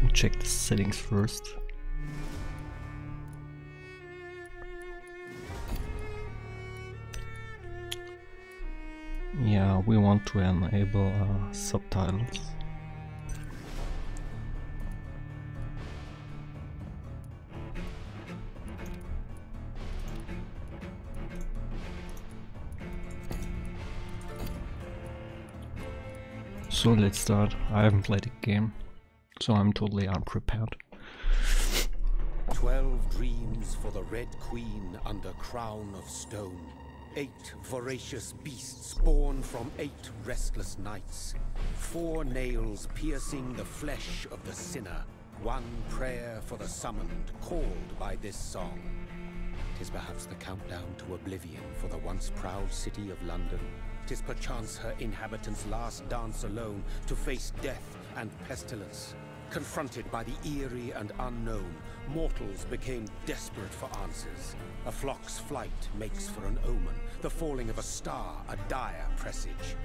Let me check the settings first. Yeah, we want to enable subtitles. So let's start. I haven't played the game, so I'm totally unprepared. 12 dreams for the Red Queen under crown of stone. 8 voracious beasts born from 8 restless nights. 4 nails piercing the flesh of the sinner. 1 prayer for the summoned, called by this song. 'Tis perhaps the countdown to oblivion for the once proud city of London. 'Tis perchance her inhabitants' last dance alone to face death and pestilence. Confronted by the eerie and unknown, mortals became desperate for answers. A flock's flight makes for an omen, the falling of a star a dire presage.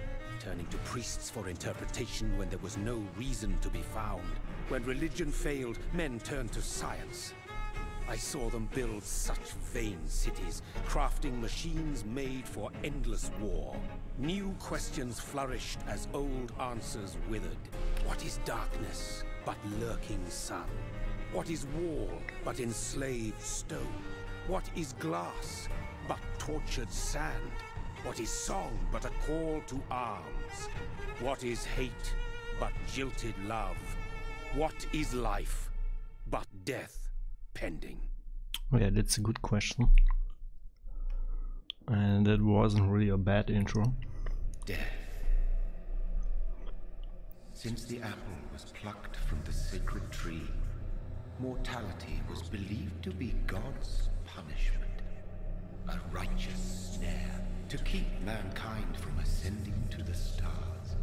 Turning to priests for interpretation when there was no reason to be found. When religion failed, men turned to science. I saw them build such vain cities, crafting machines made for endless war. New questions flourished as old answers withered. What is darkness but lurking sun? What is wall but enslaved stone? What is glass but tortured sand? What is song but a call to arms? What is hate but jilted love? What is life but death pending? Yeah, that's a good question. And that wasn't really a bad intro. Death. Since the apple was plucked from the sacred tree, mortality was believed to be God's punishment. A righteous snare to keep mankind from ascending to the stars.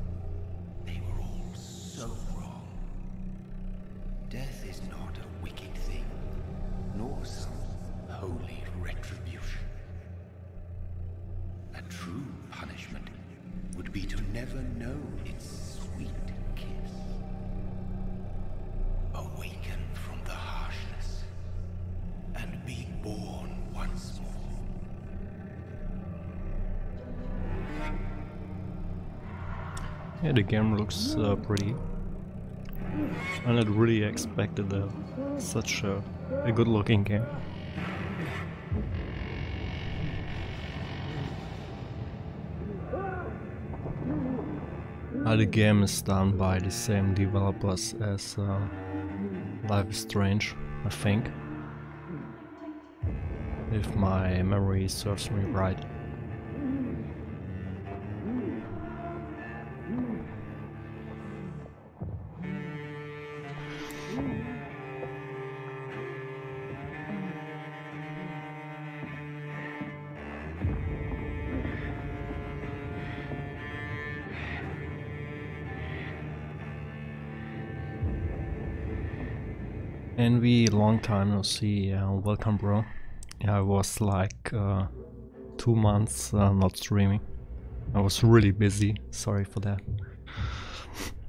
They were all so wrong. Death is not a wicked thing, nor some holy retribution. A true punishment would be to never know its sweet kiss. Awaken from the harshness and be born once more. Yeah, the game looks pretty. I not really expected such a good looking game. The game is done by the same developers as Life is Strange, I think, if my memory serves me right. Envy, long time no see. Welcome, bro. Yeah, I was like 2 months not streaming. I was really busy, sorry for that.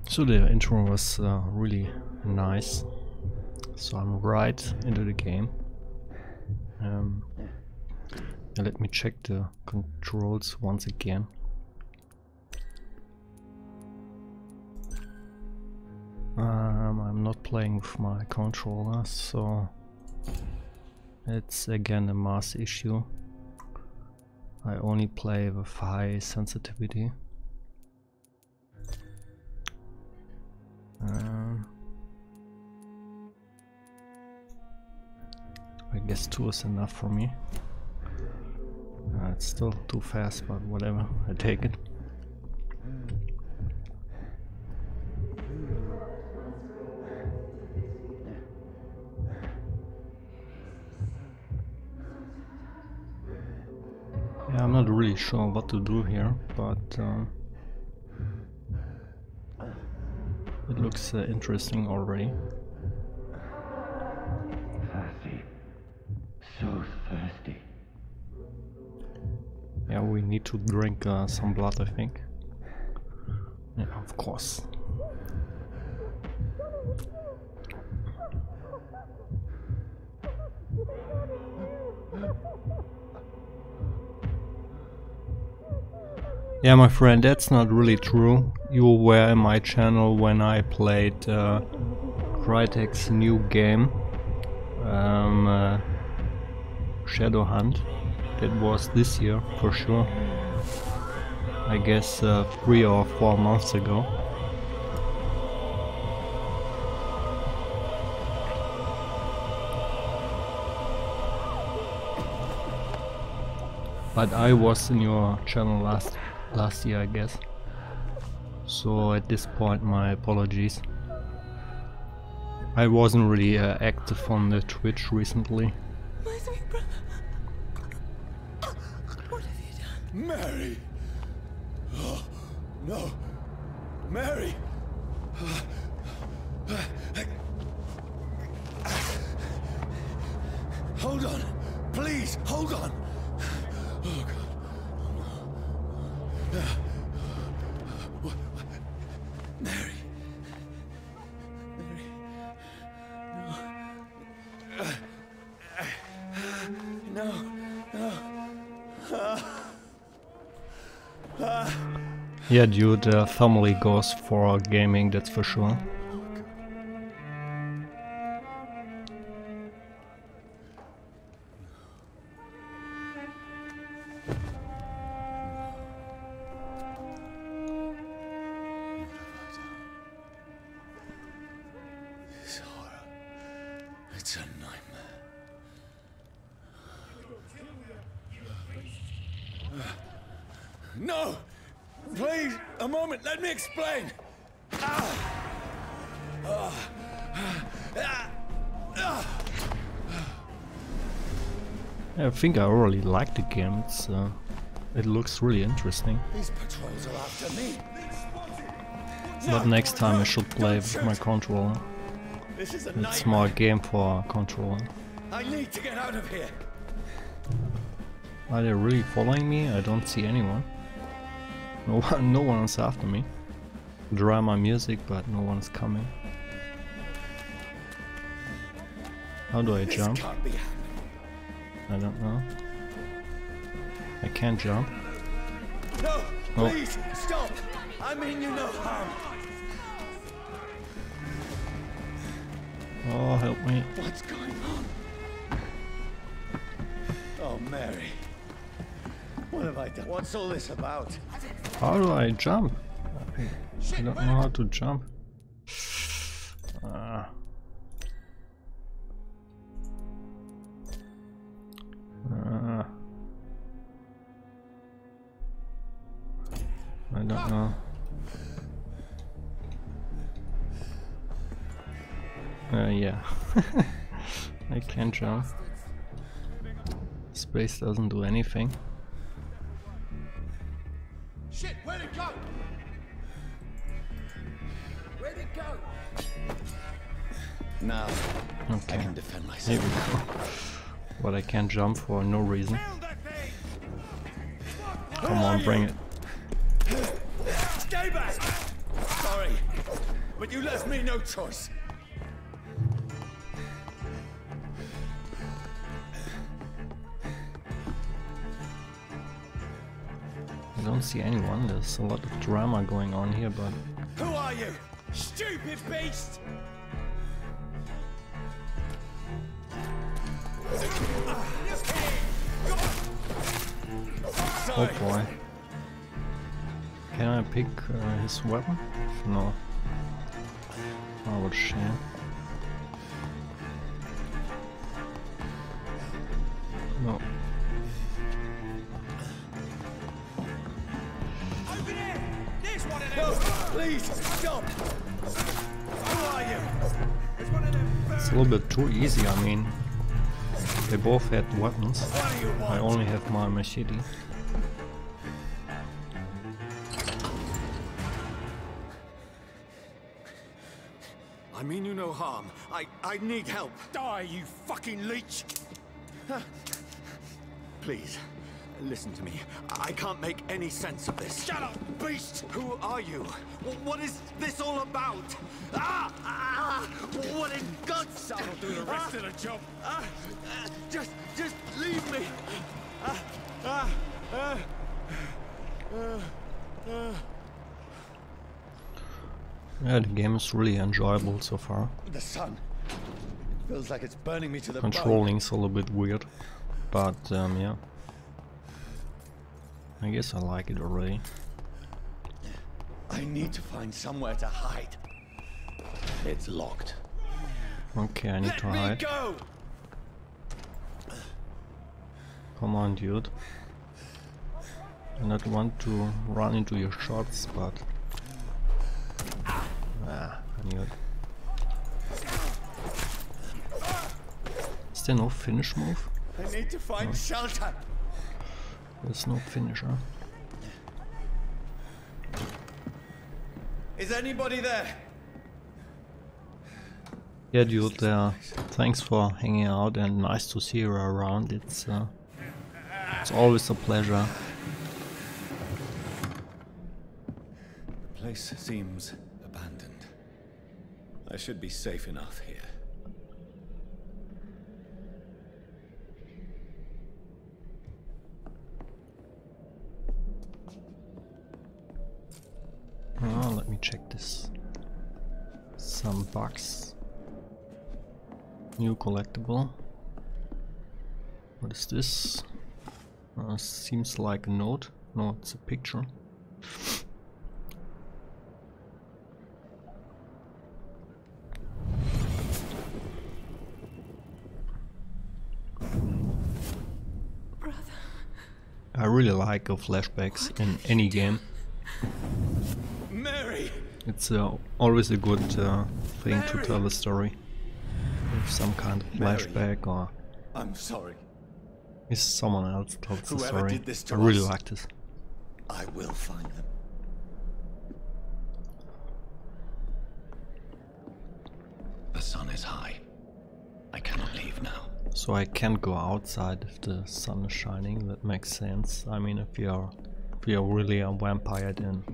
So the intro was really nice. So I'm right into the game. Let me check the controls once again. I'm not playing with my controller, so it's again a mouse issue. I only play with high sensitivity. I guess 2 is enough for me. It's still too fast, but whatever, I take it. Yeah, I'm not really sure what to do here, but it looks interesting already. Thirsty. So thirsty. Yeah, we need to drink some blood, I think. Yeah, of course. Yeah, my friend, that's not really true. You were in my channel when I played Crytek's new game, Shadow Hunt. That was this year for sure. I guess 3 or 4 months ago. But I was in your channel last year, I guess. So at this point, my apologies. I wasn't really active on the Twitch recently. My sweet brother. What have you done? Mary! Oh, no! Mary! Hold on! Please, hold on! Oh, God. Mary. Mary. No. No. No. Yeah, dude, family goes for gaming, that's for sure. This horror. It's a nightmare. No! Please, a moment, let me explain! I think I really like the game. It looks really interesting. These patrols are after me. But next time I should play with my controller. This is a It's nightmare. more a game for a controller. I need to get out of here. Are they really following me? I don't see anyone. No one is after me. Drama music, but no one's coming. How do I This jump? can't be happening. I don't know. I can't jump. No, Oh. please, stop. I mean you no harm. Oh, help me. What's going on? Oh, Mary. What have I done? What's all this about? How do I jump? I don't know how to jump. I don't know. Yeah. I can't jump. Space doesn't do anything. Shit, where'd it go? Where'd it go? Now, I Okay, can defend here we myself. go. But I can't jump for no reason. Come on, bring it. Stay back! Sorry, but you left me no choice. I don't see anyone. There's a lot of drama going on here, but Who are you? Stupid beast! oh boy. Can I pick his weapon? No. Oh, what a shame. No. No, please, stop! Who are you? It's one of them It's a little bit too easy, I mean. They both had weapons. What do you want? I only have my machete. I mean you no harm. I need help. Die, you fucking leech! Please, listen to me. I can't make any sense of this. Shut up, beast! Who are you? What is this all about? What in God's... That'll do the rest of the job. Just leave me. Yeah, the game is really enjoyable so far. The sun feels like it's burning me to the Controlling's a little bit weird, but yeah. I guess I like it already. I need to find somewhere to hide. It's locked. Okay, I need to hide. Go! Come on, dude. I don't want to run into your shots, but I knew it. Is there no finish move? I need to find shelter. There's no finisher. Is anybody there? Yeah, dude. Thanks for hanging out and nice to see you around. It's always a pleasure. The place seems abandoned. I should be safe enough here. Let me check this. Some bugs. New collectible. What is this? Seems like a note. No, it's a picture. Brother. I really like flashbacks in any game. Mary! It's always a good thing to tell a story. With some kind of flashback or I'm sorry. if someone else tells the Whoever story. did this to I really us, like this. I will find them. The sun is high. I cannot leave now. So I can't go outside if the sun is shining. That makes sense. I mean, if you're really a vampire, then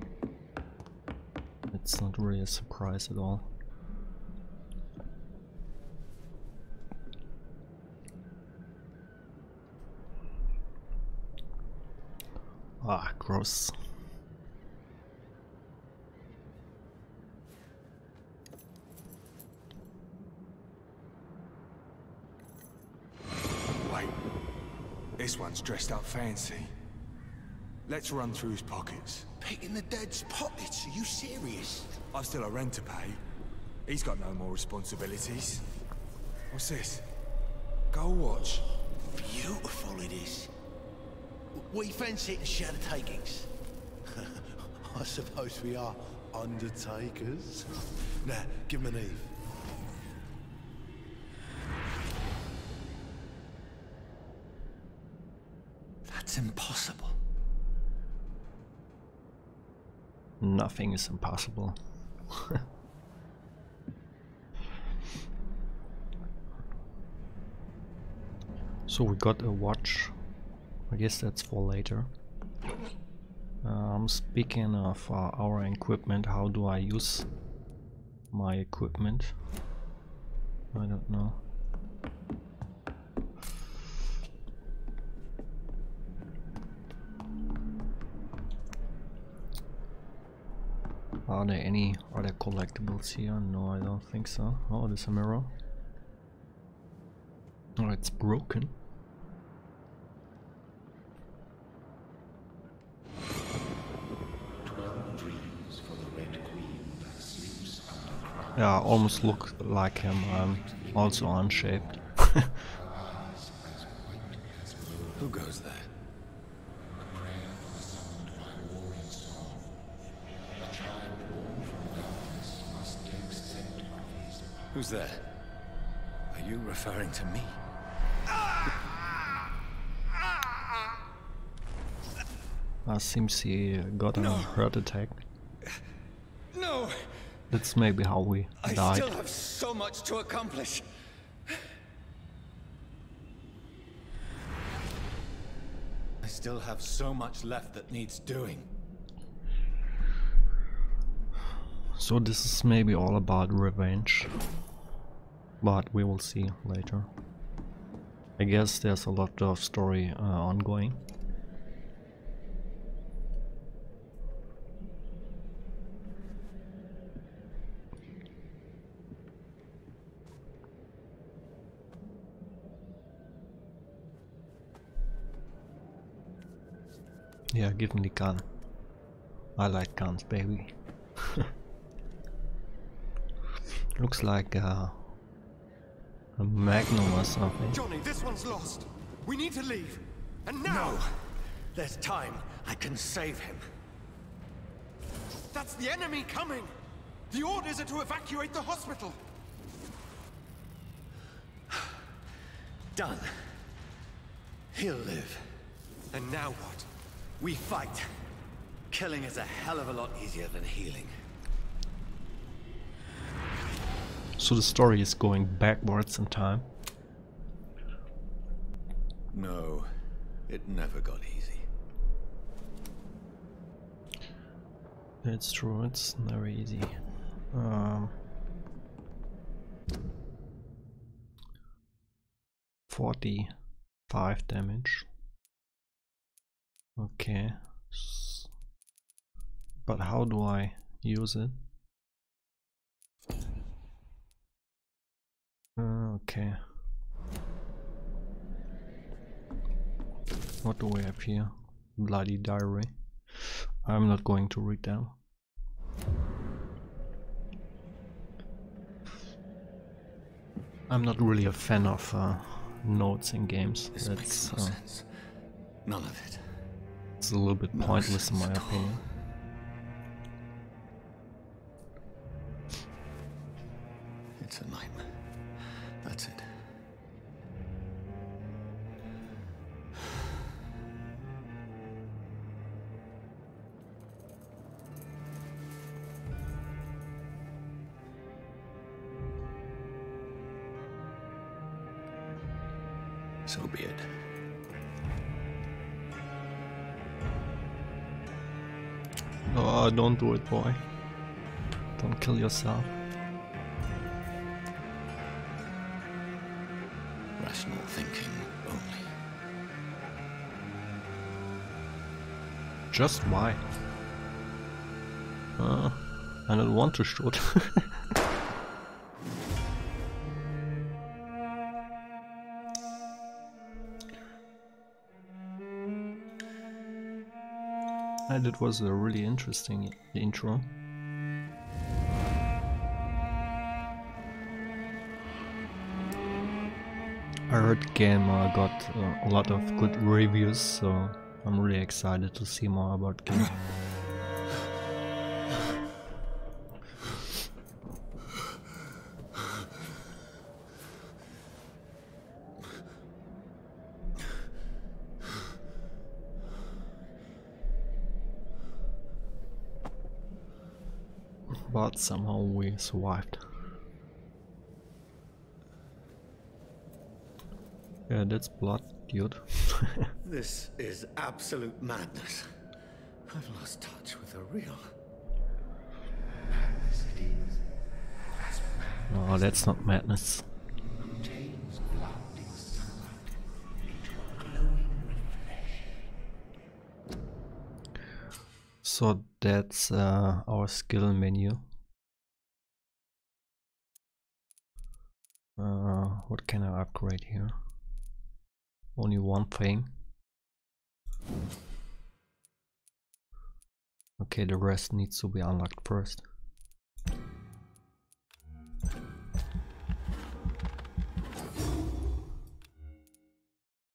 it's not really a surprise at all. Ah, gross. Wait, this one's dressed up fancy. Let's run through his pockets. Picking the dead's pockets? Are you serious? I've still a rent to pay. He's got no more responsibilities. What's this? Gold watch. Beautiful it is. We fancy it and share the takings. I suppose we are undertakers. Now, give him an Eve. That's impossible. Nothing is impossible. So we got a watch. I guess that's for later. Speaking of our equipment, how do I use my equipment? I don't know. Are there any other collectibles here? No, I don't think so. Oh, there's a mirror. Oh, it's broken. Yeah, I almost look like him. I'm also unshaped. Who goes there? Who's there? Are you referring to me? Seems he got a heart attack. No! That's maybe how we I died. still have so much to accomplish. I still have so much left that needs doing. So this is maybe all about revenge, but we will see later. I guess there's a lot of story ongoing. Yeah, give me the gun. I like guns, baby. Looks like a magnum or something. Johnny, this one's lost. We need to leave. And now! No! There's time. I can save him. That's the enemy coming! The orders are to evacuate the hospital! Done. He'll live. And now what? We fight. Killing is a hell of a lot easier than healing. So the story is going backwards in time. No, it never got easy. It's true, it's never easy. 45 damage. Okay. But how do I use it? Okay. What do we have here? Bloody diary. I'm not going to read them. I'm not really a fan of notes in games. This makes no sense. None of it. It's a little bit pointless in my opinion. It's a nightmare. That's it. So be it. Oh, don't do it, boy. Don't kill yourself. Rational thinking only. Just why? I don't want to shoot. And it was a really interesting intro. I heard the game got a lot of good reviews, so I'm really excited to see more about the game. But somehow we survived. Yeah, that's blood, dude. This is absolute madness. I've lost touch with the real. No, that's not madness. So that's our skill menu. What can I upgrade here? Only one thing. Okay, the rest needs to be unlocked first.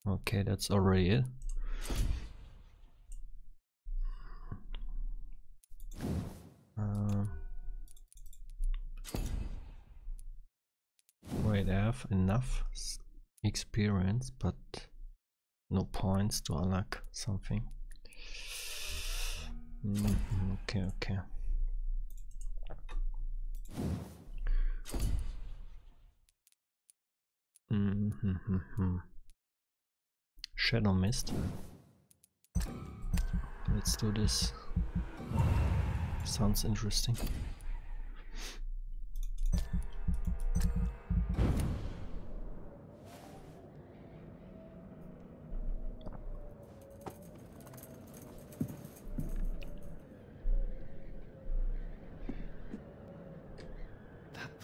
Okay, that's already it. Wait, I have enough experience, but no points to unlock something. Okay. Shadow Mist. Let's do this. Sounds interesting.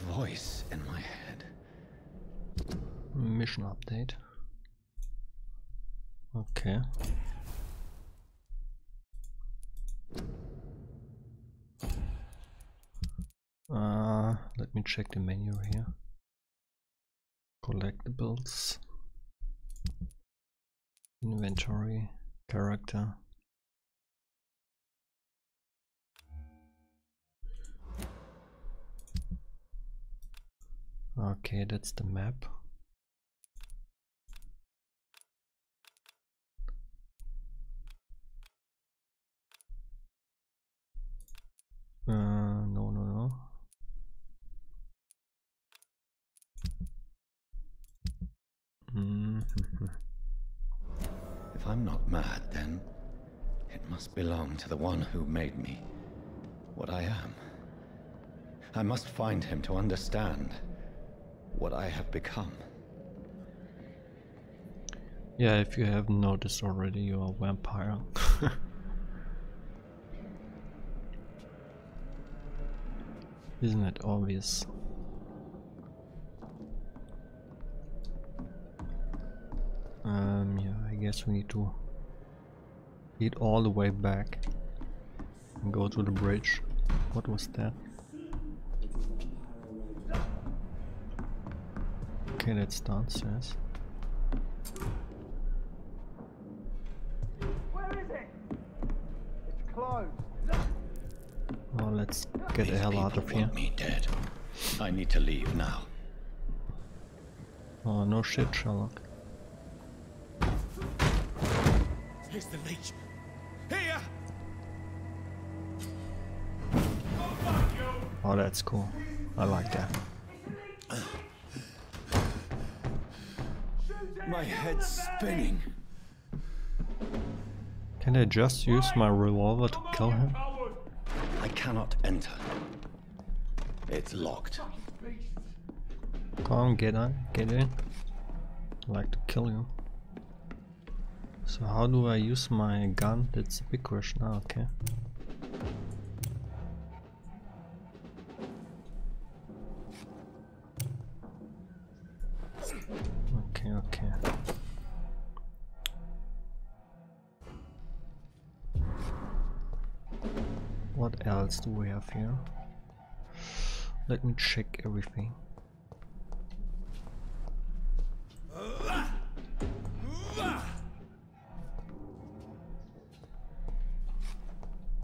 Voice in my head. Mission update. Okay. Let me check the menu here. Collectibles, inventory, character. Okay, that's the map. No. If I'm not mad, then it must belong to the one who made me what I am. I must find him to understand what I have become. Yeah, if you haven't noticed already, you are a vampire. Isn't it obvious? Yeah, I guess we need to lead all the way back and go to the bridge. What was that? Okay, that's downstairs. Where is it? It's closed. Well, let's get the hell out of here. Want me dead. I need to leave now. Oh, no shit, Sherlock. Here's the leech. Here! Oh, that's cool. I like that. My head's spinning. Can I just use my revolver to kill him? I cannot enter. It's locked. Come on, get in. I'd like to kill you. So how do I use my gun? That's a big question. Ah, okay. Okay. What else do we have here? Let me check everything.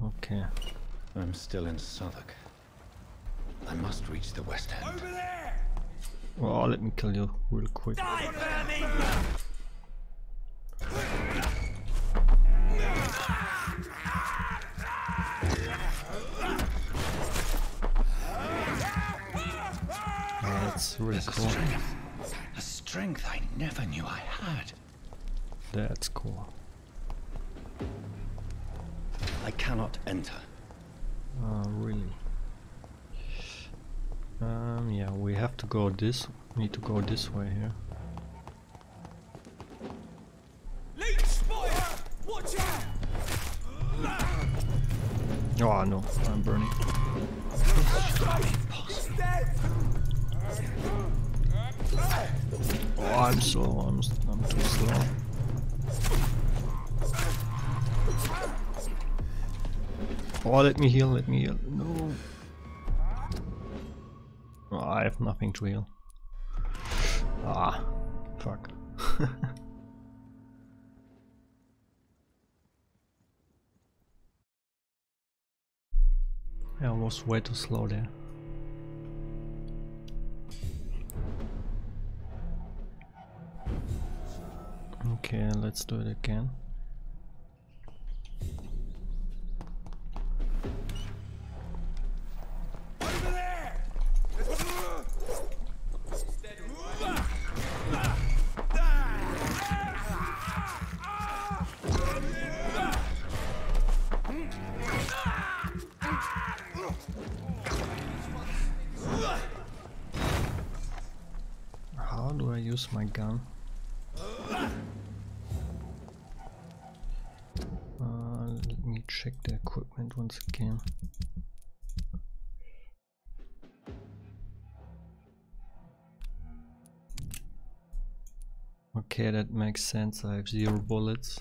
Okay. I'm still in Southwark. I must reach the West End. Over there! Oh, let me kill you real quick. Die, vermin! Oh, that's really cool. A strength I never knew I had. That's cool. I cannot enter. Really? Yeah, we have to go need to go this way here. Leech spotted! Watch out! Oh no, I'm burning. He's dead! Oh, I'm slow. I'm too slow. Oh, let me heal. No. Oh, I have nothing to heal. Ah, fuck. I was way too slow there. Okay, let's do it again. Over there! How do I use my gun? Let me check the equipment once again. Okay, that makes sense. I have 0 bullets.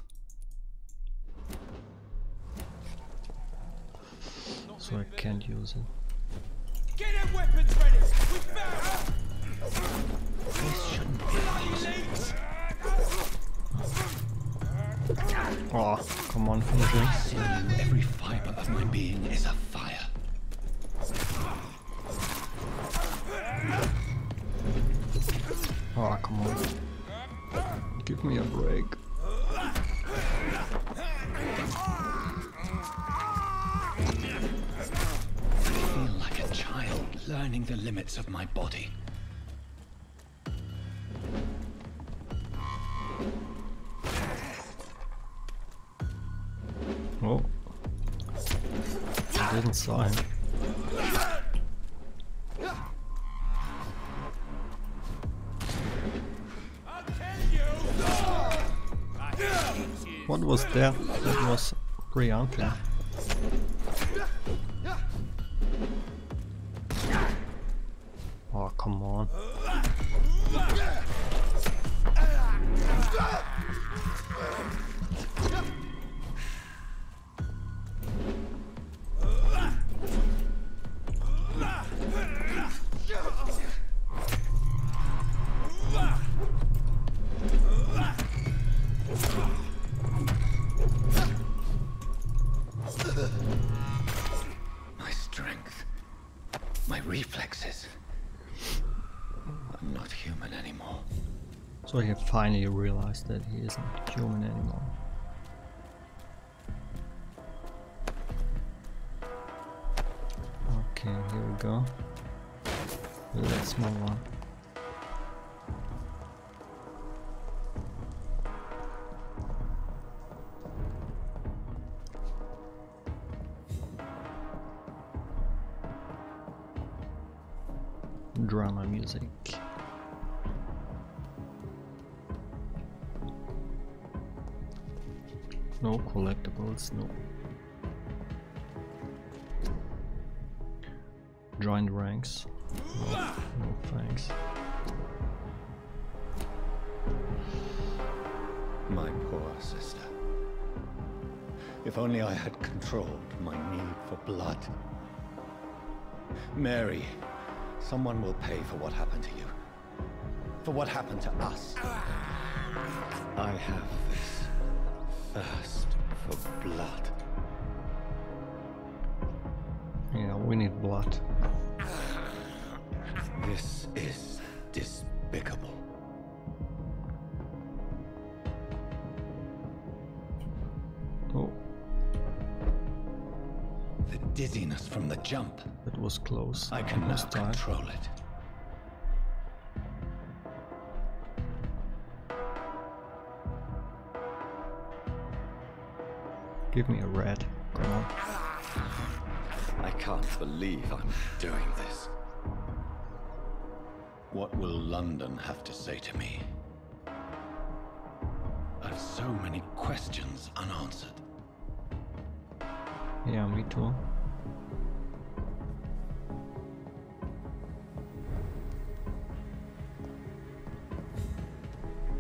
so I can't use it. Get them weapons ready! We found This shouldn't be possible. Oh, come on, finish it. See you, every fiber of my being is afire. Oh, come on. Give me a break. I feel like a child learning the limits of my body. Oh. I didn't saw him. What was that? That was pretty unfair. Oh, come on. My strength, my reflexes. I'm not human anymore. So he finally realized that he isn't human anymore. Okay, here we go. Let's move on. Drama music. No collectibles, no. Join ranks. No, no thanks. My poor sister. If only I had controlled my need for blood. Mary, someone will pay for what happened to you. For what happened to us. I have this thirst for blood. Yeah, we need blood. This is despicable. Oh, The dizziness from the jump. that was close. I can now Almost died. control it. Give me a red. Come on. I can't believe I'm doing this. What will London have to say to me? I've so many questions unanswered. Yeah, me too.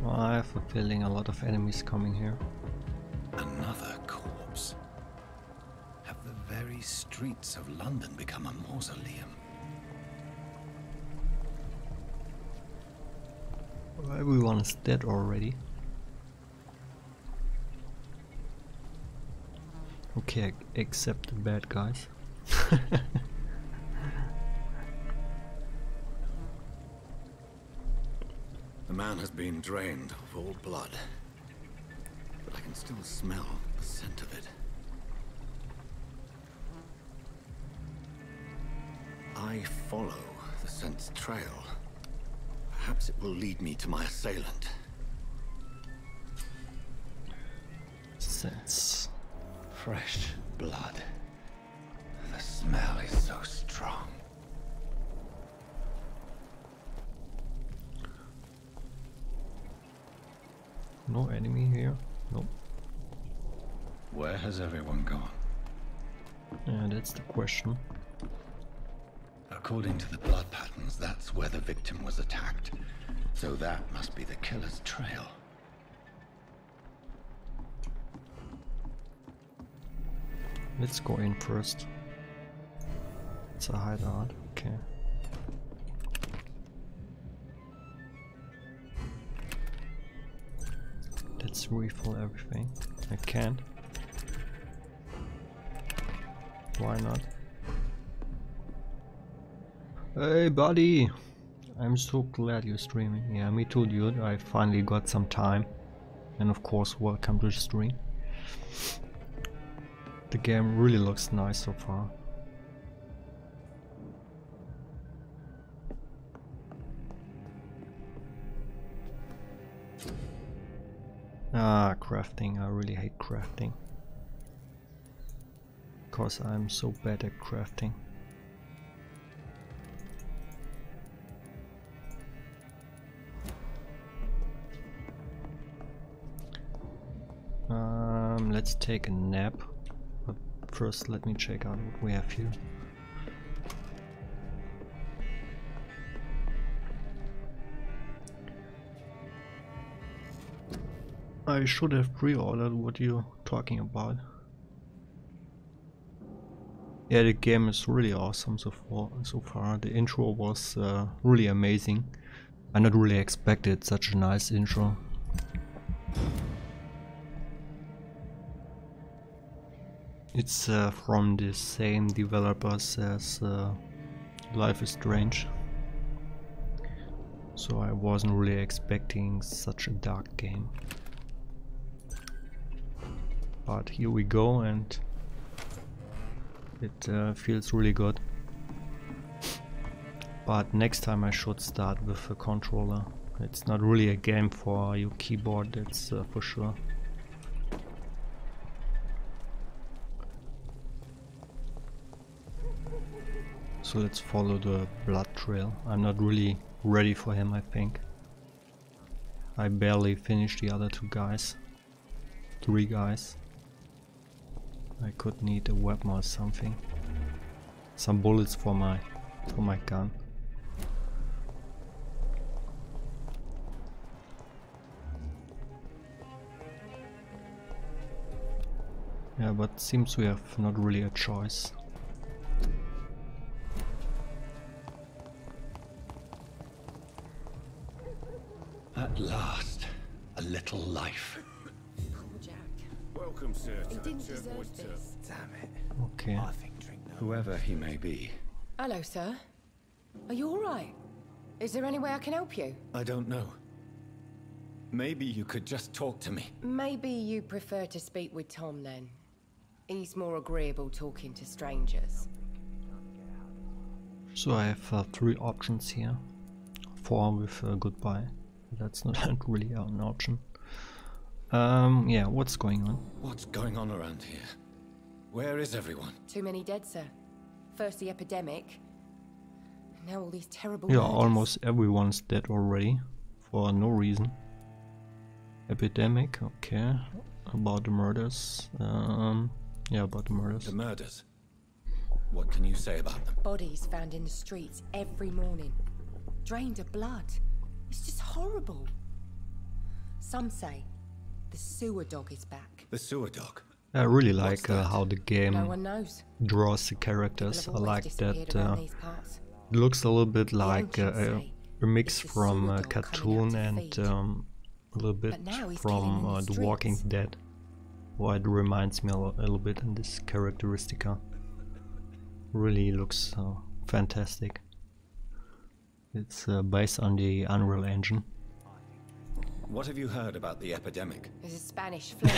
I have a feeling a lot of enemies coming here. Another corpse. Have the very streets of London become a mausoleum? Everyone is dead already. Okay, except the bad guys. The man has been drained of all blood, but I can still smell the scent of it. I follow the scent's trail. Perhaps it will lead me to my assailant. Sense. Fresh blood. The smell is so strong. No enemy here. Nope. Where has everyone gone? Yeah, that's the question. According to the blood patterns, that's where the victim was attacked. So that must be the killer's trail. Let's go in first. It's a hideout, okay. Let's refill everything. I can't. Why not? Hey buddy! I'm so glad you're streaming. Yeah, me too, dude. I finally got some time. And of course, welcome to the stream. The game really looks nice so far. Ah, crafting. I really hate crafting. Because I'm so bad at crafting. Let's take a nap. But first let me check out what we have here. I should have pre-ordered what you're talking about. Yeah, the game is really awesome so far. The intro was really amazing. I not really expected such a nice intro. It's from the same developers as Life is Strange. So I wasn't really expecting such a dark game. But here we go, and it feels really good. But next time I should start with a controller. It's not really a game for your keyboard, that's for sure. So let's follow the blood trail. I'm not really ready for him, I think. I barely finished the other two guys. 3 guys. I could need a weapon or something. Some bullets for my gun. Yeah, but seems we have not really a choice. At last, a little life. Poor Jack. Welcome, sir. He didn't deserve this. Damn it. Okay. I think drink no. Whoever he may be. Hello, sir. Are you alright? Is there any way I can help you? I don't know. Maybe you could just talk to me. Maybe you prefer to speak with Tom then. He's more agreeable talking to strangers. So I have 3 options here. 4 with goodbye. That's not really an option. Yeah, what's going on? What's going on around here? Where is everyone? Too many dead, sir. First the epidemic. Now all these terrible Yeah, murders. almost everyone's dead already. For no reason. Epidemic, okay. About the murders. Yeah, about the murders. The murders. What can you say about them? Bodies found in the streets every morning. Drained of blood. It's just horrible. Some say the sewer dog is back. The sewer dog. I really What's like that? how the game No one knows. draws the People characters. have I always like disappeared that around these parts. it looks a little bit like ancients a say mix it's a from sewer a dog coming cartoon out to and feed. a little bit But now he's killing from in the The Walking streets. Dead. Well, it reminds me a little bit in this characteristica. Really looks fantastic. It's based on the Unreal Engine. What have you heard about the epidemic? There's a Spanish flu.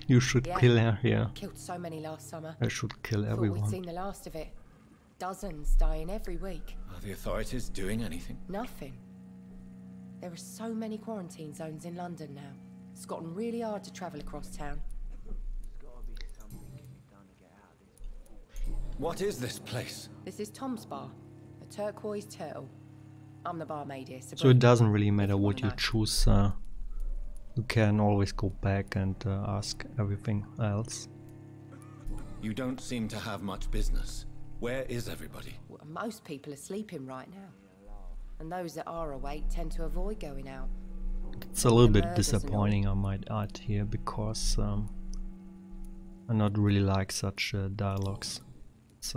You should Yeah. kill her here. Killed so many last summer. I should kill Thought we'd everyone. seen the last of it. Dozens dying every week. Are the authorities doing anything? Nothing. There are so many quarantine zones in London now. It's gotten really hard to travel across town. What is this place? This is Tom's bar, a turquoise turtle. I'm the barmaid here, So it doesn't really matter you what you wanna know. choose. You can always go back and ask everything else. You don't seem to have much business. Where is everybody? Well, most people are sleeping right now. And those that are awake tend to avoid going out. It's a little The bit murders and all. disappointing, I might add here, because I not really like such dialogues. It's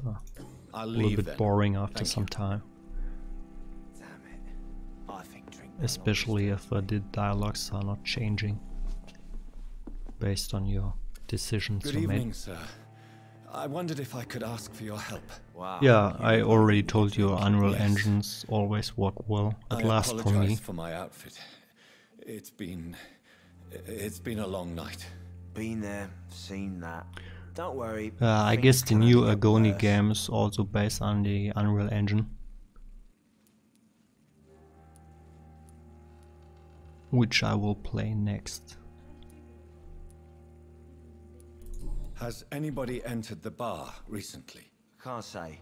I'll a little leave bit then. boring after Thank some you. time. Damn it. I think drink. Especially if the dialogues are not changing based on your decisions Good you evening, made. sir. I wondered if I could ask for your help. Wow. Yeah, I already told you Unreal Yes. engines always work well, at I last for apologize me. for my outfit. It's been a long night. Been there, seen that. Don't worry. I things guess the can new only get Agony worse. game is also based on the Unreal Engine, which I will play next. Has anybody entered the bar recently? Can't say.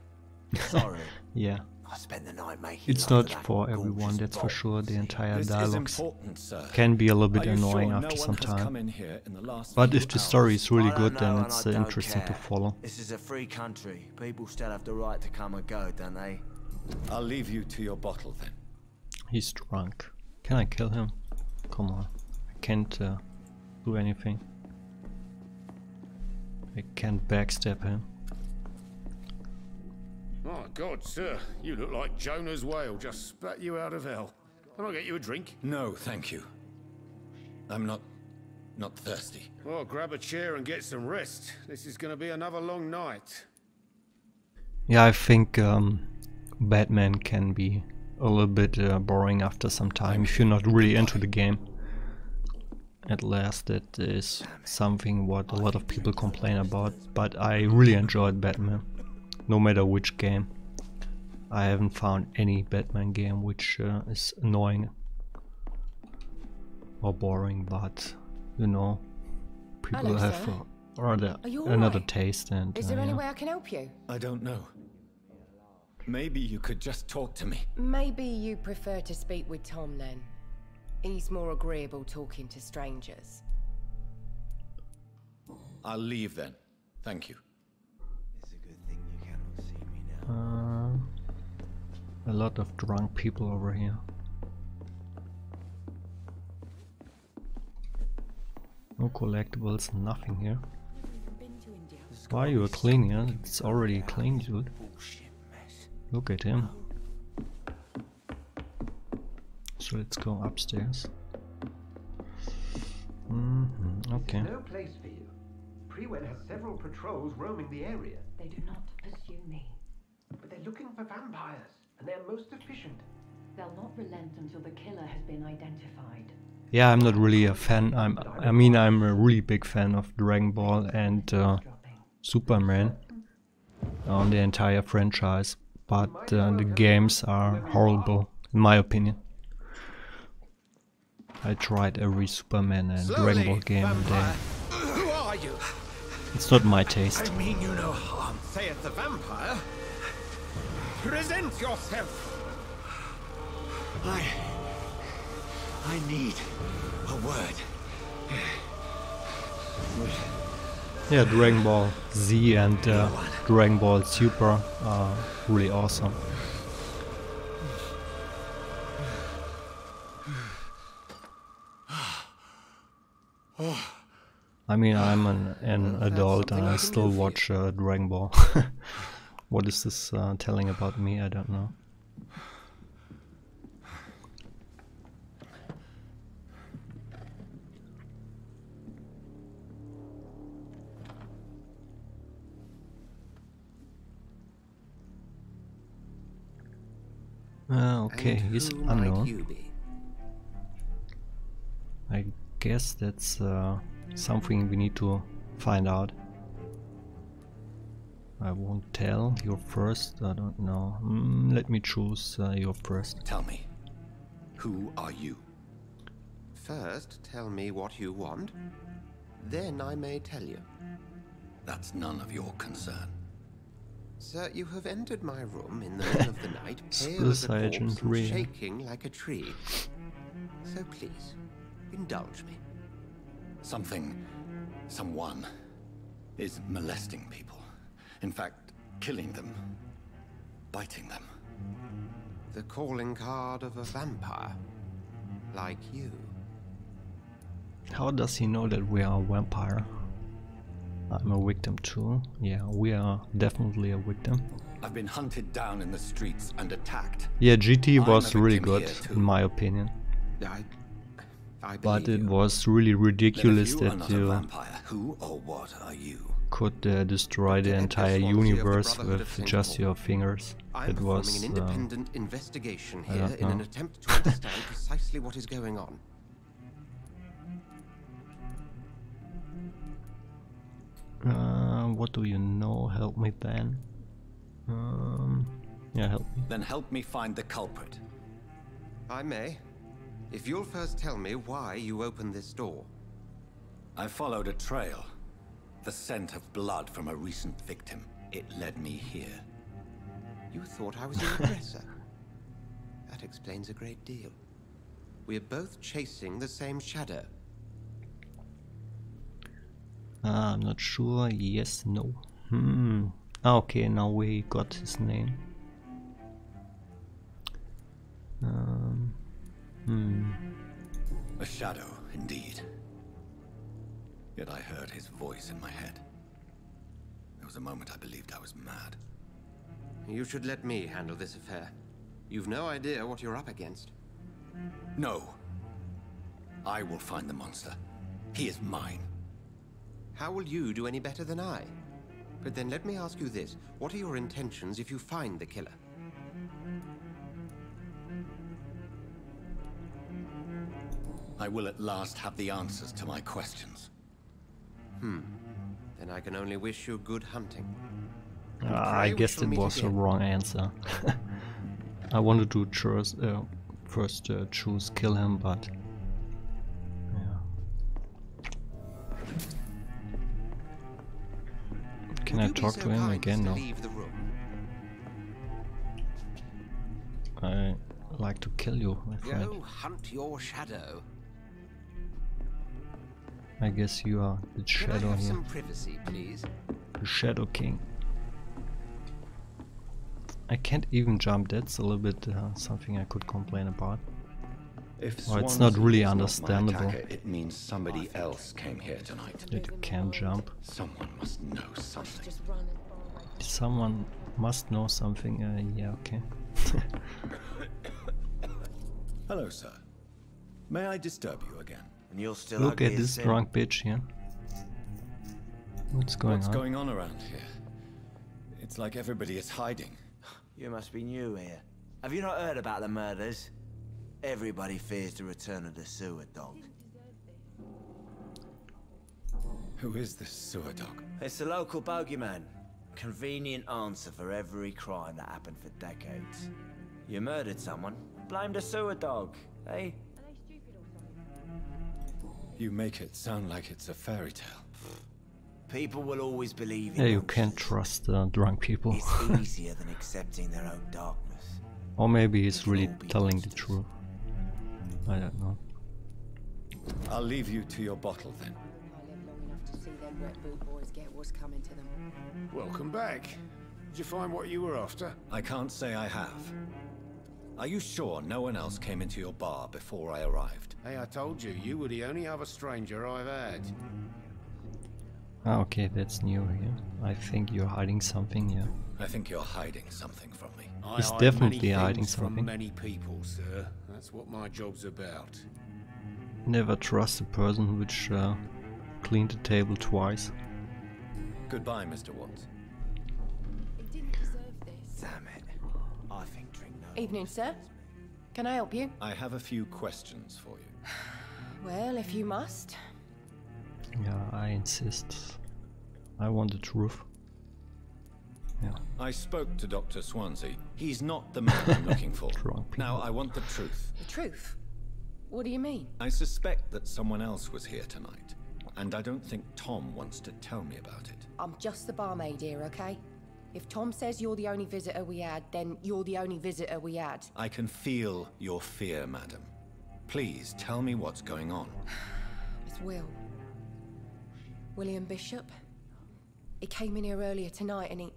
Sorry. Yeah, I spent the night making it's love not to that for everyone, gorgeous that's for doll, sure. The see? entire This is dialogues important, sir. can be a little bit Are you annoying sure after no some one has come time. in here in the last But few if the story hours? is really I don't good, then know, it's and I don't interesting to care. follow. This is a free country. People still have the right to come and go, don't they? I'll leave you to your bottle then. He's drunk. Can I kill him? Come on. I can't do anything. I can't backstab him. My God, sir, you look like Jonah's whale just spat you out of hell. Can I get you a drink? No, thank you. I'm not thirsty. Well, grab a chair and get some rest. This is going to be another long night. Yeah, I think Batman can be a little bit boring after some time if you're not really into the game. At last, that is something what a lot of people complain about, but I really enjoyed Batman, no matter which game. I haven't found any Batman game which is annoying or boring, but you know, people Hello, have sir. rather Are you another alright? taste, and Is there any yeah. way I can help you? I don't know. Maybe you could just talk to me. Maybe you prefer to speak with Tom then. He's more agreeable talking to strangers. I'll leave then. Thank you. It's a good thing you cannot see me now. A lot of drunk people over here. No collectibles, nothing here. Why are you cleaning it? It's already clean, dude. Bullshit mess. Look at him. So let's go upstairs. Okay. No place for you. Prewen has several patrols roaming the area. They do not pursue me. But they're looking for vampires, and they're most efficient. They'll not relent until the killer has been identified. Yeah, I'm not really a fan. I'm a really big fan of Dragon Ball and Superman on the entire franchise, but the games are horrible, in my opinion. I tried every Superman and Dragon Ball game and Who are you? it's not my taste. I mean you no harm, saith the vampire. Present yourself. I need a word. Yeah, Dragon Ball Z and Dragon Ball Super are really awesome. I mean, I'm an adult and I still watch Dragon Ball. What is this telling about me? I don't know. Okay, he's Who might unknown. you be? I guess that's something we need to find out. I won't tell. You're first. I don't know. Let me choose. You're first. Tell me, Who are you? First, tell me what you want. Then I may tell you. that's none of your concern. Sir, you have entered my room in the middle of the night, pale as a Suicide corpse Agent and Rhea. shaking like a tree. So please, indulge me. Someone is molesting people. In fact, killing them, biting them. The calling card of a vampire, like you. How does he know that we are a vampire? I'm a victim too. Yeah, we are definitely a victim. I've been hunted down in the streets and attacked. Yeah, GT was I'm a really victim good, here, too. in my opinion. I But believe it you. was really ridiculous Then if you are that not a you vampire, who or what are you? could destroy the Dr. entire Edgar Swansea of the universe Brotherhood of with St. just Paul. your fingers. I'm It performing was an independent investigation I here don't in an know. attempt to understand precisely what is going on. what do you know? Help me then. Yeah, help me. Then help me find the culprit. I may. If you'll first tell me why you opened this door. I followed a trail. The scent of blood from a recent victim. It led me here. You thought I was your aggressor. That explains a great deal. We're both chasing the same shadow. I'm not sure. Yes, no. Okay, now we got his name. A shadow, indeed. Yet I heard his voice in my head. There was a moment I believed I was mad. You should let me handle this affair. You've no idea what you're up against. No. I will find the monster. He is mine. How will you do any better than I? But then let me ask you this. What are your intentions if you find the killer? I will at last have the answers to my questions. Then I can only wish you good hunting. I we guess shall it meet was a again. wrong answer. I wanted to first choose kill him, but yeah. Can I Would you be talk so to him kind as again? to No. leave the room? I like to kill you, my friend. Go hunt your shadow. I guess you are the Can I shadow have here. some privacy, please? The Shadow King. I can't even jump. That's a little bit something I could complain about. If Well, it's not really Swansea is my understandable. attacker, it means somebody else came here tonight. That you can't jump. Someone must know something. Someone must know something. Yeah, okay. Hello, sir. May I disturb you again? And you're still Look ugly at as this sin. drunk bitch here. What's going What's on? going on around here? It's like everybody is hiding. You must be new here. Have you not heard about the murders? Everybody fears the return of the sewer dog. Who is this sewer dog? It's the local bogeyman. Convenient answer for every crime that happened for decades. You murdered someone, blame the sewer dog, eh? You make it sound like it's a fairy tale. People will always believe in Yeah, you monsters. can't trust drunk people. It's easier than accepting their own darkness. Or maybe he's It'll really all be telling the monsters. truth. I don't know. I'll leave you to your bottle then. I live long enough to see them wet boot boys get what's coming to them. Welcome back. Did you find what you were after? I can't say I have. Are you sure no one else came into your bar before I arrived? Hey, I told you, you were the only other stranger I've had. Ah, okay, that's new here. I think you're hiding something, yeah. I think you're hiding something from me. I He's hide definitely many hiding things from something. many people, sir. That's what my job's about. Never trust a person which cleaned the table twice. Goodbye, Mr. Watts. He didn't deserve this. Damn it. I think drink no. Evening, sir. Can I help you? I have a few questions for you. Well, if you must. Yeah, I insist. I want the truth. Yeah. I spoke to Dr. Swansea. He's not the man I'm looking for. Drunk people. Now I want the truth. The truth? What do you mean? I suspect that someone else was here tonight, and I don't think Tom wants to tell me about it. I'm just the barmaid here, okay? If Tom says you're the only visitor we had, then you're the only visitor we had. I can feel your fear, madam. Please tell me what's going on. It's Will. William Bishop. He came in here earlier tonight and he...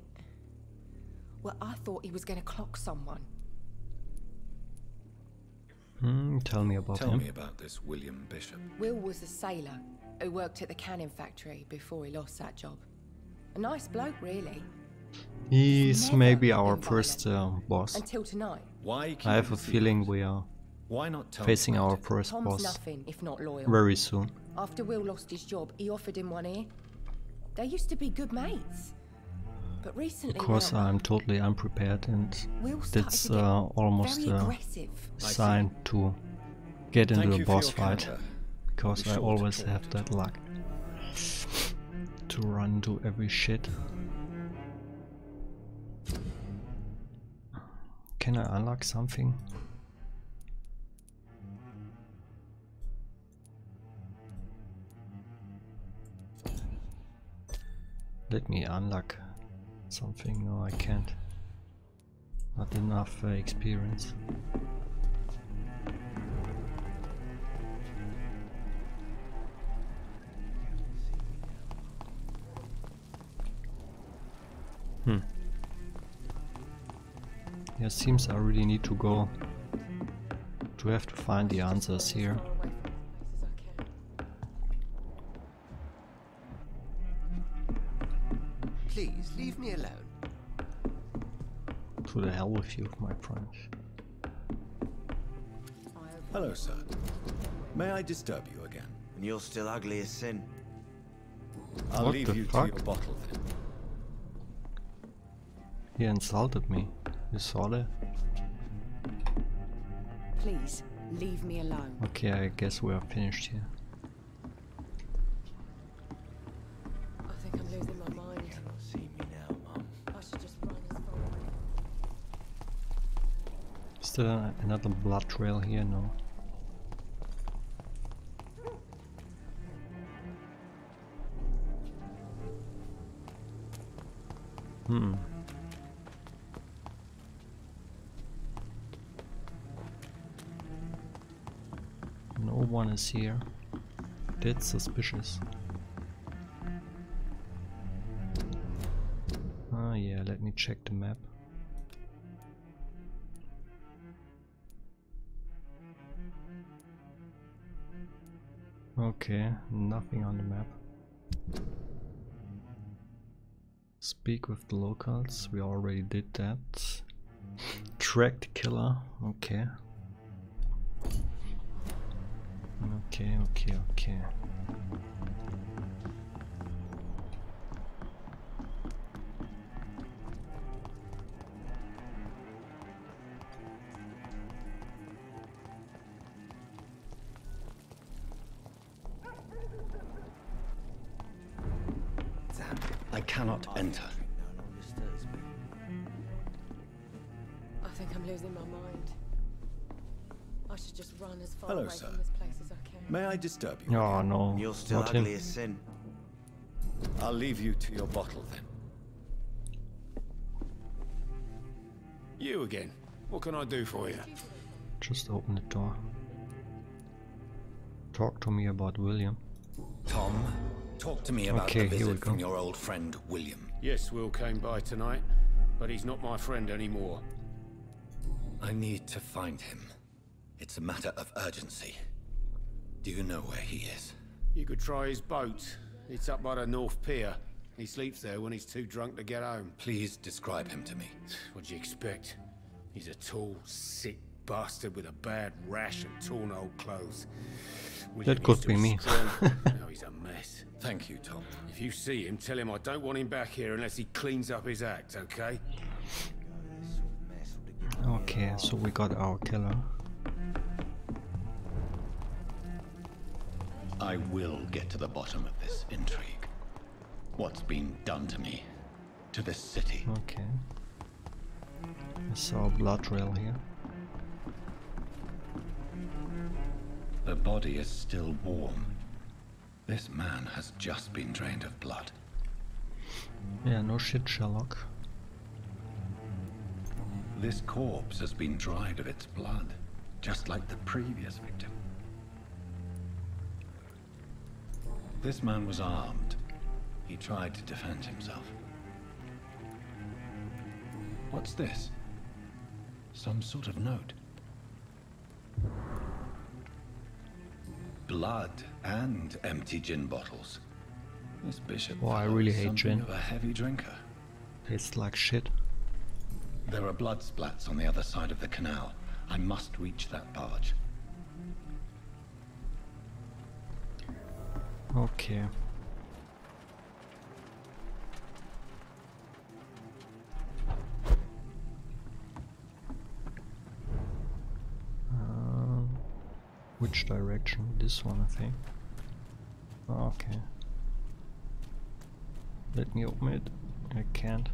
Well, I thought he was going to clock someone. Tell me about Tell him. me about this William Bishop. Will was a sailor who worked at the canning factory before he lost that job. A nice bloke, really. He's Never maybe our been first boss. Until tonight. Why keep I have it a secret? feeling we are Why not tell facing me about our it? first Tom's boss nothing if not loyal. very soon. After Will lost his job, he offered him one ear. They used to be good mates. But recently Because now, I'm totally unprepared, and Will started that's to get almost very a aggressive. sign to get into Thank a you for boss your fight. candor. Because Be I sure to always talk have to that Tom. luck to run into every shit. Can I unlock something? Let me unlock something. No, I can't. Not enough experience. Yeah, seems I really need to go. Do I have to find the answers here? Please leave me alone. To the hell with you, my friend. Hello, sir. May I disturb you again? And you're still ugly as sin. I'll What leave the you fuck? to your bottle then. He insulted me. You saw that? Please, leave me alone. Okay, I guess we are finished here. I think I'm losing my mind. You cannot see me now, Mum. I should just run as far away. Is there another blood trail here? No. No one is here. That's suspicious. Ah, yeah, let me check the map. Okay, nothing on the map. Speak with the locals, we already did that. Track the killer, okay. Okay. I cannot enter. No longer stirs me. I think I'm losing my mind. I should just run as far Hello, away sir. from this place as I can. May I disturb you? Oh again? no, And you're still not ugly him. as sin. I'll leave you to your bottle then. You again. What can I do for you? Just open the door. Talk to me about William. Tom, talk to me about Okay, the here we visit go. from your old friend William. Yes, Will came by tonight, but he's not my friend anymore. I need to find him. It's a matter of urgency. Do you know where he is? You could try his boat. It's up by the North Pier. He sleeps there when he's too drunk to get home. Please describe him to me. What do you expect? He's a tall, sick bastard with a bad rash and torn old clothes. William That could used to be me. strong. Now he's a mess. Thank you, Tom. If you see him, tell him I don't want him back here unless he cleans up his act, okay? Okay, so we got our killer. I will get to the bottom of this intrigue. What's been done to me? To this city? Okay. I saw a blood trail here. The body is still warm. This man has just been drained of blood. Yeah, no shit, Sherlock. This corpse has been dried of its blood, just like the previous victim. This man was armed. He tried to defend himself. What's this? Some sort of note. Blood and empty gin bottles. This bishop Oh, I fellow really is hate something gin. of a heavy drinker. Tastes like shit. There are blood splats on the other side of the canal. I must reach that barge. Okay. Which direction? This one, I think. Okay. Let me open it. I can't.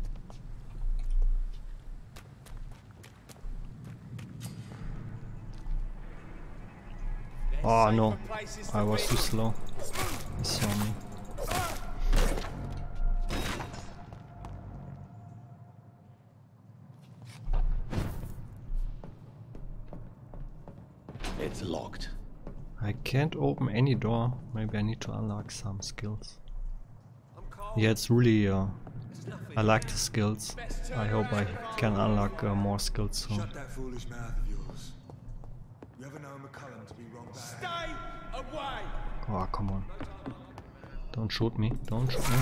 Oh no, I was too slow. He saw me. It's locked. I can't open any door. Maybe I need to unlock some skills. Yeah, it's really... I like the skills. I hope I can unlock more skills soon. Shut that foolish mouth of yours. You ever known McCullum to be wrong about Stay away! Oh, come on. Don't shoot me. Don't shoot me.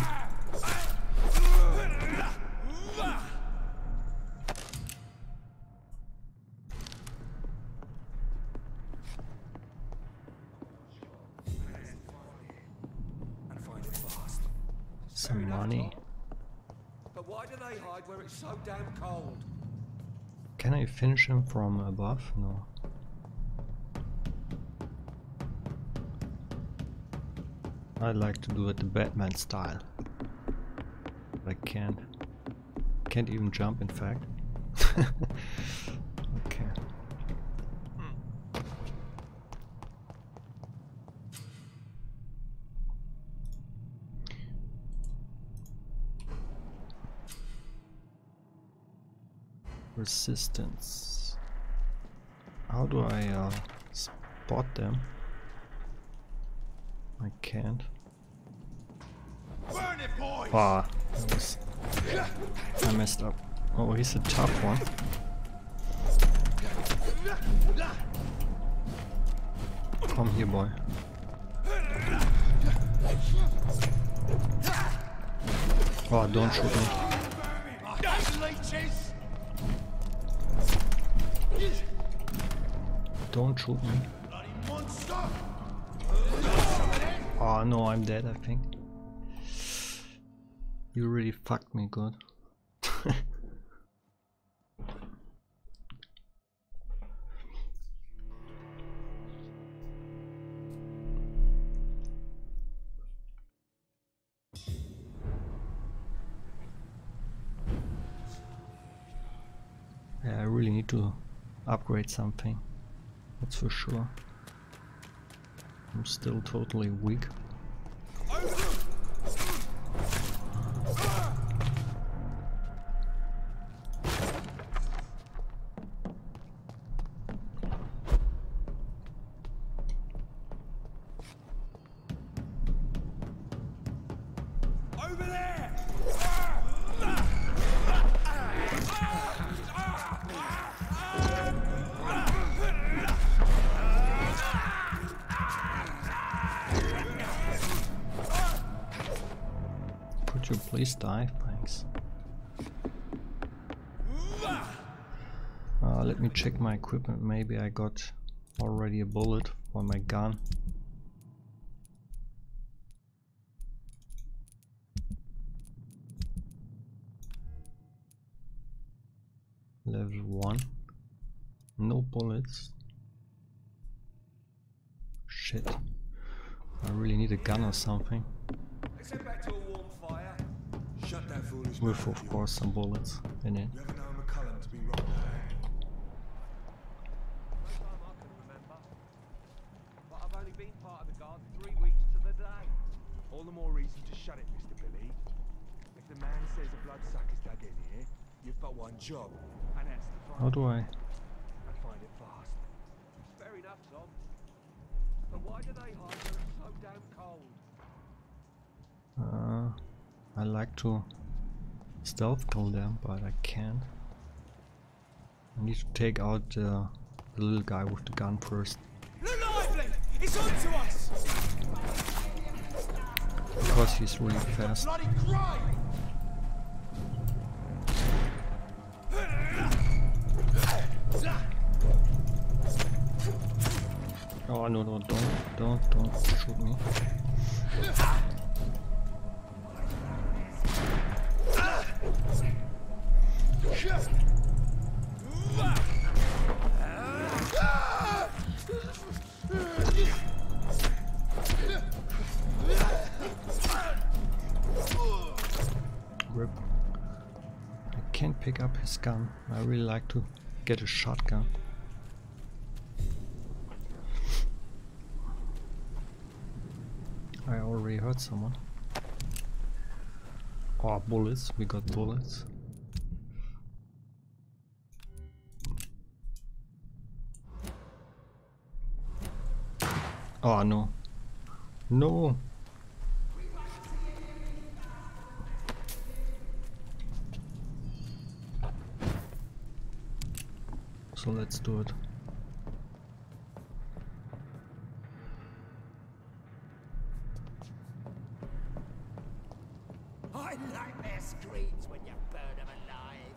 Some money. But why do they hide where it's so damn cold? Can I finish him from above? No. I like to do it the Batman style. But I can't. Can't even jump, in fact. Okay. Resistance. How do I spot them? I can't. Burn it, boys! Ah, I messed up. Oh, he's a tough one. Come here, boy. Oh, don't shoot me. Don't shoot me. Oh no, I'm dead, I think. You really fucked me good. Yeah, I really need to upgrade something. That's for sure. I'm still totally weak. Could you please die? Thanks. Let me check my equipment. Maybe I got already a bullet for my gun. Level 1. No bullets. Shit. I really need a gun or something. Let's head back to a warm fire. Shut that foolish With, mouth of yours. course, some bullets in it. You ever known McCullum to be wrong about No time I can remember. But I've only been part of the guard 3 weeks to the day. all the more reason to shut it, Mr. Billy. If the man says a bloodsucker's dug in here, you've got one job, and that's to find How do I? and find it fast. Fair enough, Tom. But why do they hide where it's so damn cold? I like to stealth kill them, but I can't. I need to take out the little guy with the gun first. Look lively! It's on to us! Because he's really fast. Bloody crime! Oh no, no, don't shoot me. Rip. I can't pick up his gun. I really like to get a shotgun. I already heard someone. Oh, bullets. We got bullets. Oh no. No. So let's do it. I like their screams when you burn them alive.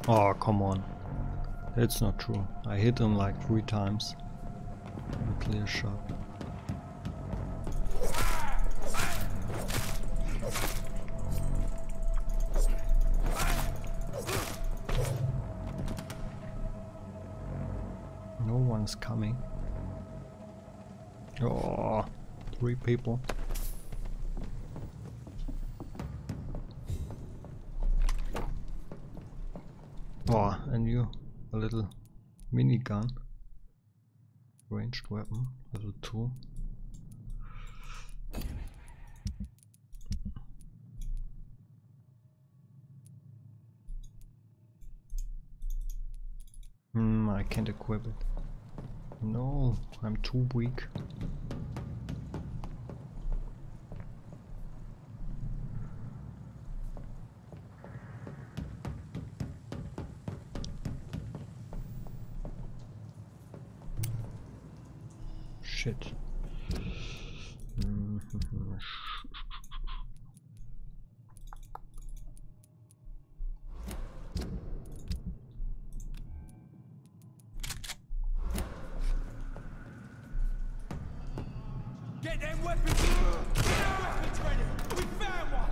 Oh, come on. It's not true. I hit him like 3 times. A clear shot. No one's coming. Oh, 3 people. Oh, and you, a little minigun, ranged weapon, level 2. I can't equip it. No, I'm too weak. Shit. Get them weapons! Get them weapons ready! We found one!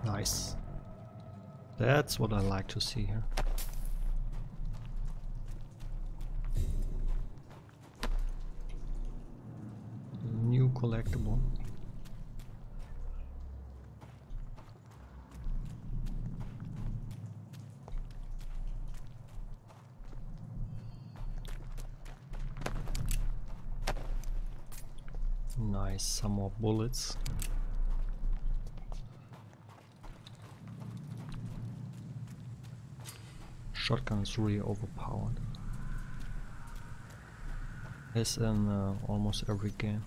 Nice. That's what I like to see here. New collectible. Nice, some more bullets. Shotgun is really overpowered. As in almost every game.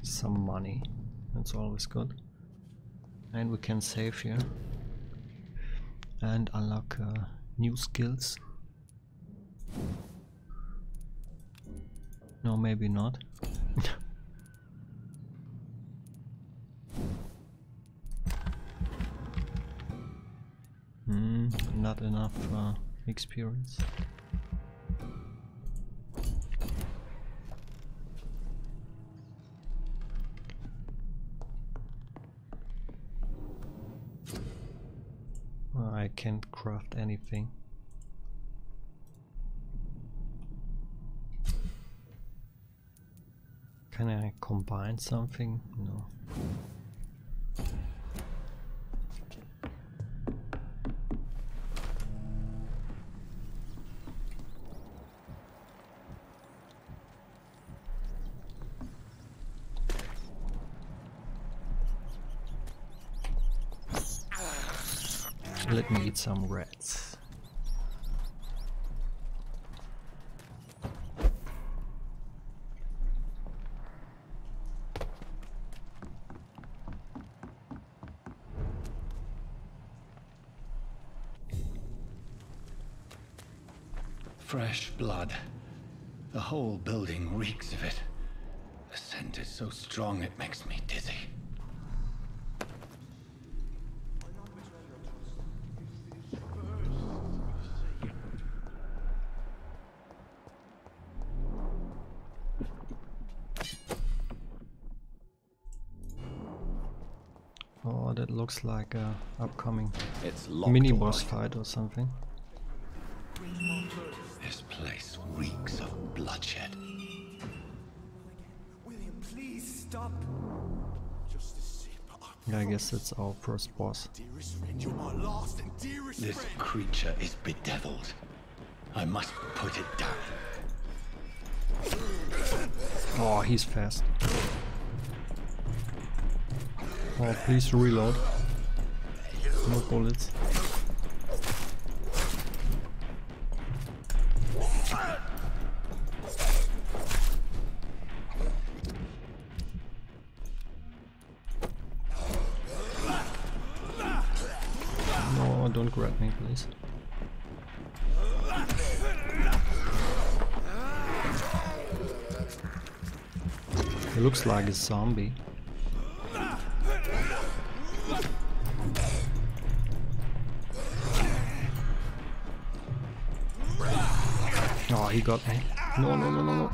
Some money, that's always good. And we can save here and unlock new skills. No, maybe not. Not enough experience. I can't craft anything. Can I combine something? No. Let me eat some rats. Fresh blood. The whole building reeks of it. The scent is so strong it makes me dizzy. Oh, that looks like a upcoming locked mini all boss right. fight or something. This place reeks of bloodshed. William, please stop. Just a sip. Yeah, I guess that's our first boss. Dearest friend, you're my last and dearest This friend. creature is bedeviled. I must put it down. Oh, he's fast. Oh, please reload. No bullets. No, don't grab me, please. He looks like a zombie. Oh, he got me. No, no, no, no, no.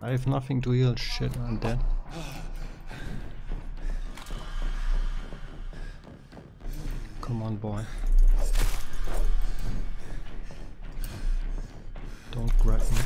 I have nothing to heal. Shit, I'm dead. Come on, boy. Don't grab me.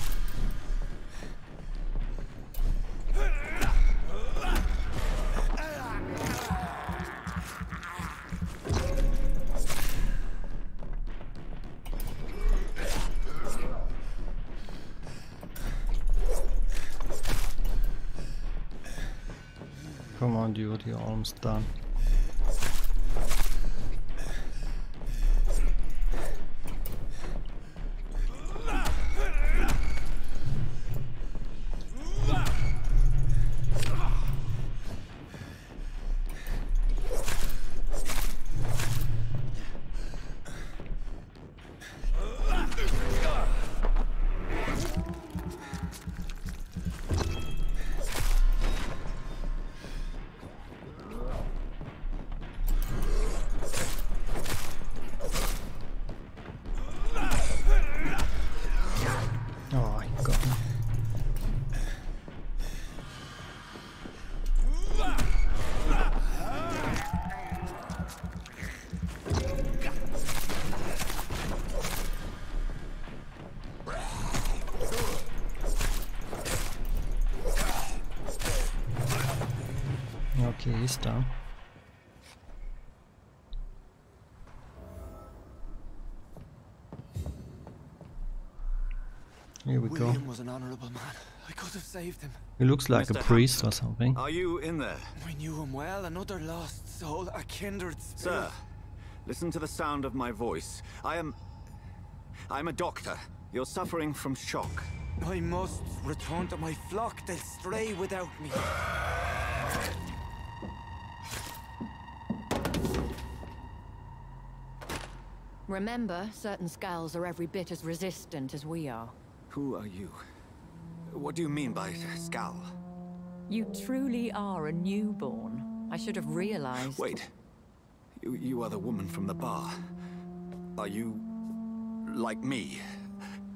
Come on, dude, you're almost done. Oh, he got me. Okay, he's down. Here we go. William was an honorable man. I could have saved him. He looks like a Mr. priest or something. Are you in there? I knew him well, another lost soul, a kindred spirit. Sir, listen to the sound of my voice. I'm a doctor. You're suffering from shock. I must return to my flock. They'll stray without me. Remember, certain skulls are every bit as resistant as we are. Who are you? What do you mean by scowl? You truly are a newborn. I should have realized. Wait. You are the woman from the bar. Are you like me?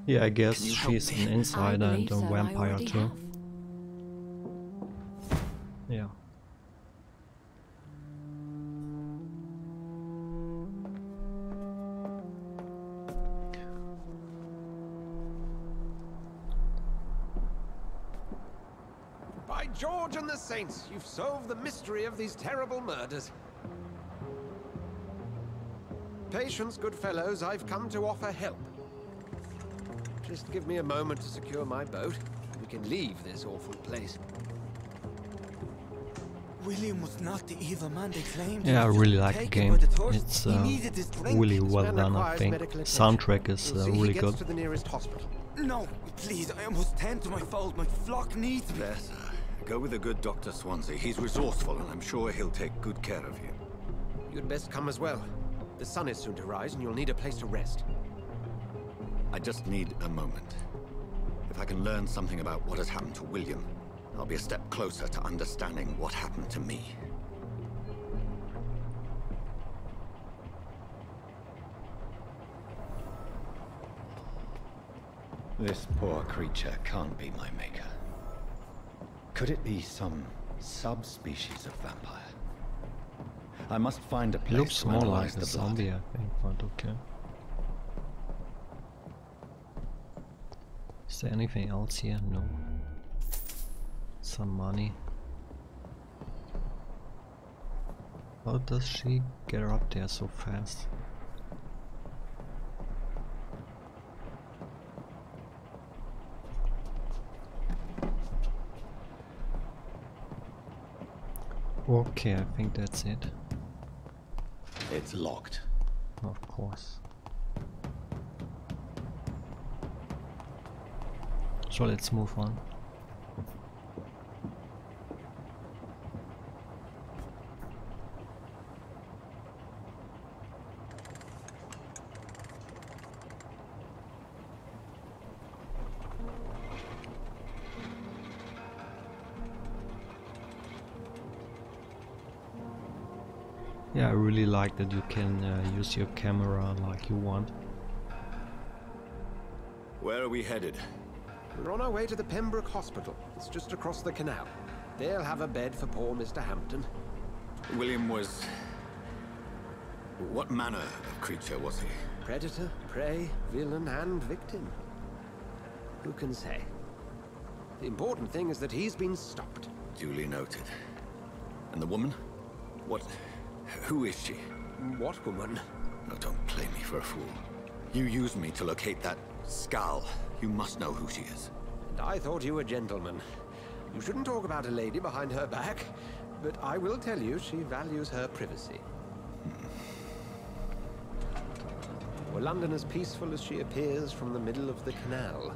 Yeah, I guess Can you help she's me? an insider and a so, I vampire already too. have. Yeah. By George and the Saints, you've solved the mystery of these terrible murders. Patience, good fellows, I've come to offer help. Just give me a moment to secure my boat. We can leave this awful place. William was not the evil man they claimed. Yeah, I really like the game. It's He needed his drink. really well man done, I requires think. medical attention. Soundtrack is You'll see he really gets good. to the nearest hospital. No, please, I must tend to my fold. My flock needs me. There, sir. Go with the good Dr. Swansea. He's resourceful, and I'm sure he'll take good care of you. You'd best come as well. The sun is soon to rise, and you'll need a place to rest. I just need a moment. If I can learn something about what has happened to William, I'll be a step closer to understanding what happened to me. This poor creature can't be my maker. Could it be some subspecies of vampire? I must find a place Looks to more analyze like a the blood. zombie, I think, but okay. Is there anything else here? No. Some money. How does she get up there so fast? Okay, I think that's it. It's locked. Of course. So let's move on. Yeah, I really like that you can use your camera like you want. Where are we headed? We're on our way to the Pembroke Hospital. It's just across the canal. They'll have a bed for poor Mr. Hampton. William was... What manner of creature was he? Predator, prey, villain, and victim. Who can say? The important thing is that he's been stopped. Duly noted. And the woman? What... Who is she? What woman? No, don't play me for a fool. You used me to locate that skull. You must know who she is. And I thought you a gentleman. You shouldn't talk about a lady behind her back, but I will tell you she values her privacy. Were London as peaceful as she appears from the middle of the canal?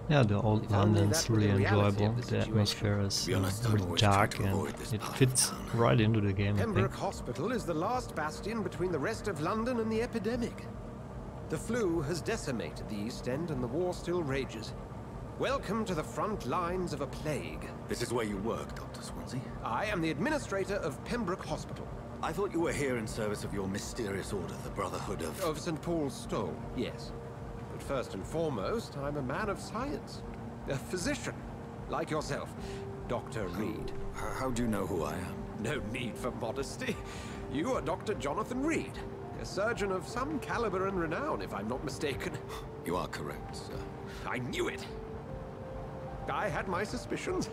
Yeah, the old London's really enjoyable. The atmosphere is really dark and it fits right into the game, I think. Pembroke Hospital is the last bastion between the rest of London and the epidemic. The flu has decimated the East End and the war still rages. Welcome to the front lines of a plague. This is where you work, Dr. Swansea? I am the administrator of Pembroke Hospital. I thought you were here in service of your mysterious order, the Brotherhood of... Of St. Paul's Stole, yes. But first and foremost, I'm a man of science. A physician, like yourself, Dr. Reed. How do you know who I am? No need for modesty. You are Dr. Jonathan Reed, a surgeon of some caliber and renown, if I'm not mistaken. You are correct, sir. I knew it. I had my suspicions.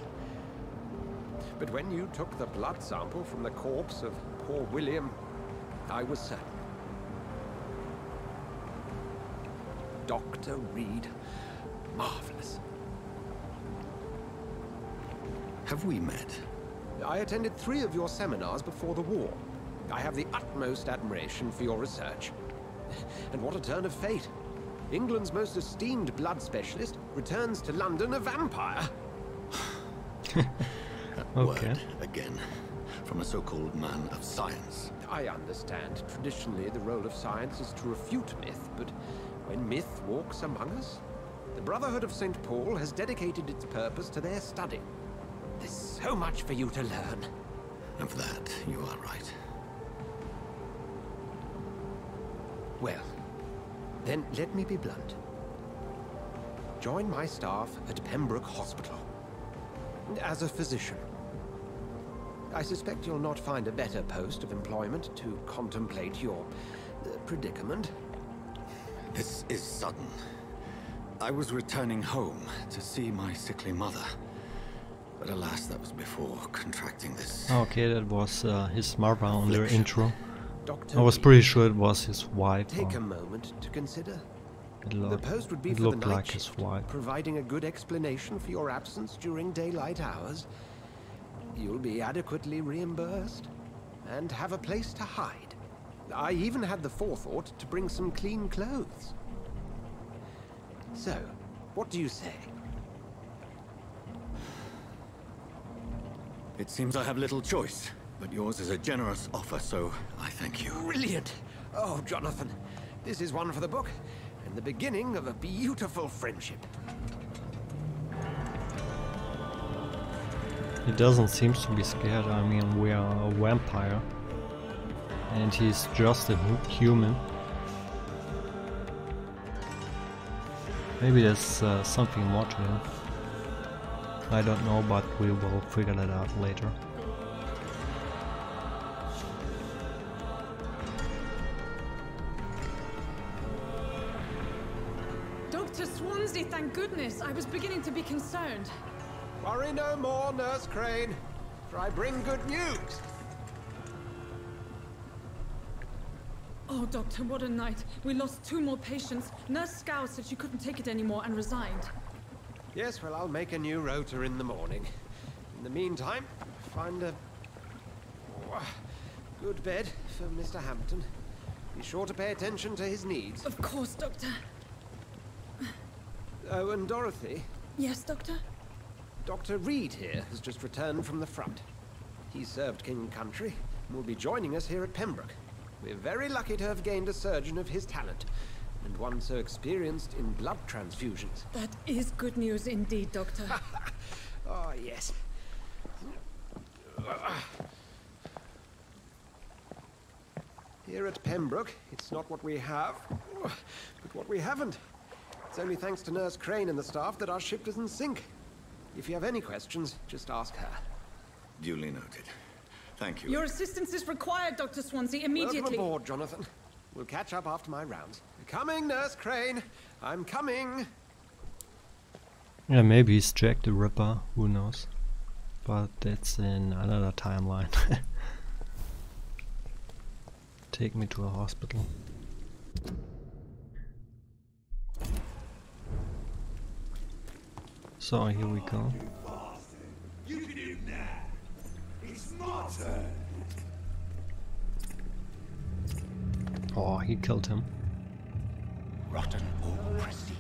But when you took the blood sample from the corpse of poor William, I was certain. Dr. Reed. Marvelous. Have we met? I attended 3 of your seminars before the war. I have the utmost admiration for your research. And what a turn of fate. England's most esteemed blood specialist returns to London a vampire. Okay. Word again. From a so-called man of science. I understand. Traditionally, the role of science is to refute myth, but when myth walks among us, the Brotherhood of St. Paul has dedicated its purpose to their study. There's so much for you to learn. Of that, you are right. Well, then let me be blunt. Join my staff at Pembroke Hospital. As a physician. I suspect you'll not find a better post of employment to contemplate your predicament. This is sudden. I was returning home to see my sickly mother. But alas, that was before contracting this. Okay, that was his mother on their intro. Dr. I was pretty sure it was his wife. Take a moment to consider. The post would be for looked the night like his shift, wife. providing a good explanation for your absence during daylight hours. You'll be adequately reimbursed and have a place to hide. I even had the forethought to bring some clean clothes. So, what do you say? It seems I have little choice, but yours is a generous offer, so I thank you. Brilliant! Oh, Jonathan, this is one for the book. and the beginning of a beautiful friendship. He doesn't seem to be scared. I mean, we are a vampire and he's just a human. Maybe there's something more to him. I don't know, but we will figure that out later. Dr. Swansea, thank goodness! I was beginning to be concerned. Worry no more, Nurse Crane, for I bring good news. Oh, Doctor, what a night. We lost 2 more patients. Nurse Scow said she couldn't take it anymore and resigned. Yes, well, I'll make a new rota in the morning. In the meantime, find a good bed for Mr. Hampton. Be sure to pay attention to his needs. Of course, Doctor. Oh, and Dorothy? Yes, Doctor? Dr. Reed here has just returned from the front. He served King and Country and will be joining us here at Pembroke. We're very lucky to have gained a surgeon of his talent, and one so experienced in blood transfusions. That is good news indeed, Doctor. Oh, yes. Here at Pembroke, it's not what we have, but what we haven't. It's only thanks to Nurse Crane and the staff that our ship doesn't sink. If you have any questions, just ask her. Duly noted. Thank you. Your assistance is required, Dr. Swansea, immediately. Welcome aboard, Jonathan. We'll catch up after my rounds. Coming, Nurse Crane. I'm coming. Yeah, maybe he's Jack the Ripper, who knows. But that's in another timeline. Take me to a hospital. So here we go. You can do now. It's my turn. Oh, he killed him. Rotten or pristine,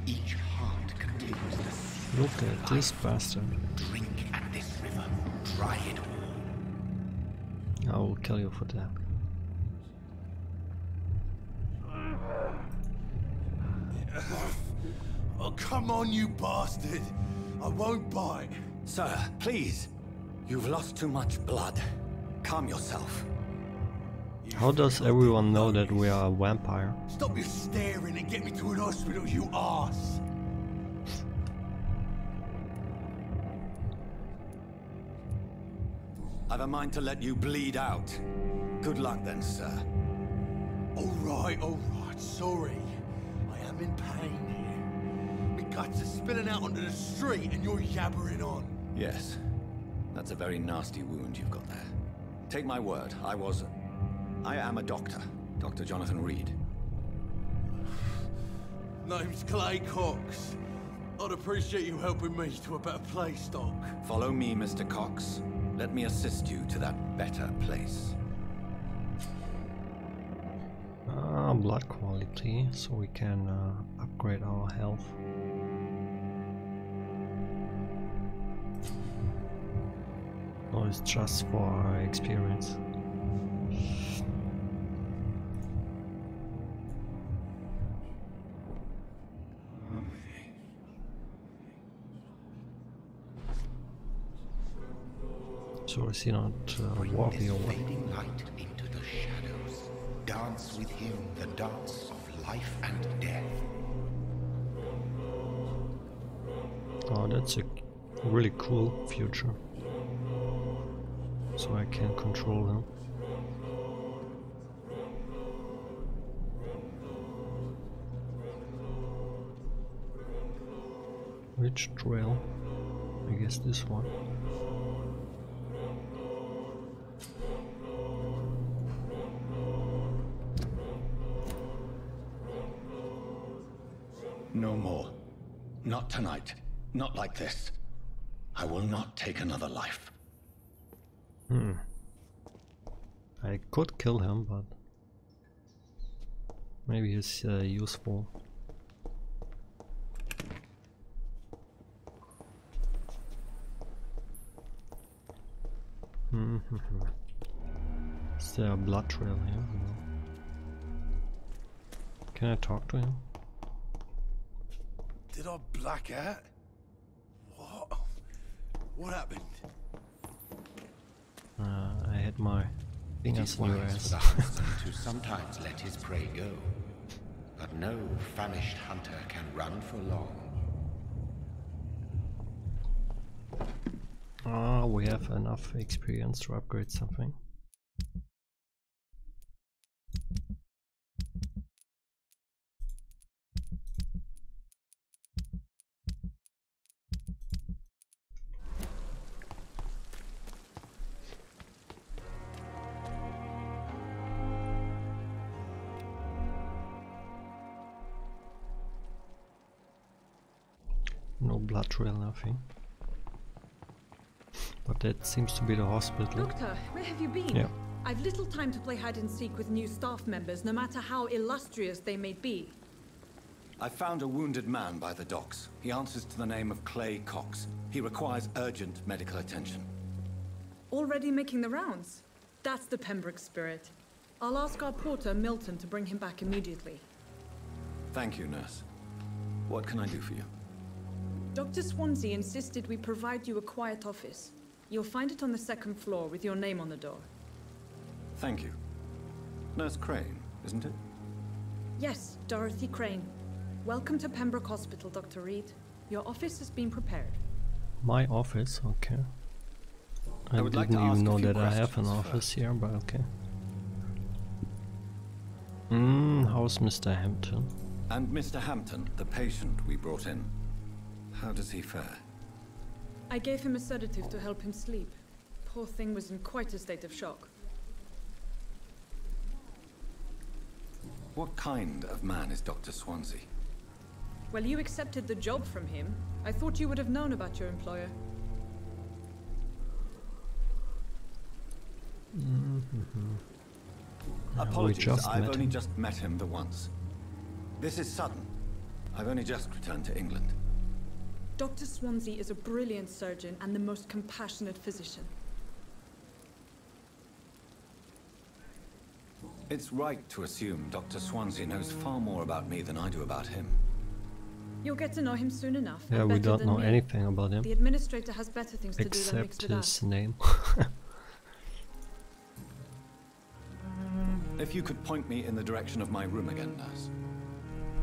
each heart contains the secret Look at of this life. bastard. Drink at this river, try it all. I will kill you for that. Oh, come on, you bastard. I won't bite. Sir, please. You've lost too much blood. Calm yourself. How does everyone know that we are a vampire? Stop your staring and get me to an hospital, you arse. I've a mind to let you bleed out. Good luck then, sir. All right, sorry. I am in pain here. My guts are spilling out onto the street and you're yabbering on. Yes. That's a very nasty wound you've got there. Take my word, I am a doctor. Dr. Jonathan Reed. Name's Clay Cox. I'd appreciate you helping me to a better place, Doc. Follow me, Mr. Cox. Let me assist you to that better place. Blood quality, so we can upgrade our health. Oh, it's just for our experience. So is he not walking away? Fading light into the shadows. Dance with him the dance of life and death. Oh, that's a really cool future. So I can control him. Which trail? I guess this one. No more. Not tonight. Not like this. I will not take another life. I could kill him, but maybe he's useful. Is there a blood trail here? No. Can I talk to him? Did I black out? What? What happened? I had my fingers in your It is wise ass. for the huntsman to sometimes let his prey go, but no famished hunter can run for long. We have enough experience to upgrade something. No blood trail, nothing. But that seems to be the hospital. Doctor, where have you been? Yeah. I've little time to play hide and seek with new staff members, no matter how illustrious they may be. I found a wounded man by the docks. He answers to the name of Clay Cox. He requires urgent medical attention. Already making the rounds? That's the Pembroke spirit. I'll ask our porter, Milton, to bring him back immediately. Thank you, nurse. What can I do for you? Dr. Swansea insisted we provide you a quiet office. You'll find it on the second floor with your name on the door. Thank you. Nurse Crane, isn't it? Yes, Dorothy Crane. Welcome to Pembroke Hospital, Dr. Reed. Your office has been prepared. My office, okay. I would like didn't to ask even a know few that I have an questions office first. here, but okay. How's Mr. Hampton? And Mr. Hampton, the patient we brought in. How does he fare? I gave him a sedative to help him sleep. Poor thing was in quite a state of shock. What kind of man is Dr. Swansea? Well, you accepted the job from him. I thought you would have known about your employer. Apologies, I've only just met him the once. This is sudden. I've only just returned to England. Dr. Swansea is a brilliant surgeon and the most compassionate physician. It's right to assume Dr. Swansea knows far more about me than I do about him. You'll get to know him soon enough. Yeah, and we better don't than know me. anything about him. The administrator has better things to do than mix Except with us. his name. If you could point me in the direction of my room again, nurse.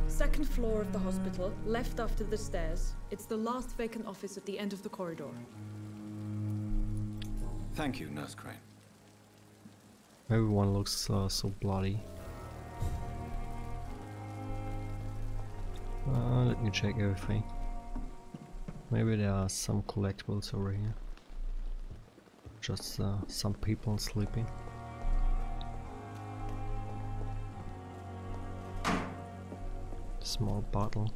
Second floor of the hospital, left after the stairs. It's the last vacant office at the end of the corridor. Thank you, Nurse Crane. Everyone looks so bloody. Let me check everything. Maybe there are some collectibles over here. Just some people sleeping. Small bottle.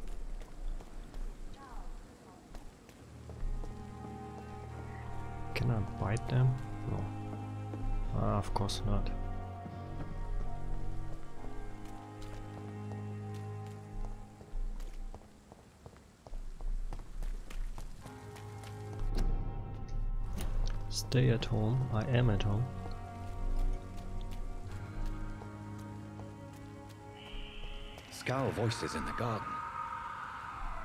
Can I bite them? No. Of course not. Stay at home. I am at home. Scowl voices in the garden.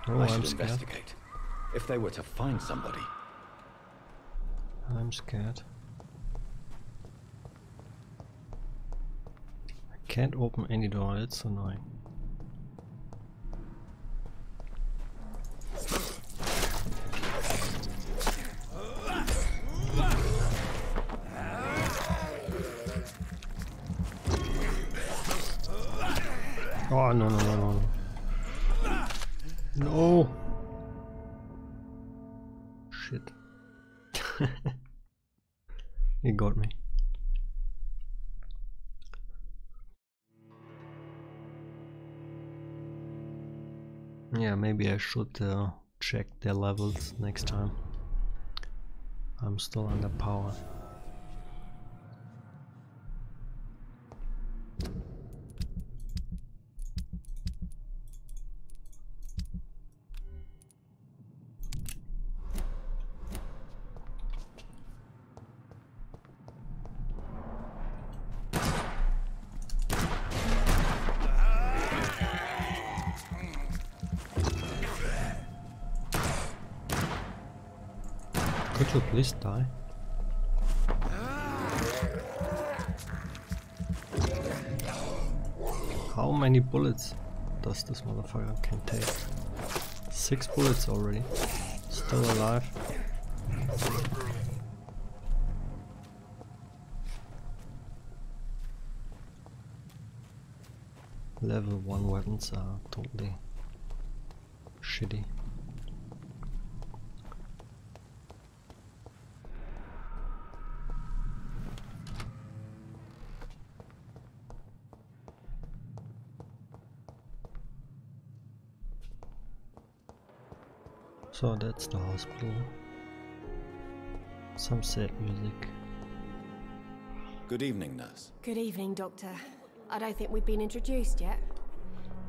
Oh, I I'm should scared. investigate. If they were to find somebody. I'm scared. I can't open any door, it's annoying. Oh, no, no, no, no. No! Shit. He got me. Yeah, maybe I should check their levels next time. I'm still underpowered. Could you please die? How many bullets does this motherfucker can take? 6 bullets already. Still alive. Level 1 weapons are totally shitty. So that's the hospital. Some sad music. Good evening, nurse. Good evening, Doctor. I don't think we've been introduced yet.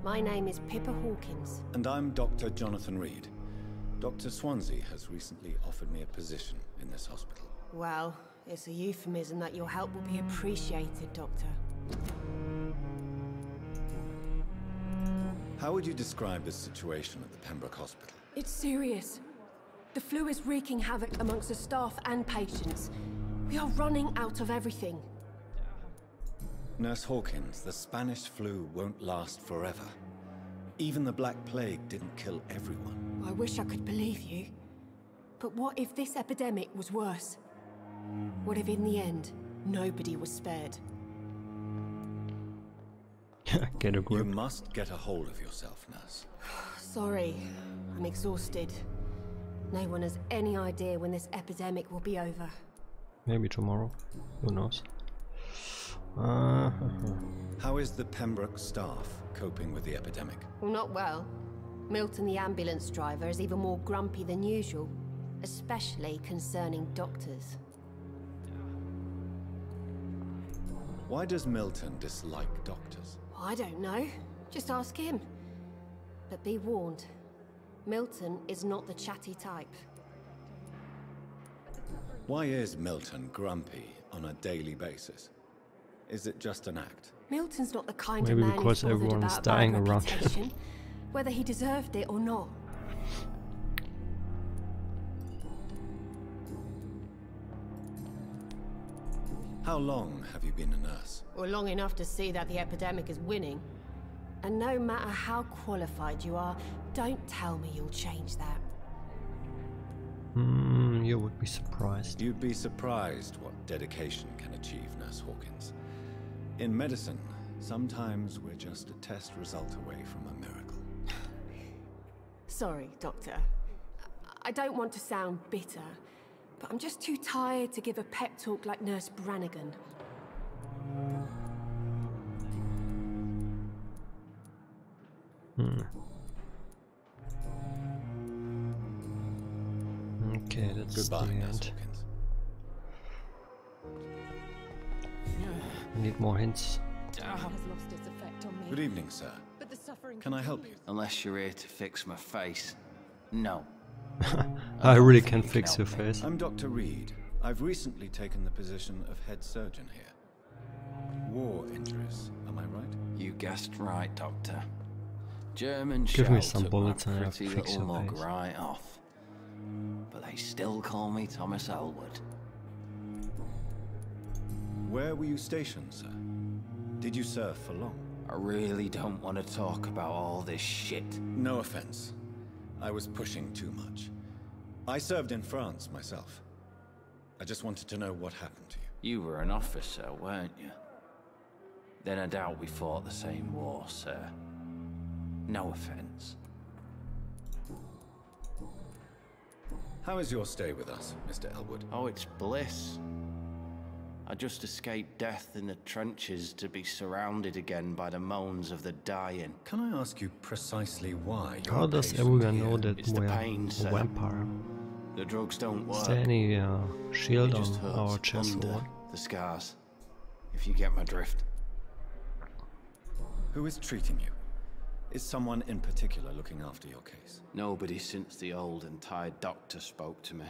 My name is Pippa Hawkins. And I'm Dr. Jonathan Reed. Dr. Swansea has recently offered me a position in this hospital. Well, it's a euphemism that your help will be appreciated, Doctor. How would you describe the situation at the Pembroke Hospital? It's serious. The flu is wreaking havoc amongst the staff and patients. We are running out of everything. Nurse Hawkins, the Spanish flu won't last forever. Even the Black Plague didn't kill everyone. I wish I could believe you. But what if this epidemic was worse? What if in the end, nobody was spared? Get a grip. You must get a hold of yourself, nurse. Sorry, I'm exhausted. No one has any idea when this epidemic will be over. Maybe tomorrow. Who knows? How is the Pembroke staff coping with the epidemic? Well, not well. Milton, the ambulance driver, is even more grumpy than usual, especially concerning doctors. Why does Milton dislike doctors? I don't know. Just ask him. But be warned, Milton is not the chatty type. Why is Milton grumpy on a daily basis? Is it just an act? Milton's not the kind Maybe of man because who's bothered everyone's about dying bad around reputation, whether he deserved it or not. How long have you been a nurse? Well, long enough to see that the epidemic is winning. And no matter how qualified you are, don't tell me you'll change that. You would be surprised. You'd be surprised what dedication can achieve, Nurse Hawkins. In medicine, sometimes we're just a test result away from a miracle. Sorry, Doctor. I don't want to sound bitter, but I'm just too tired to give a pep talk like Nurse Brannigan. Okay, that's Goodbye, the Nurse end. Hawkins. I need more hints. Has lost its effect on me. Good evening, sir. But the suffering Can I help you? Unless you're here to fix my face. No. I really can fix your face. I'm Dr. Reed. I've recently taken the position of head surgeon here. War injuries, am I right? You guessed right, Doctor. German Give me shells some took bullets my and I'll pretty fix little your mug face. right off. But they still call me Thomas Elwood. Where were you stationed, sir? Did you serve for long? I really don't want to talk about all this shit. No offense. I was pushing too much. I served in France myself. I just wanted to know what happened to you. You were an officer, weren't you? Then I doubt we fought the same war, sir. No offense. How is your stay with us, Mr. Elwood? Oh, it's bliss. I just escaped death in the trenches to be surrounded again by the moans of the dying. Can I ask you precisely why? How does everyone know that It's the we're pain, a sir. vampire? The drugs don't work. Is there any shield It just on hurts our chest or under what? the scars, if you get my drift. Who is treating you? Is someone in particular looking after your case? Nobody since the old and tired doctor spoke to me.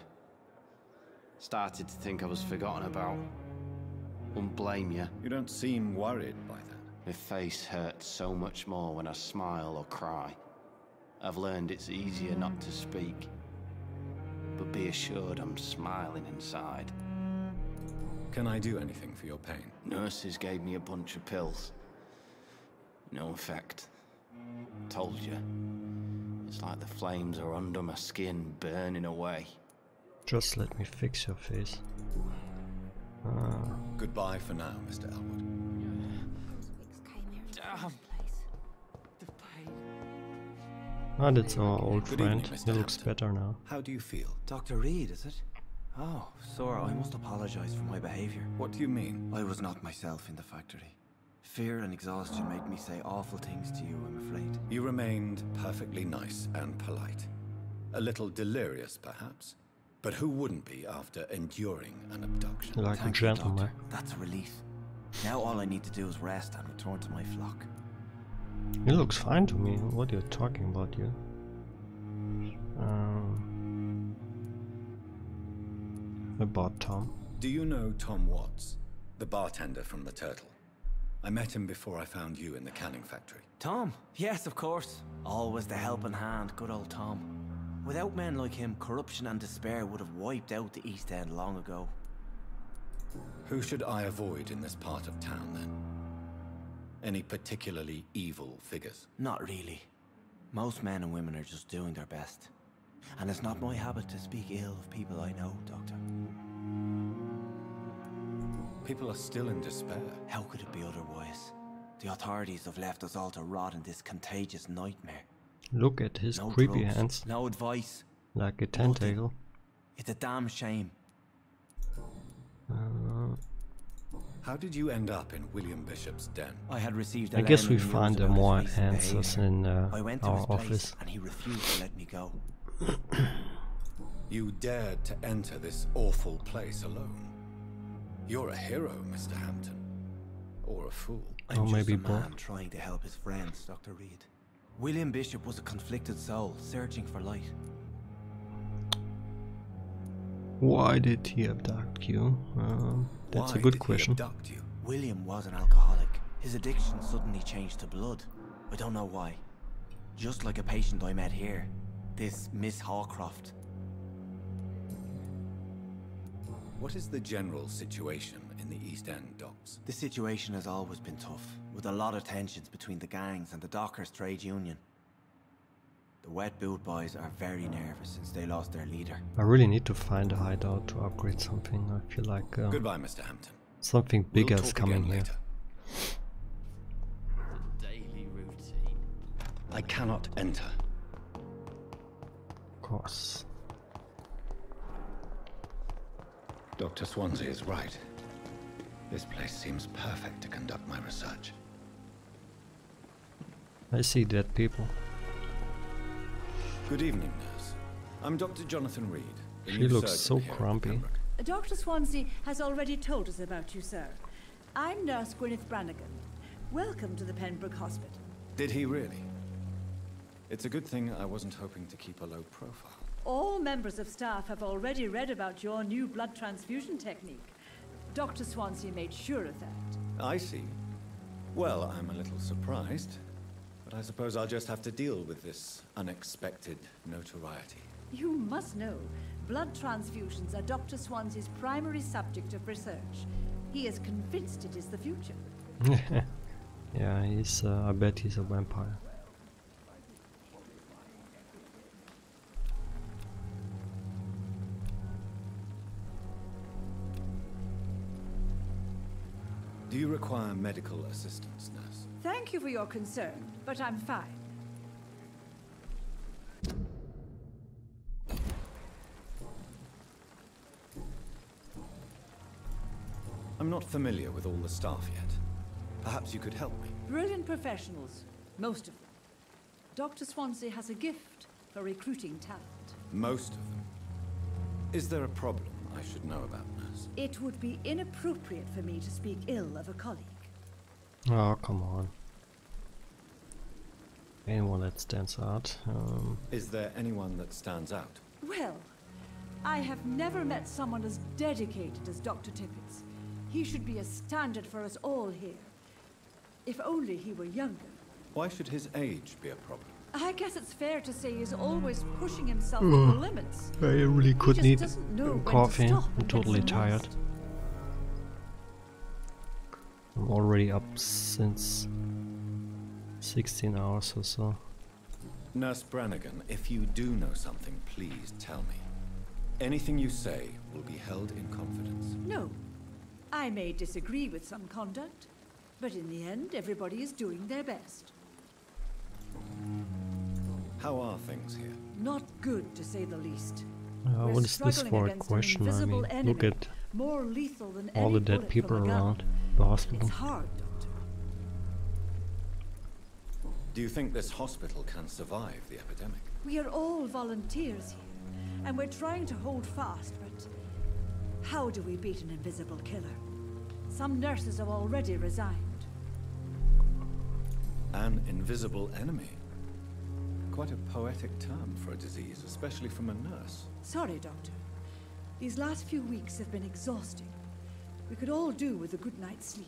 Started to think I was forgotten about. Won't blame you. You don't seem worried by that. My face hurts so much more when I smile or cry. I've learned it's easier not to speak. But but be assured I'm smiling inside. Can I do anything for your pain? Nurses gave me a bunch of pills. No effect. Told you. It's like the flames are under my skin, burning away. Just let me fix your face. Goodbye for now, Mr. Elwood. Damn. Ah, that's our old Good friend. evening, Mr. He looks Hampton. better now. How do you feel? Dr. Reed, is it? Oh, sir, I must apologize for my behavior. What do you mean? I was not myself in the factory. Fear and exhaustion made me say awful things to you, I'm afraid. You remained perfectly nice and polite. A little delirious, perhaps. But who wouldn't be after enduring an abduction? Like Thank a you, gentleman. Doctor. That's a relief. Now all I need to do is rest and return to my flock. He looks fine to me. What are you talking about, you? About Tom. Do you know Tom Watts, the bartender from the Turtle? I met him before I found you in the canning factory. Tom? Yes, of course. Always the helping hand, good old Tom. Without men like him, corruption and despair would have wiped out the East End long ago. Who should I avoid in this part of town, then? Any particularly evil figures? Not really. Most men and women are just doing their best. And it's not my habit to speak ill of people I know, Doctor. People are still in despair. How could it be otherwise? The authorities have left us all to rot in this contagious nightmare. Look at his No creepy drugs, hands. no advice. Like a tentacle. It's a damn shame. How did you end up in William Bishop's den? I had received a I guess letter we in the news find about more his recent answers behavior. in I went to our his place office. and he refused to let me go. You dared to enter this awful place alone. You're a hero, Mr. Hampton. Or a fool. I'm Or just maybe a man both. trying to help his friends, Dr. Reed. William Bishop was a conflicted soul, searching for light. Why did he abduct you? That's a good question. William was an alcoholic. His addiction suddenly changed to blood. I don't know why. Just like a patient I met here. This Miss Hawcroft. What is the general situation in the East End docks? The situation has always been tough, with a lot of tensions between the gangs and the dockers' trade union. The wet boot boys are very nervous since they lost their leader. I really need to find a hideout to upgrade something. I feel like Goodbye, Mr. Hampton. something bigger We'll is talk coming again here. later. The daily routine. I cannot enter. Of course. Dr. Swansea is right. This place seems perfect to conduct my research. I see dead people. Good evening, nurse. I'm Dr. Jonathan Reed. the She new looks surgeon so here at grumpy. Pembroke. Dr. Swansea has already told us about you, sir. I'm Nurse Gwyneth Brannigan. Welcome to the Pembroke Hospital. Did he really? It's a good thing I wasn't hoping to keep a low profile. All members of staff have already read about your new blood transfusion technique. Dr. Swansea made sure of that. I see. Well, I'm a little surprised, but I suppose I'll just have to deal with this unexpected notoriety. You must know, blood transfusions are Dr. Swansea's primary subject of research. He is convinced it is the future. Yeah, he's. I bet he's a vampire. Do you require medical assistance, nurse? Thank you for your concern, but I'm fine. I'm not familiar with all the staff yet. Perhaps you could help me. Brilliant professionals, most of them. Dr. Swansea has a gift for recruiting talent. Most of them. Is there a problem I should know about, nurse? It would be inappropriate for me to speak ill of a colleague. Oh, come on. Anyone that stands out. Is there anyone that stands out? Well, I have never met someone as dedicated as Dr. Tippett. He should be a standard for us all here. If only he were younger. Why should his age be a problem? I guess it's fair to say he's always pushing himself to the limits. I really could need know coffee. when to stop I'm and totally get some tired. rest. I'm already up since 16 hours or so. Nurse Brannigan, if you do know something, please tell me. Anything you say will be held in confidence. No. I may disagree with some conduct, but in the end, everybody is doing their best. How are things here? Not good, to say the least. What is this for a question? I mean, look at more lethal than all any the dead bullet people from a gun. around the hospital. It's hard, Doctor. Do you think this hospital can survive the epidemic? We are all volunteers here, and we're trying to hold fast, but how do we beat an invisible killer? Some nurses have already resigned. An invisible enemy? Quite a poetic term for a disease, especially from a nurse. Sorry, Doctor. These last few weeks have been exhausting. We could all do with a good night's sleep.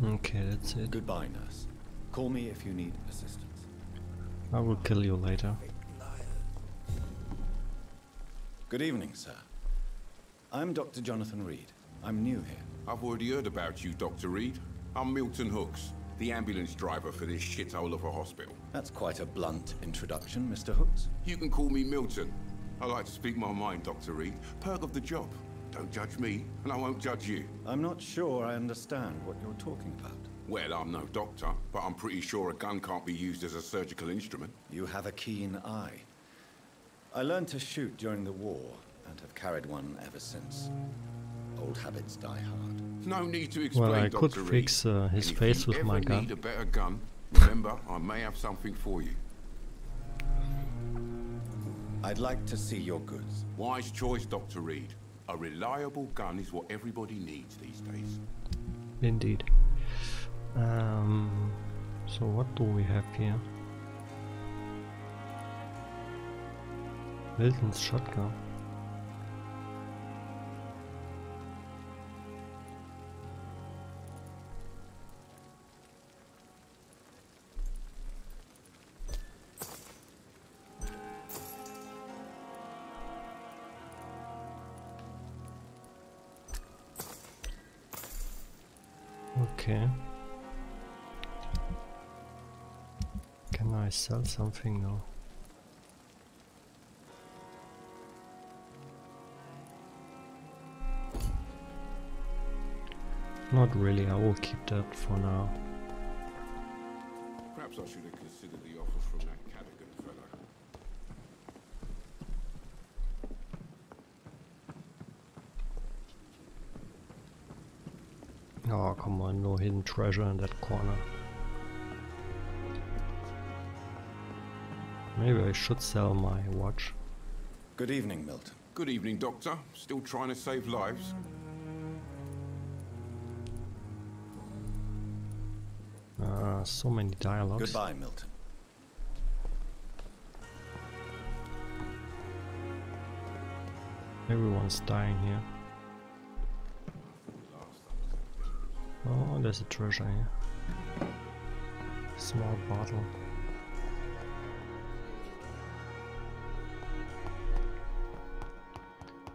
Okay, that's it. Goodbye, nurse. Call me if you need assistance. I will kill you later. Good evening, sir. I'm Dr. Jonathan Reed. I'm new here. I've already heard about you, Dr. Reed. I'm Milton Hooks, the ambulance driver for this shithole of a hospital. That's quite a blunt introduction, Mr. Hooks. You can call me Milton. I like to speak my mind, Dr. Reed. Perk of the job. Don't judge me, and I won't judge you. I'm not sure I understand what you're talking about. Well, I'm no doctor, but I'm pretty sure a gun can't be used as a surgical instrument. You have a keen eye. I learned to shoot during the war, and have carried one ever since. Old habits die hard. No need to explain, Well, I Dr. could Reed. fix his face with my If you ever gun. need a better gun, remember, I may have something for you. I'd like to see your goods. Wise choice, Dr. Reed. A reliable gun is what everybody needs these days. Indeed. So what do we have here? Milton's shotgun. Okay. Can I sell something now? Not really, I will keep that for now. Perhaps I should have considered the offer from that Cadigan fellow. Oh, come on, no hidden treasure in that corner. Maybe I should sell my watch. Good evening, Milton. Good evening, Doctor. Still trying to save lives? So many dialogues. Goodbye, Milton. Everyone's dying here. Oh, there's a treasure here. Small bottle.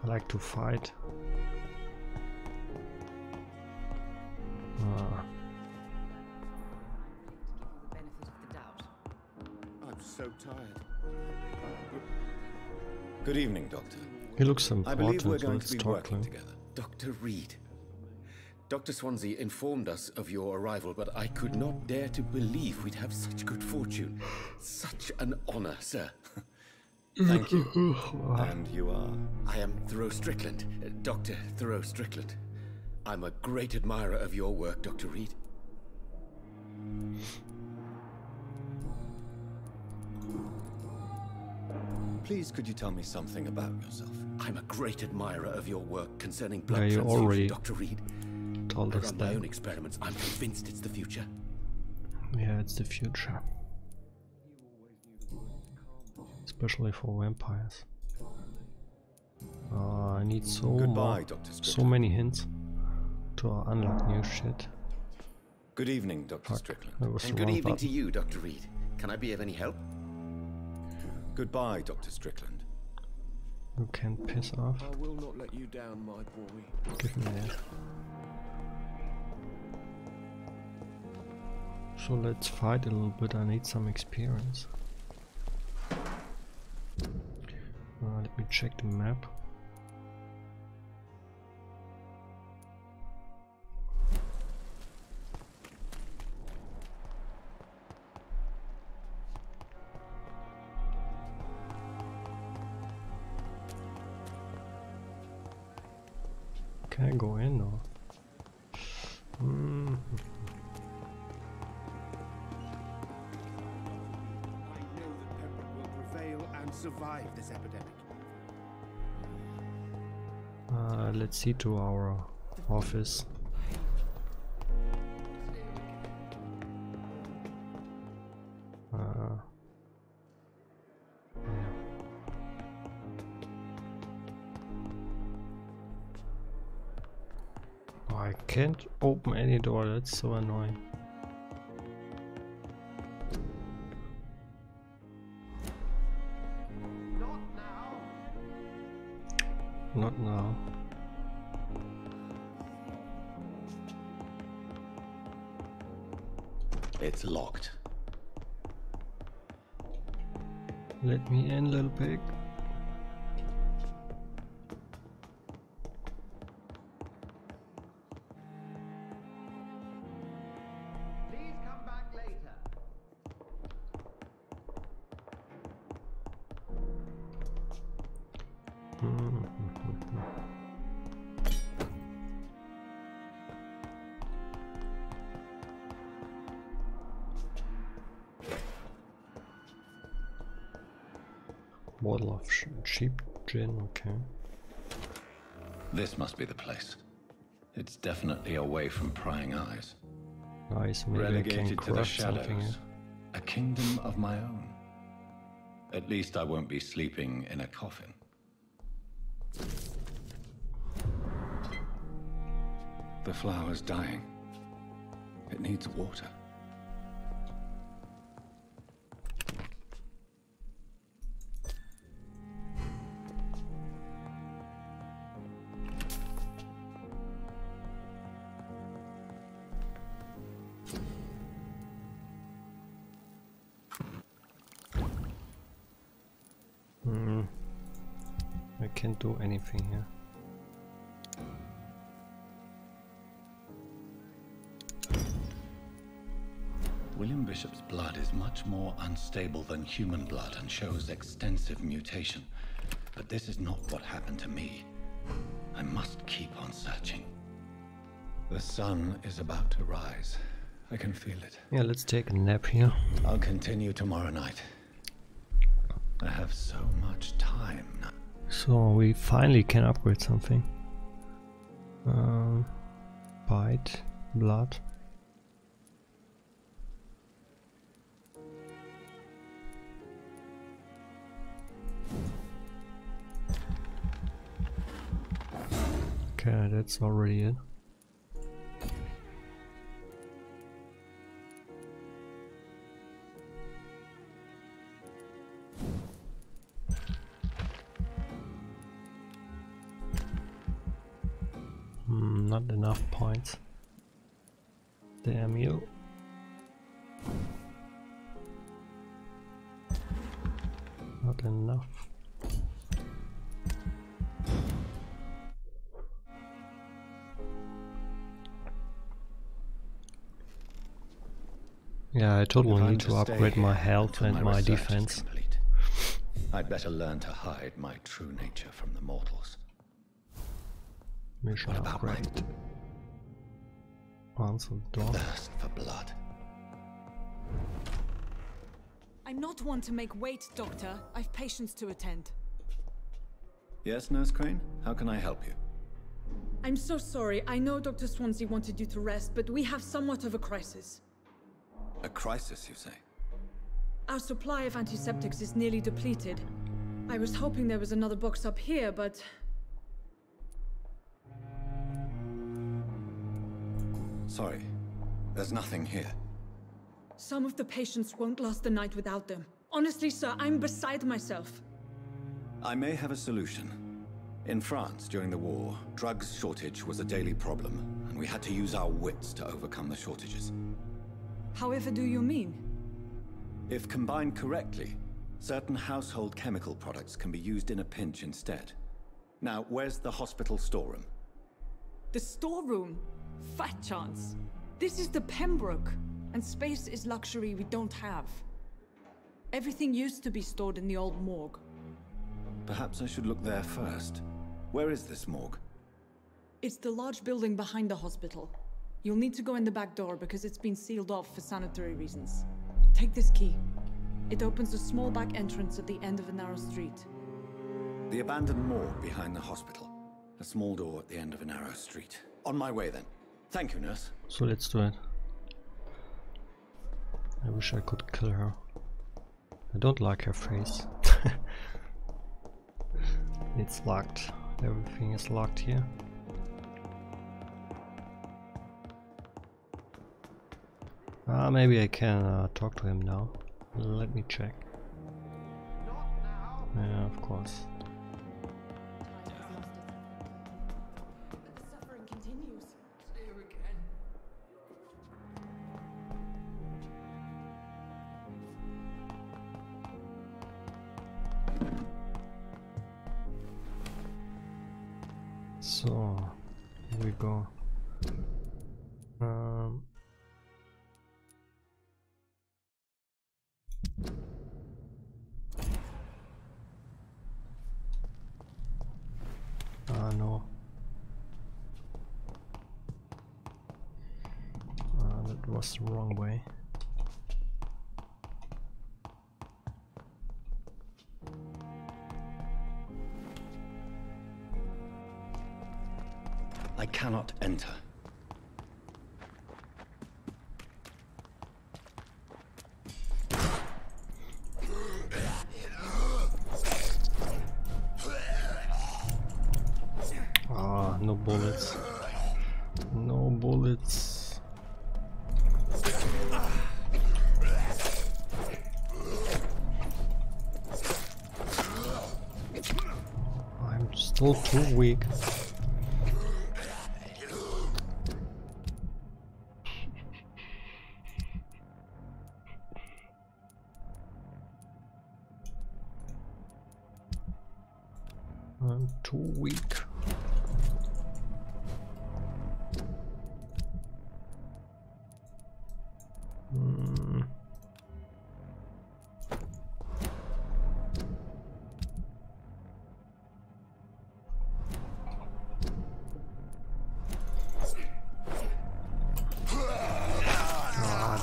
I like to fight. I'm so tired. Good evening, Doctor. He looks I believe we're important, so going let's to be talk to working him. together. Dr. Reed. Dr. Swansea informed us of your arrival, but I could not dare to believe we'd have such good fortune. Such an honor, sir. Thank you. And you are? I am Thoreau Strickland, Dr. Thoreau Strickland. I'm a great admirer of your work, Dr. Reed. Please, could you tell me something about yourself? I'm a great admirer of your work concerning Yeah, blood you transfusion, already Dr. Reed. told I us run my that. own experiments. I'm convinced it's the future. Yeah, it's the future. Especially for vampires. I need Goodbye, so many hints to unlock new shit. Good evening, Dr. Strickland. And good evening to you, Dr. Reed. Can I be of any help? Goodbye, Dr. Strickland. You can piss off. I will not let you down, my boy. Give me that. So let's fight a little bit. I need some experience. Let me check the map. Can I go in or? I know that Pembroke will prevail and survive this epidemic. Let's see to our office. I can't open any door, that's so annoying. Not now. It's locked. Let me in, little pig. Please come back later. Bottle of cheap gin, okay. This must be the place. It's definitely away from prying eyes. Nice, maybe Relegated I can to the craft something shadows. here. A kingdom of my own. At least I won't be sleeping in a coffin. The flower's dying. It needs water. I can't do anything here. William Bishop's blood is much more unstable than human blood and shows extensive mutation. But this is not what happened to me. I must keep on searching. The sun is about to rise. I can feel it. Yeah, let's take a nap here. I'll continue tomorrow night. I have so much time now. So we finally can upgrade something. Bite, blood. Okay, that's already it. Not enough points. Damn you. Not enough. Yeah, I totally need to upgrade my health and my defense. I'd better learn to hide my true nature from the mortals. Mission upgrade. Answer door. Thirst for blood. I'm not one to make wait, Doctor. I've patients to attend. Yes, Nurse Crane? How can I help you? I'm so sorry. I know Dr. Swansea wanted you to rest, but we have somewhat of a crisis. A crisis, you say? Our supply of antiseptics is nearly depleted. I was hoping there was another box up here, but Sorry. There's nothing here. Some of the patients won't last the night without them. Honestly, sir, I'm beside myself. I may have a solution. In France, during the war, drugs shortage was a daily problem, and we had to use our wits to overcome the shortages. However do you mean? If combined correctly, certain household chemical products can be used in a pinch instead. Now, where's the hospital storeroom? The storeroom? Fat chance. This is the Pembroke, and space is luxury we don't have. Everything used to be stored in the old morgue. Perhaps I should look there first. Where is this morgue? It's the large building behind the hospital. You'll need to go in the back door because it's been sealed off for sanitary reasons. Take this key. It opens a small back entrance at the end of a narrow street. The abandoned morgue behind the hospital. A small door at the end of a narrow street. On my way then. Thank you, nurse. So let's do it. I wish I could kill her. I don't like her face. It's locked. Everything is locked here. Maybe I can talk to him now. Let me check. Yeah, of course. So, here we go. No. That was the wrong way. I cannot enter. No bullets. No bullets. I'm still too weak. I'm too weak.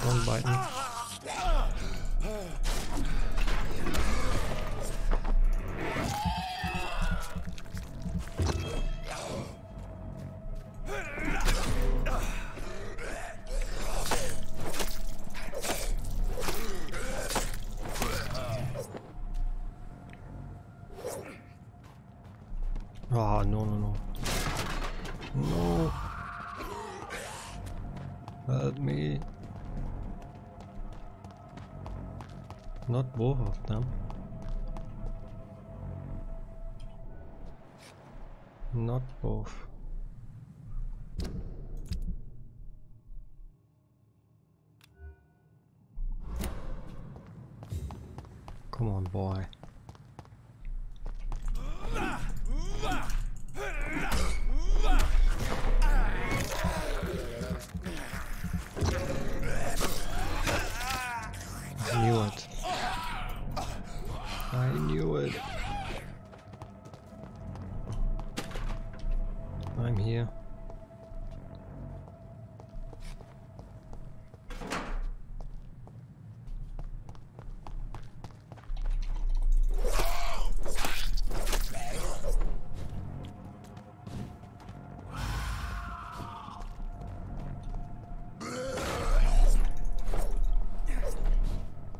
Don't bite me. Ah, no, no, no. No. Help me. Not both of them. Not both. Come on, boy. I knew it. I knew it. I'm here.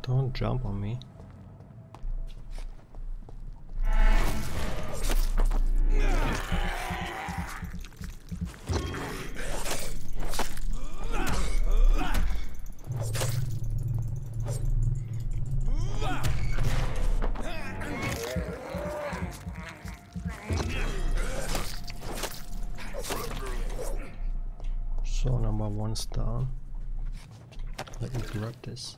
Don't jump on me. So number 1's down. Let me grab this.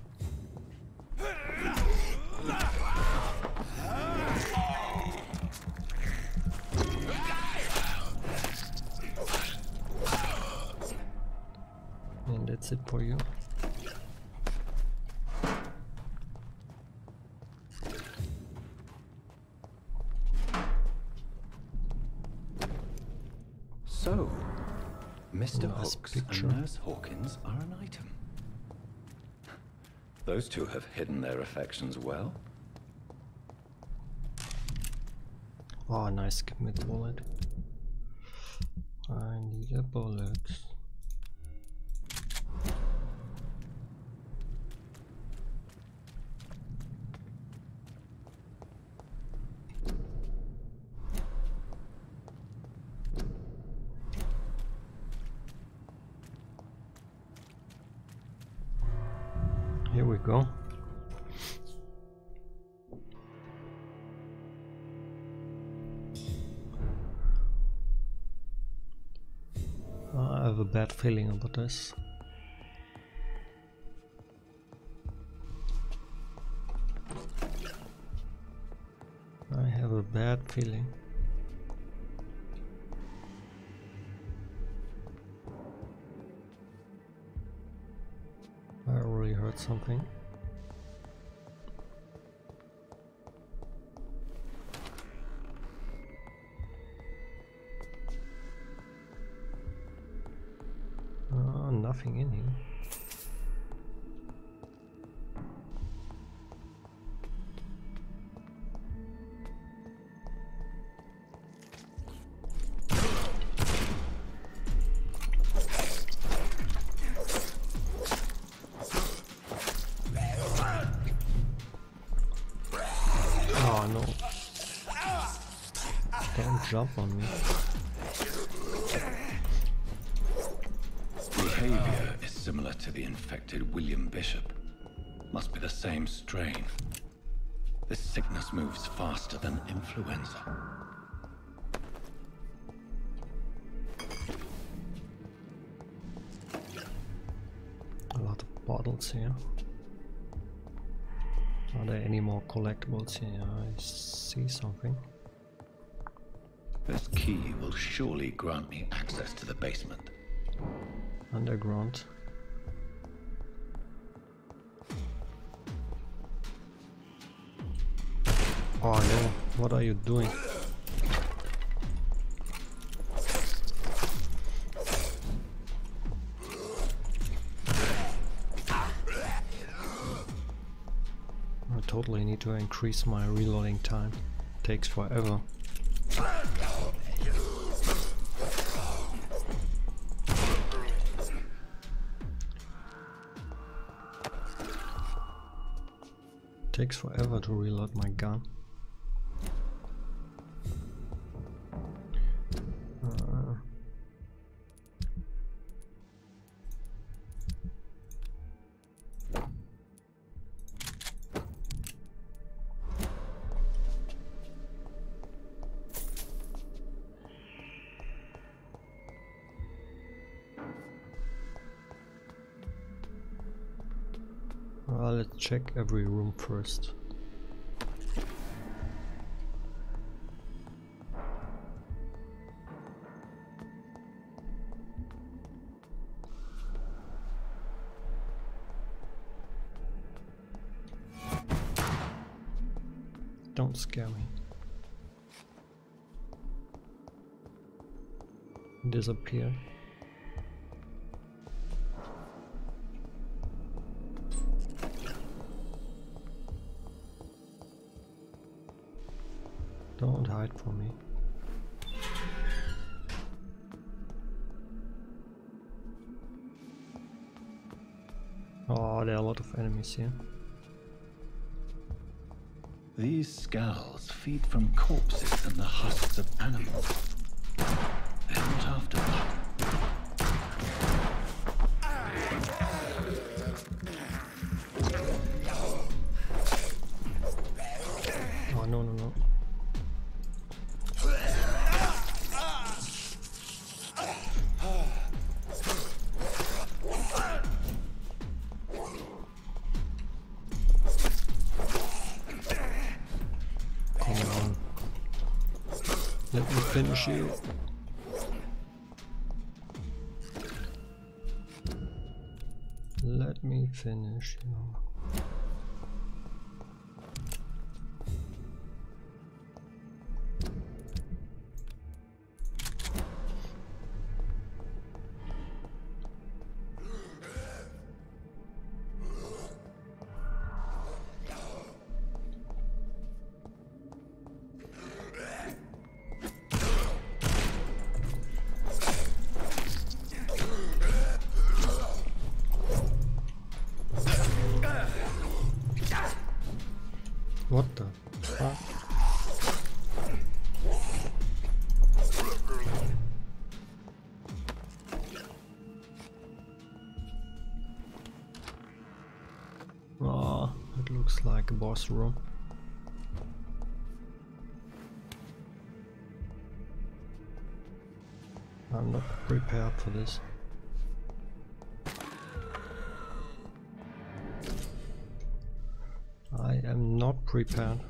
And that's it for you. So, Mr. Nice Hooks picture. and Nurse Hawkins are an item. Those two have hidden their affections well. Oh, nice. Give me the bullet. I need a bullet. Here we go. I have a bad feeling about this. I have a bad feeling. I already heard something. Nothing in here. Oh no. Don't jump on me. Behavior is similar to the infected William Bishop. Must be the same strain. This sickness moves faster than influenza. A lot of bottles here. Are there any more collectibles here? I see something. This key will surely grant me access to the basement. Underground. Oh no, what are you doing? I totally need to increase my reloading time. Takes forever. Takes forever to reload my gun. Let's check every room first. Don't scare me. Disappear. Don't hide from me. Oh, there are a lot of enemies here. These skulls feed from corpses and the husks of animals. They're not after blood. Oh, no, no, no. Let me finish you. Let me finish you. What the fuck? Oh, it looks like a boss room. I'm not prepared for this. I am not prepared.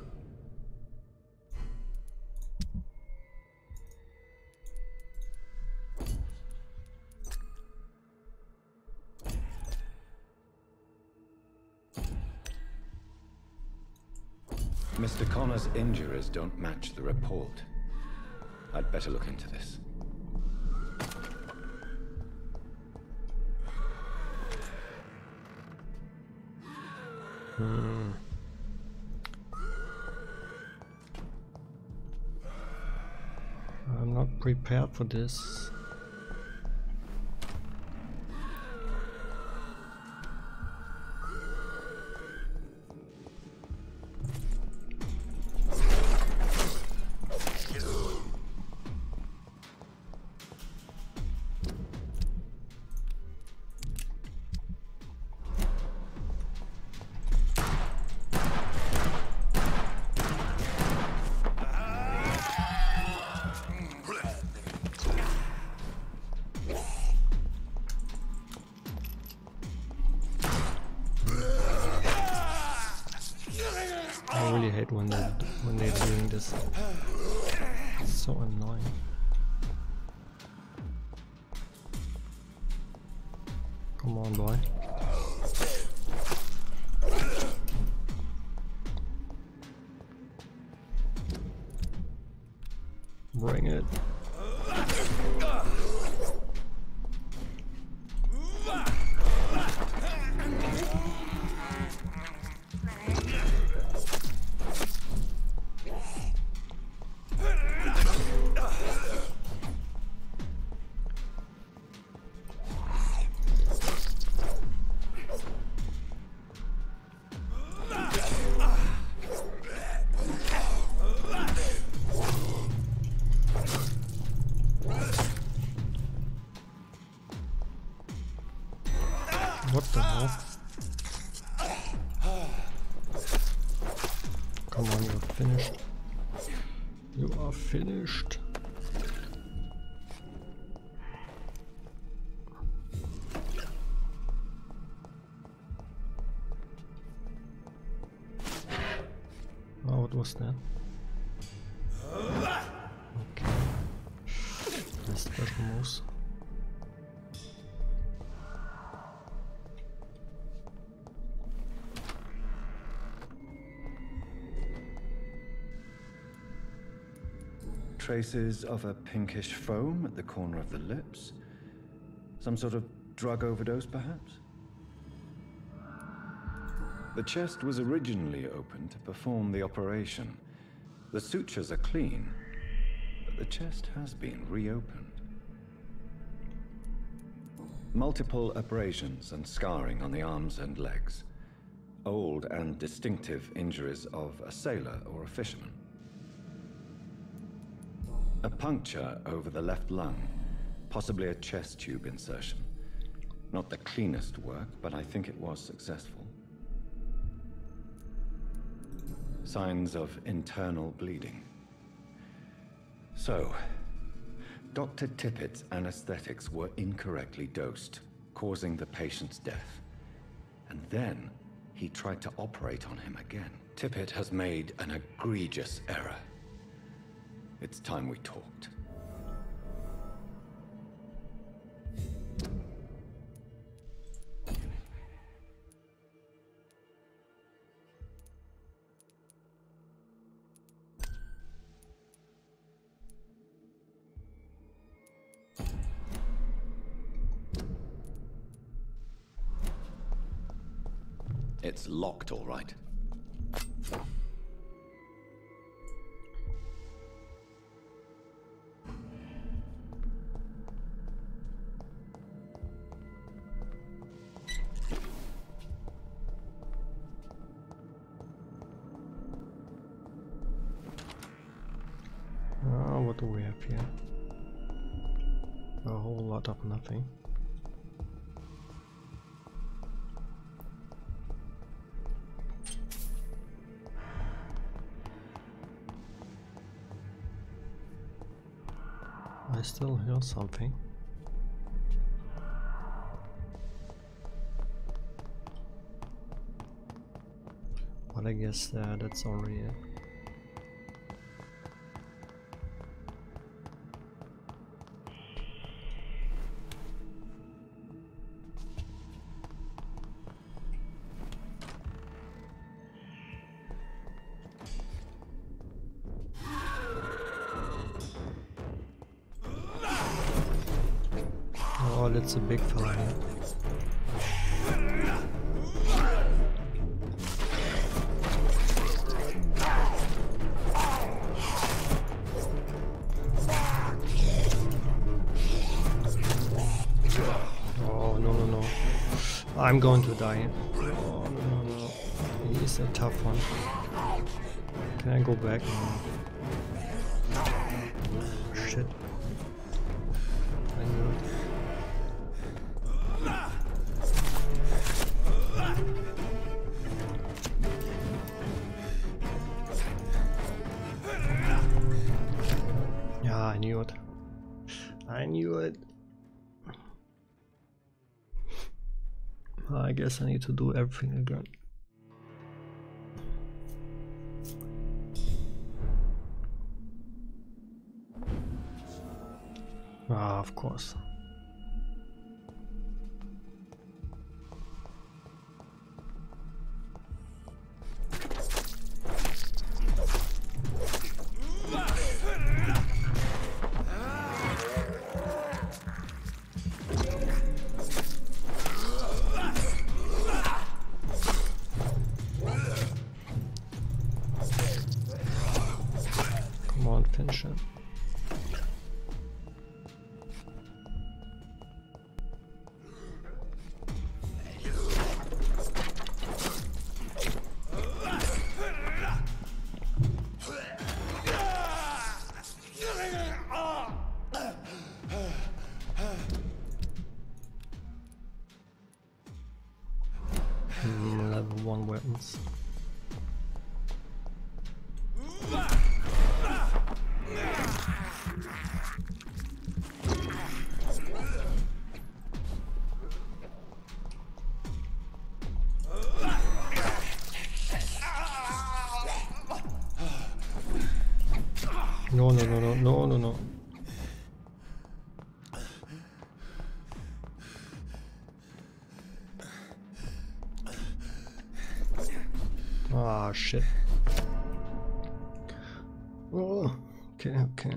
Mr. Connor's injuries don't match the report. I'd better look into this. I'm not prepared for this. I really hate when they're doing this. It's so annoying. Come on, boy. Bring it. What the hell? Come on, you're finished. You are finished. Oh, what was that? Okay. The special moves. Traces of a pinkish foam at the corner of the lips. Some sort of drug overdose, perhaps? The chest was originally open to perform the operation. The sutures are clean, but the chest has been reopened. Multiple abrasions and scarring on the arms and legs. Old and distinctive injuries of a sailor or a fisherman. A puncture over the left lung, possibly a chest tube insertion. Not the cleanest work, but I think it was successful. Signs of internal bleeding. So, Dr. Tippett's anesthetics were incorrectly dosed, causing the patient's death. And then, he tried to operate on him again. Tippett has made an egregious error. It's time we talked. It's locked, all right. What do we have here? A whole lot of nothing. I still hear something. But I guess that's already it. Oh, that's a big fella here. Oh, no. I'm going to die. Oh, no. He's a tough one. Can I go back? No. Shit. I knew it. Yeah, I knew it. I knew it. I guess I need to do everything again. Ah, of course. Come on, finish it. Level 1 weapons. No. Ah, shit. Oh, okay.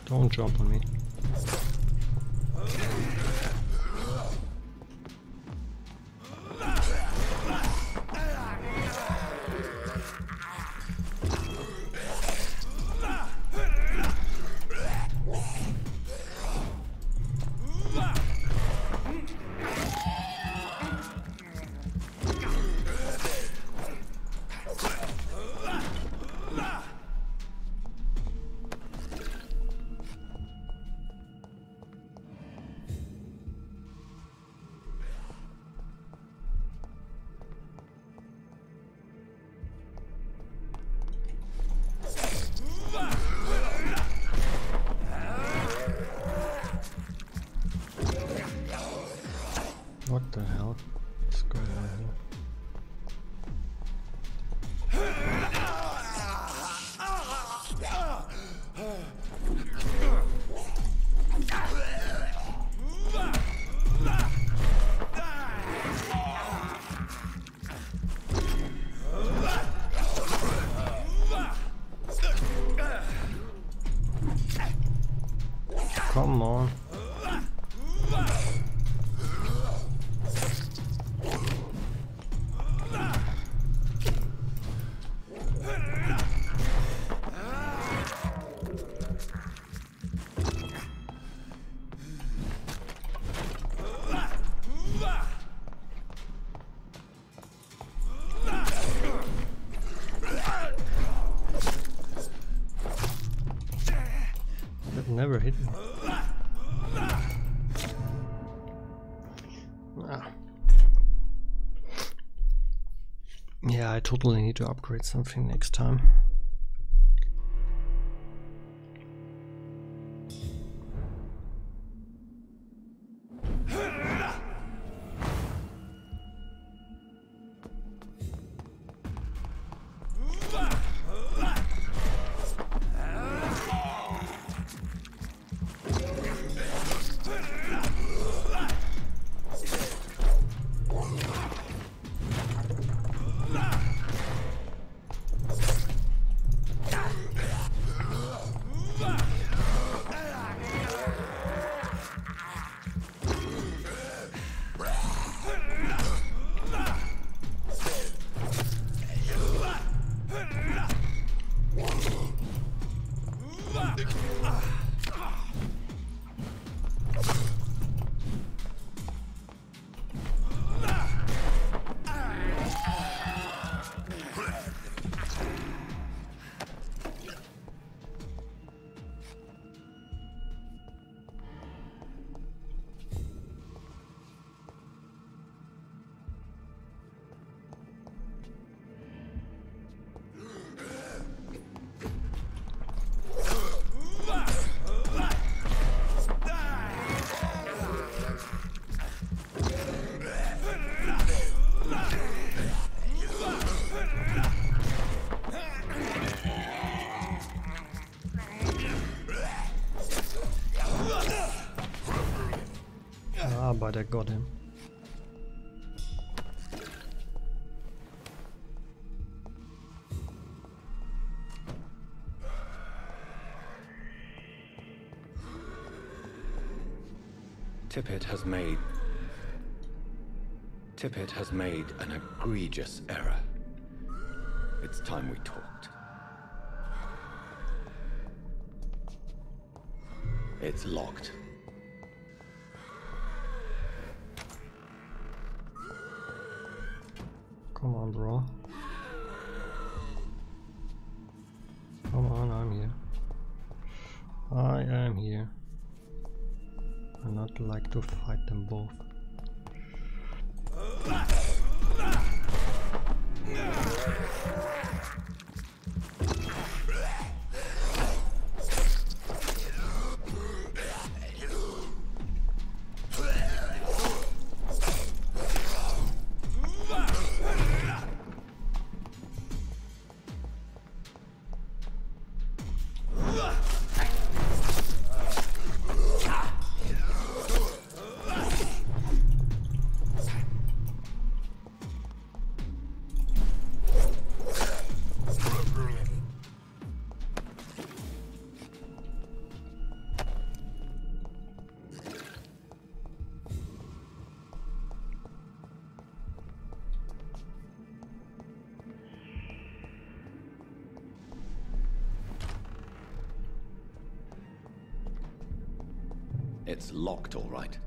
Don't jump on me. What the hell is going on here? Come on. That never hit me. Ah. Yeah, I totally need to upgrade something next time. Ah, but I got him. Tippett has made an egregious error. It's time we talked. It's locked. Come on, bro. Come on, I'm here. I am here. I not like to fight them both. It's locked, all right.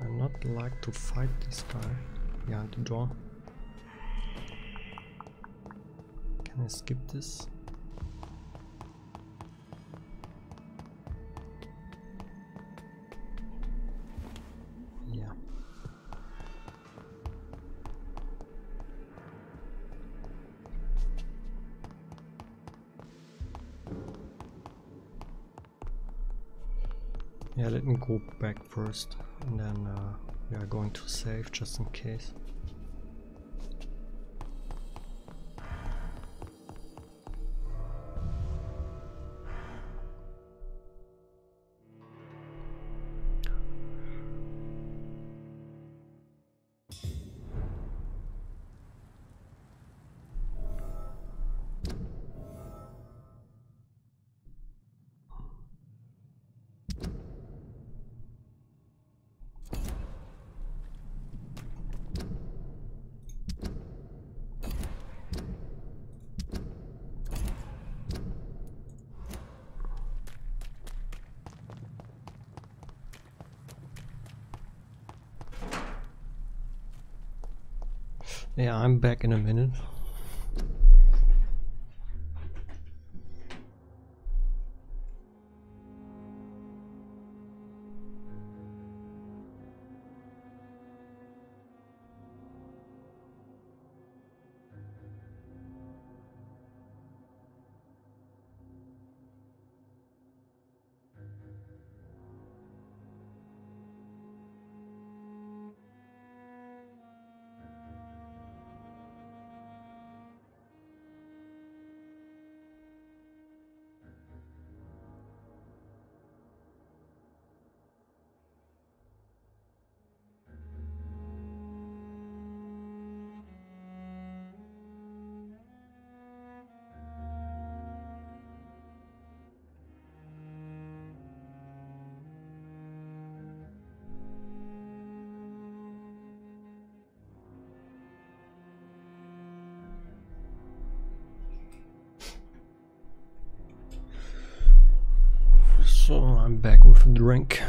I not like to fight this guy behind the door. Can I skip this? Yeah. Yeah, let me go back first, and then we are going to save just in case. Yeah, I'm back in a minute. So I'm back with a drink.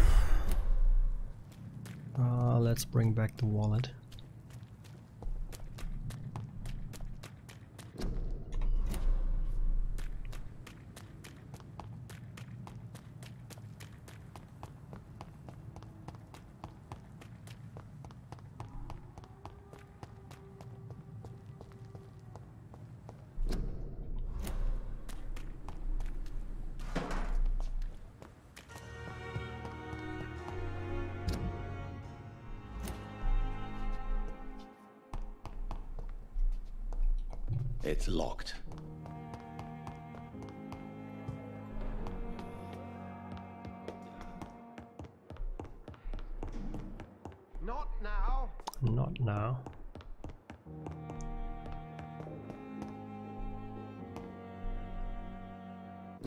Let's bring back the wallet. It's locked. Not now. Not now.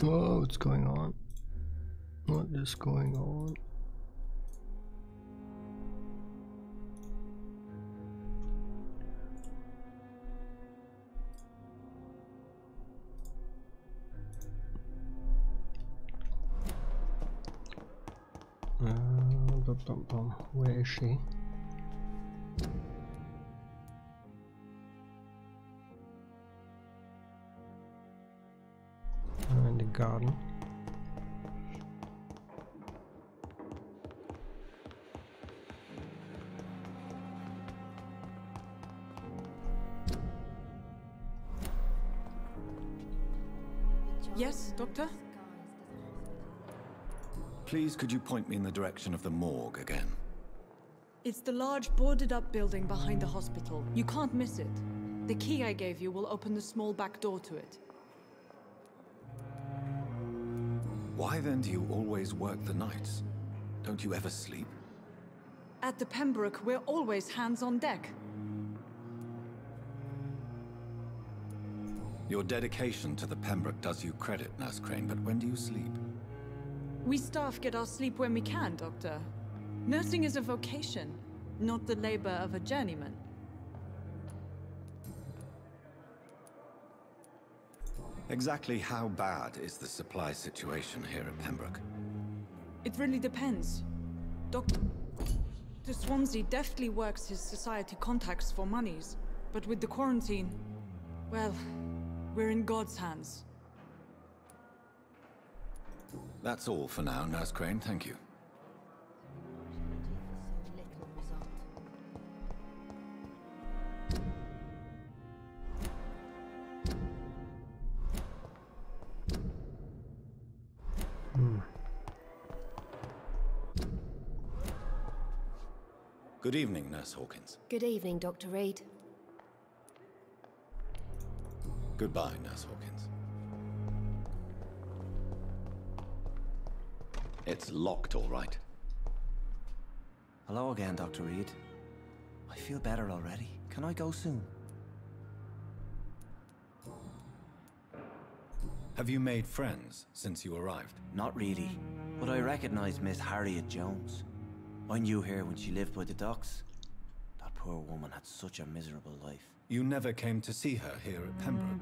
Oh, what's going on? What is going on? Where is she? In the garden. Yes, Doctor? Please, could you point me in the direction of the morgue again? It's the large boarded-up building behind the hospital. You can't miss it. The key I gave you will open the small back door to it. Why then do you always work the nights? Don't you ever sleep? At the Pembroke, we're always hands on deck. Your dedication to the Pembroke does you credit, Nurse Crane, but when do you sleep? We staff get our sleep when we can, Doctor. Nursing is a vocation, not the labor of a journeyman. Exactly how bad is the supply situation here at Pembroke? It really depends. Dr. Swansea deftly works his society contacts for monies, but with the quarantine, well, we're in God's hands. That's all for now, Nurse Crane, thank you. Good evening, Nurse Hawkins. Good evening, Dr. Reed. Goodbye, Nurse Hawkins. It's locked, all right. Hello again, Dr. Reed. I feel better already. Can I go soon? Have you made friends since you arrived? Not really, but I recognize Miss Harriet Jones. I knew her when she lived by the docks. That poor woman had such a miserable life. You never came to see her here at Pembroke.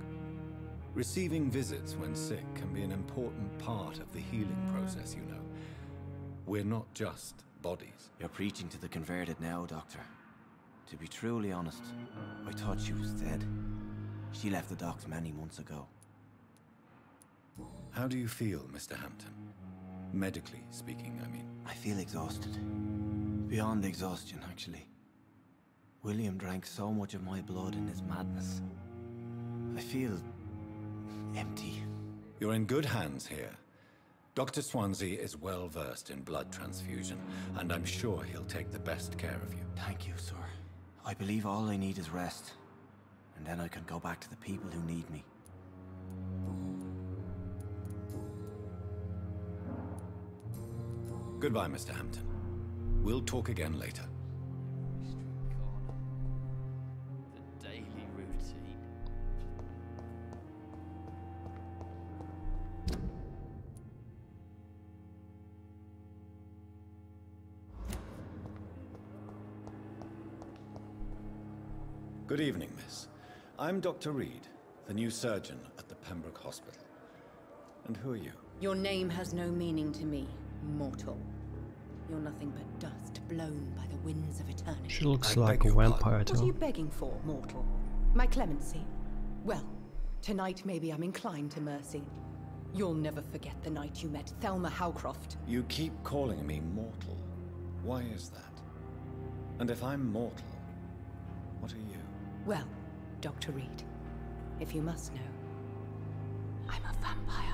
Receiving visits when sick can be an important part of the healing process, you know. We're not just bodies. You're preaching to the converted now, Doctor. To be truly honest, I thought she was dead. She left the docks many months ago. How do you feel, Mr. Hampton? Medically speaking, I mean. I feel exhausted. Beyond exhaustion, actually. William drank so much of my blood in his madness. I feel empty. You're in good hands here. Dr. Swansea is well versed in blood transfusion, and I'm sure he'll take the best care of you. Thank you, sir. I believe all I need is rest. And then I can go back to the people who need me. Goodbye, Mr. Hampton. We'll talk again later. The daily routine. Good evening, miss. I'm Dr. Reed, the new surgeon at the Pembroke Hospital. And who are you? Your name has no meaning to me, mortal. You're nothing but dust blown by the winds of eternity. She looks like a vampire What are too. you begging for, mortal? My clemency? Well, tonight maybe I'm inclined to mercy. You'll never forget the night you met Thelma Howcroft. You keep calling me mortal. Why is that? And if I'm mortal, what are you? Well, Dr. Reed, if you must know, I'm a vampire.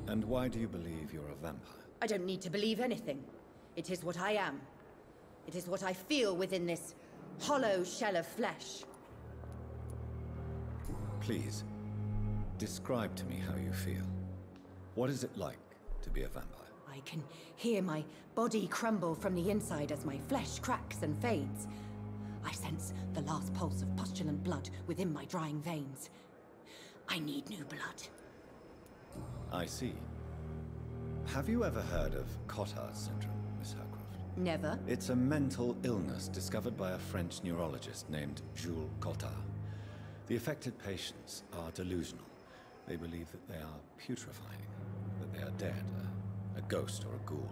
And why do you believe you're a vampire? I don't need to believe anything. It is what I am. It is what I feel within this hollow shell of flesh. Please, describe to me how you feel. What is it like to be a vampire? I can hear my body crumble from the inside as my flesh cracks and fades. I sense the last pulse of postulant blood within my drying veins. I need new blood. I see. Have you ever heard of Cotard syndrome, Miss Howcroft? Never. It's a mental illness discovered by a French neurologist named Jules Cotard. The affected patients are delusional. They believe that they are putrefying, that they are dead, a ghost or a ghoul,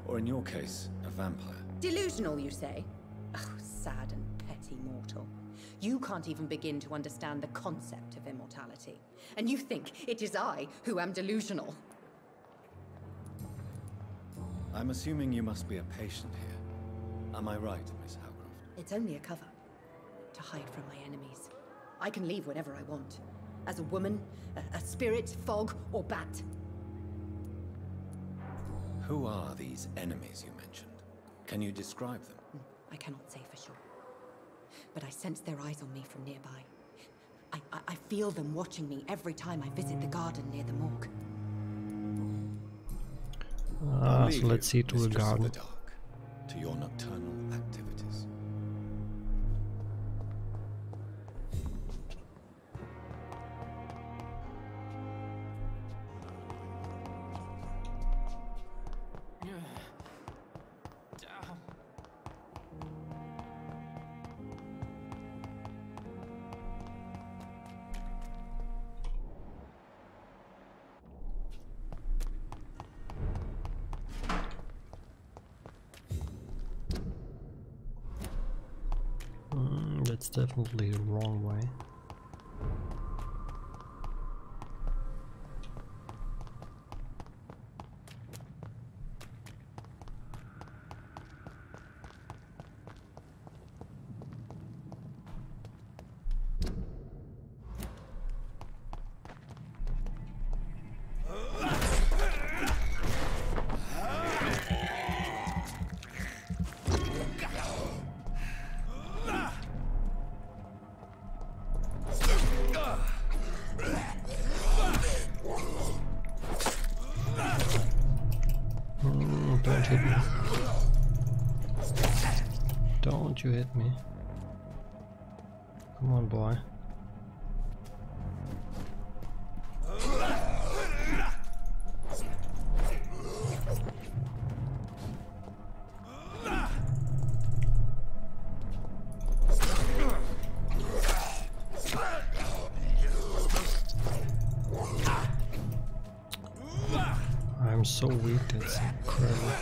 or in your case, a vampire. Delusional, you say? Oh, sad and petty mortal. You can't even begin to understand the concept of immortality. And you think it is I who am delusional. I'm assuming you must be a patient here. Am I right, Miss Howcroft? It's only a cover. To hide from my enemies. I can leave whenever I want. As a woman, a spirit, fog, or bat. Who are these enemies you mentioned? Can you describe them? I cannot say for sure. But I sense their eyes on me from nearby. I feel them watching me every time I visit the garden near the morgue. So let's see to the garden. Of the dark, to your nocturnal activities. That's definitely the wrong way. Don't hit me. Don't you hit me. Come on, boy. I'm so weak, it's incredible.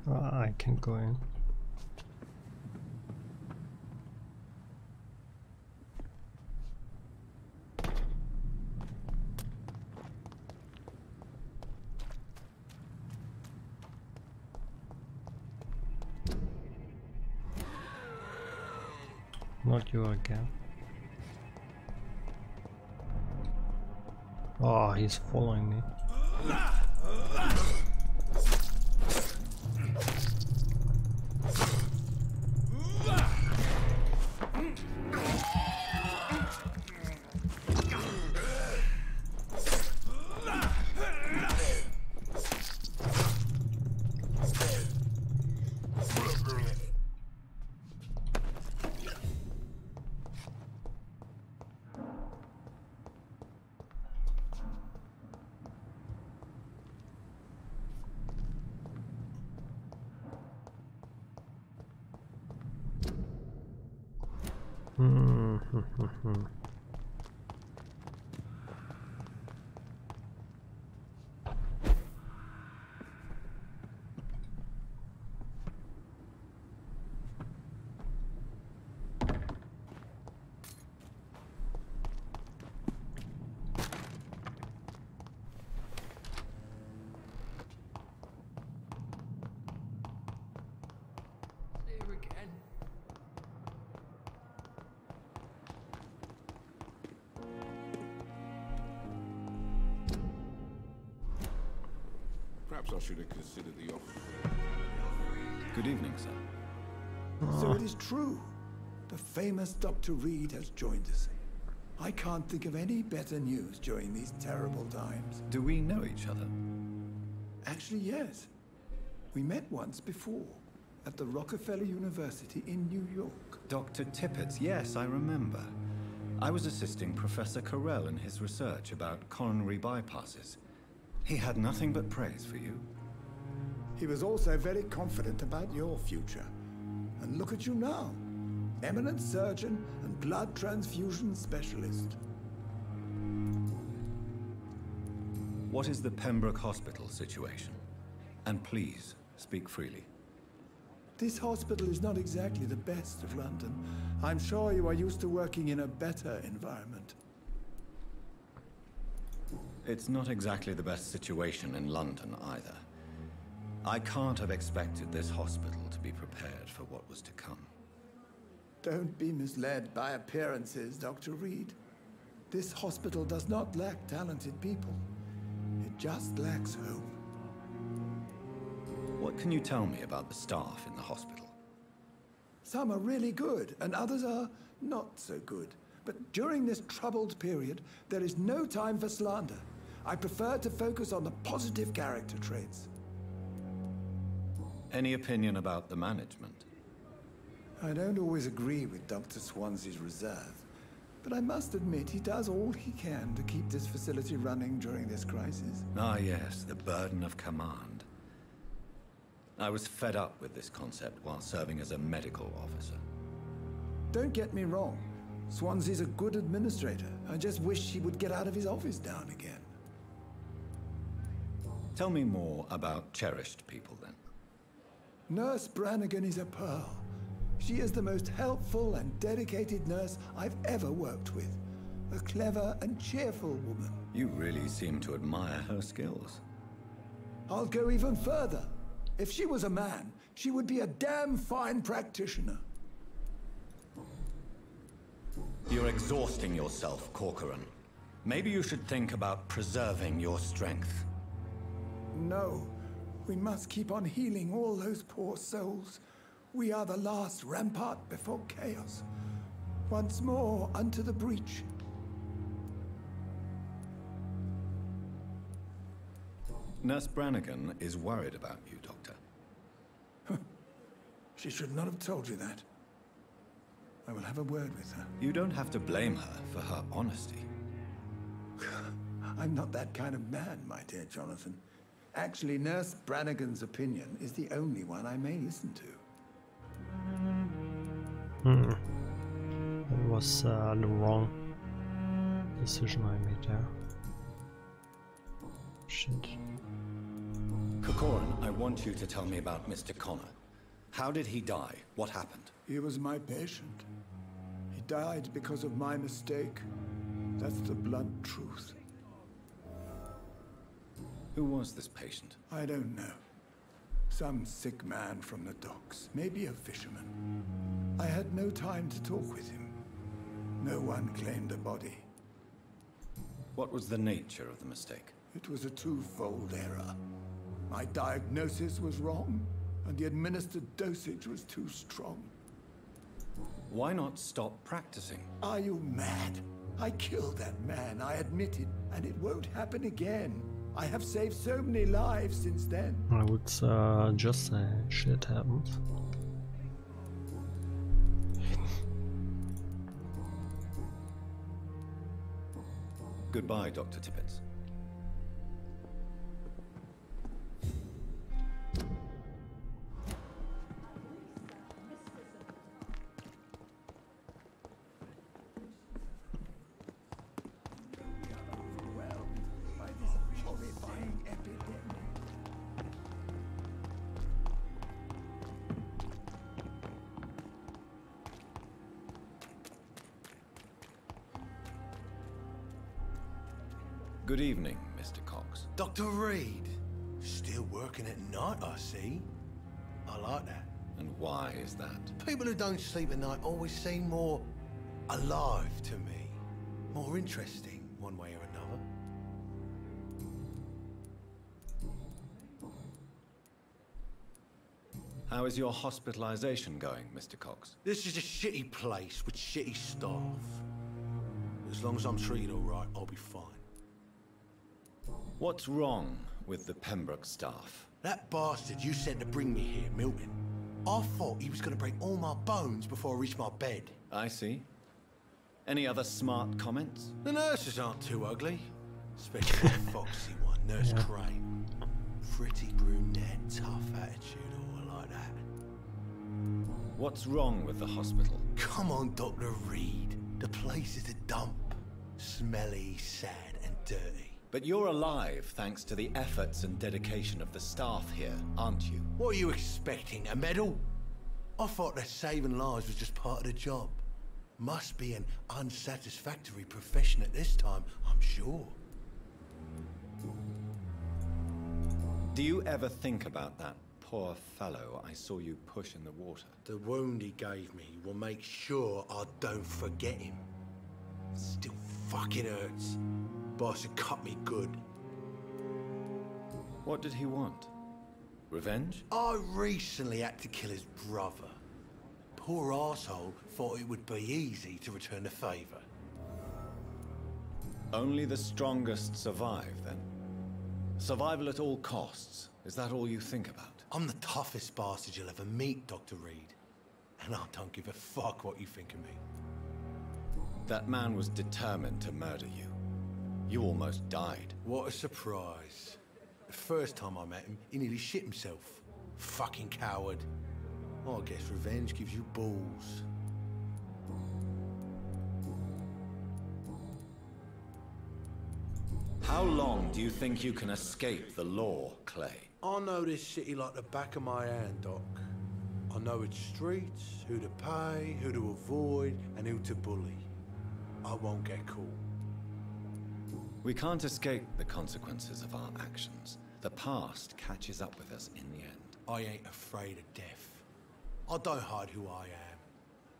I can go in. Not you again. Oh, he's following me. Perhaps I should have considered the offer. Good evening, sir. So it is true. The famous Dr. Reed has joined us. I can't think of any better news during these terrible times. Do we know each other? Actually, yes. We met once before, at the Rockefeller University in New York. Dr. Tippett, yes, I remember. I was assisting Professor Carell in his research about coronary bypasses. He had nothing but praise for you. He was also very confident about your future. And look at you now. Eminent surgeon and blood transfusion specialist. What is the Pembroke Hospital situation? And please, speak freely. This hospital is not exactly the best of London. I'm sure you are used to working in a better environment. It's not exactly the best situation in London either. I can't have expected this hospital to be prepared for what was to come. Don't be misled by appearances, Dr. Reed. This hospital does not lack talented people. It just lacks hope. What can you tell me about the staff in the hospital? Some are really good, and others are not so good. But during this troubled period, there is no time for slander. I prefer to focus on the positive character traits. Any opinion about the management? I don't always agree with Dr. Swansea's reserve, but I must admit he does all he can to keep this facility running during this crisis. Ah yes, the burden of command. I was fed up with this concept while serving as a medical officer. Don't get me wrong. Swansea's a good administrator. I just wish he would get out of his office down again. Tell me more about cherished people, then. Nurse Brannigan is a pearl. She is the most helpful and dedicated nurse I've ever worked with. A clever and cheerful woman. You really seem to admire her skills. I'll go even further. If she was a man, she would be a damn fine practitioner. You're exhausting yourself, Corcoran. Maybe you should think about preserving your strength. No, we must keep on healing all those poor souls. We are the last rampart before chaos. Once more unto the breach. Nurse Brannigan is worried about you, Doctor. She should not have told you that. I will have a word with her. You don't have to blame her for her honesty. I'm not that kind of man, my dear Jonathan. Actually, Nurse Brannigan's opinion is the only one I may listen to. That was the wrong decision I made there. Shit. Corcoran, I want you to tell me about Mr. Connor. How did he die? What happened? He was my patient. He died because of my mistake. That's the blunt truth. Who was this patient? I don't know. Some sick man from the docks, maybe a fisherman. I had no time to talk with him. No one claimed a body. What was the nature of the mistake? It was a twofold error. My diagnosis was wrong, and the administered dosage was too strong. Why not stop practicing? Are you mad? I killed that man, I admit it, and it won't happen again. I have saved so many lives since then. I would just say shit happens. Goodbye, Dr. Tippett. Good evening, Mr. Cox. Dr. Reed. Still working at night, I see. I like that. And why is that? People who don't sleep at night always seem more alive to me. More interesting, one way or another. How is your hospitalization going, Mr. Cox? This is a shitty place with shitty staff. As long as I'm treated all right, I'll be fine. What's wrong with the Pembroke staff? That bastard you sent to bring me here, Milton. I thought he was going to break all my bones before I reached my bed. I see. Any other smart comments? The nurses aren't too ugly. Especially the foxy one, Nurse Crane. Pretty brunette, tough attitude, all like that. What's wrong with the hospital? Come on, Dr. Reed. The place is a dump. Smelly, sad, and dirty. But you're alive thanks to the efforts and dedication of the staff here, aren't you? What are you expecting, a medal? I thought that saving lives was just part of the job. Must be an unsatisfactory profession at this time, I'm sure. Do you ever think about that poor fellow I saw you push in the water? The wound he gave me will make sure I don't forget him. Still fucking hurts. Boss had cut me good. What did he want? Revenge? I recently had to kill his brother. Poor arsehole thought it would be easy to return the favor. Only the strongest survive, then? Survival at all costs. Is that all you think about? I'm the toughest bastard you'll ever meet, Dr. Reed. And I don't give a fuck what you think of me. That man was determined to murder you. You almost died. What a surprise. The first time I met him, he nearly shit himself. Fucking coward. I guess revenge gives you balls. How long do you think you can escape the law, Clay? I know this city like the back of my hand, Doc. I know its streets, who to pay, who to avoid, and who to bully. I won't get caught. We can't escape the consequences of our actions. The past catches up with us in the end. I ain't afraid of death. I don't hide who I am.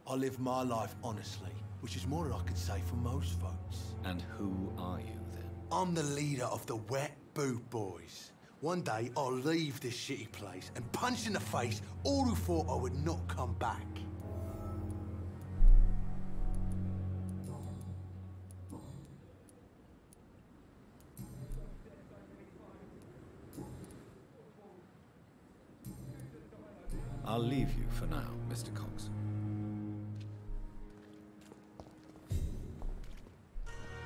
I live my life honestly, which is more than I could say for most folks. And who are you, then? I'm the leader of the Wet Boot Boys. One day, I'll leave this shitty place and punch in the face all who thought I would not come back. I'll leave you for now, Mr. Cox.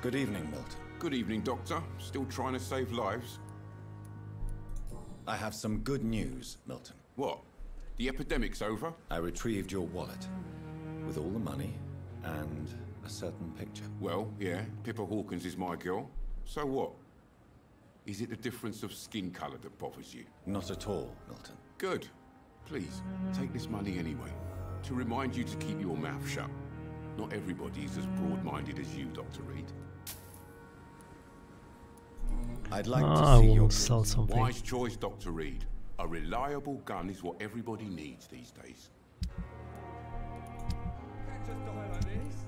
Good evening, Milton. Good evening, Doctor. Still trying to save lives? I have some good news, Milton. What? The epidemic's over? I retrieved your wallet, with all the money and a certain picture. Well, yeah, Pippa Hawkins is my girl. So what? Is it the difference of skin colour that bothers you? Not at all, Milton. Good. Please, take this money anyway, to remind you to keep your mouth shut. Not everybody is as broad-minded as you, Dr. Reed. I'd like to see your sell something. Wise choice, Dr. Reed. A reliable gun is what everybody needs these days. Can't just die like this.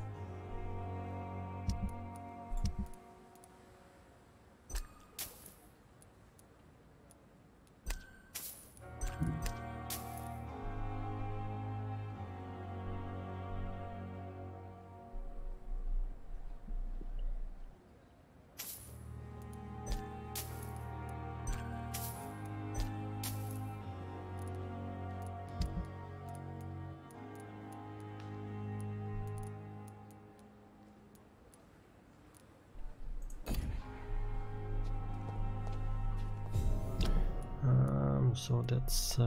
So that's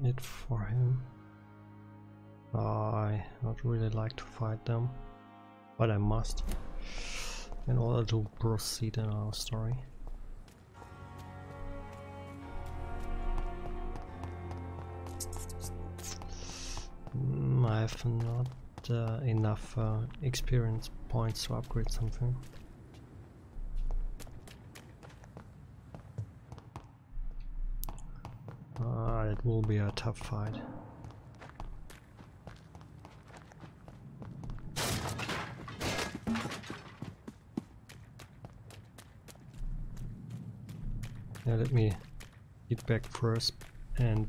it for him. I not really like to fight them, but I must in order to proceed in our story. I have not enough experience points to upgrade something. It will be a tough fight. Yeah, let me get back first, and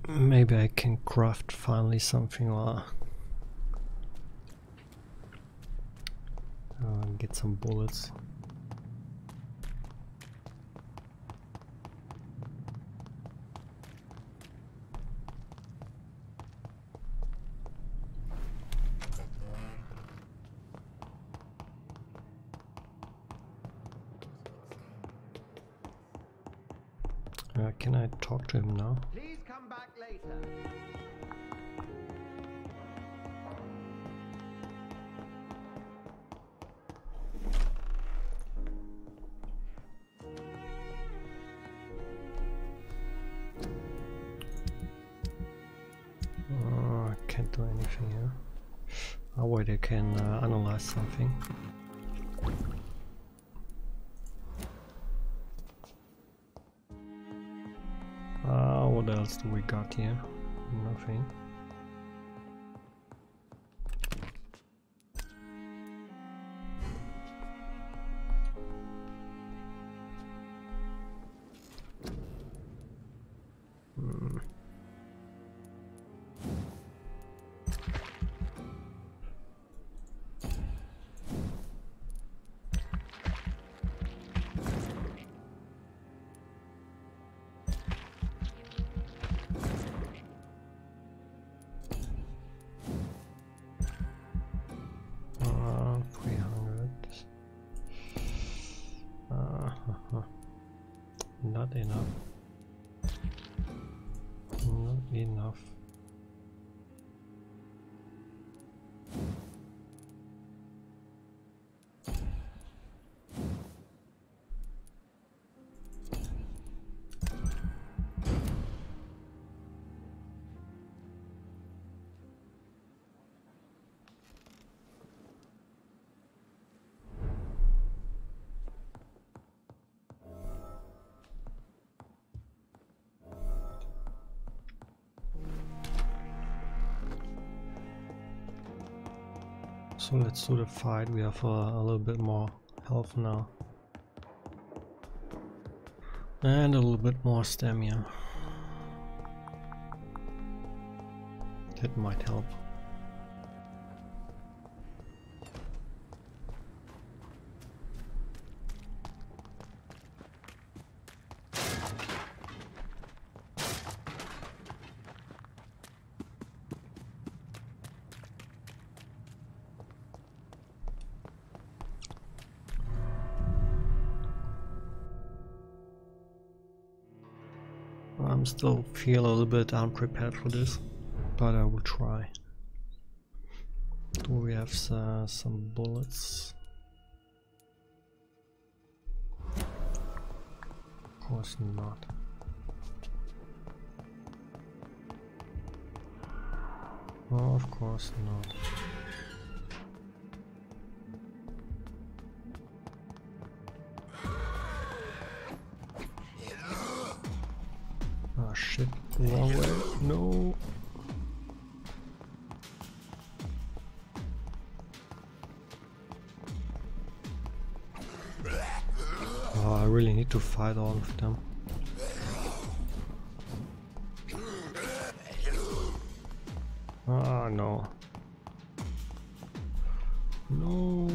maybe I can craft finally something, or get some bullets. Can I talk to him now? Please come back later. I can't do anything here. Oh wait, I can analyze something. What else do we got here? Nothing. Not enough. Not enough. So let's do the fight. We have a little bit more health now. And a little bit more stamina. That might help. I'm still feel a little bit unprepared for this, but I will try. Do we have some bullets? Of course not. Oh, of course not. Oh shit, wrong way, no. Oh, I really need to fight all of them. Ah, no. No.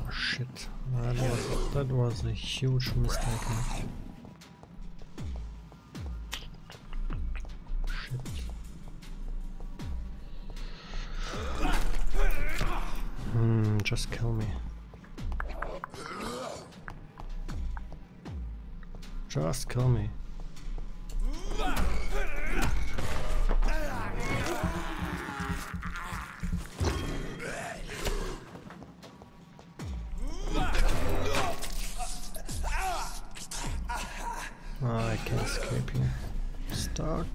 Oh shit. That was a huge mistake. Shit. Just kill me. Just kill me. I can't escape here. Stuck.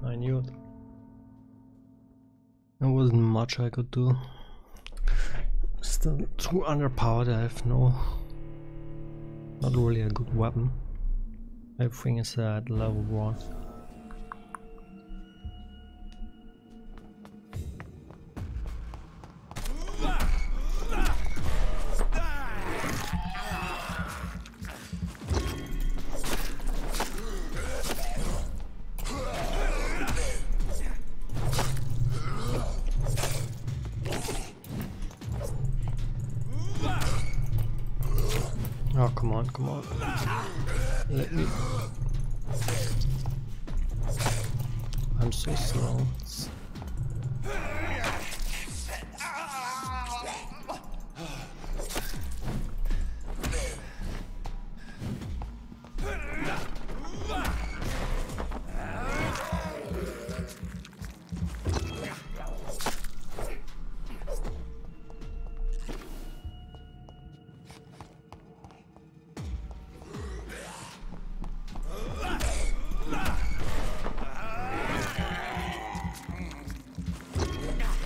I knew it. There wasn't much I could do. Still too underpowered. I have not really a good weapon. Everything is at level 1. Oh, come on, come on. Let me. I'm so slow.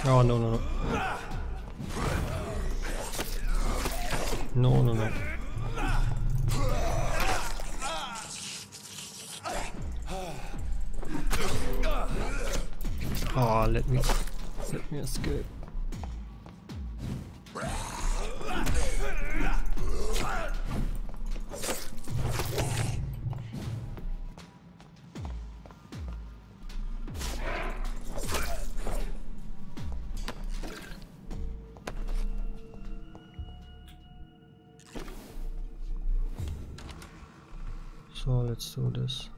Oh, no, no, no. No, no, no. Oh, let me escape. So let's do this.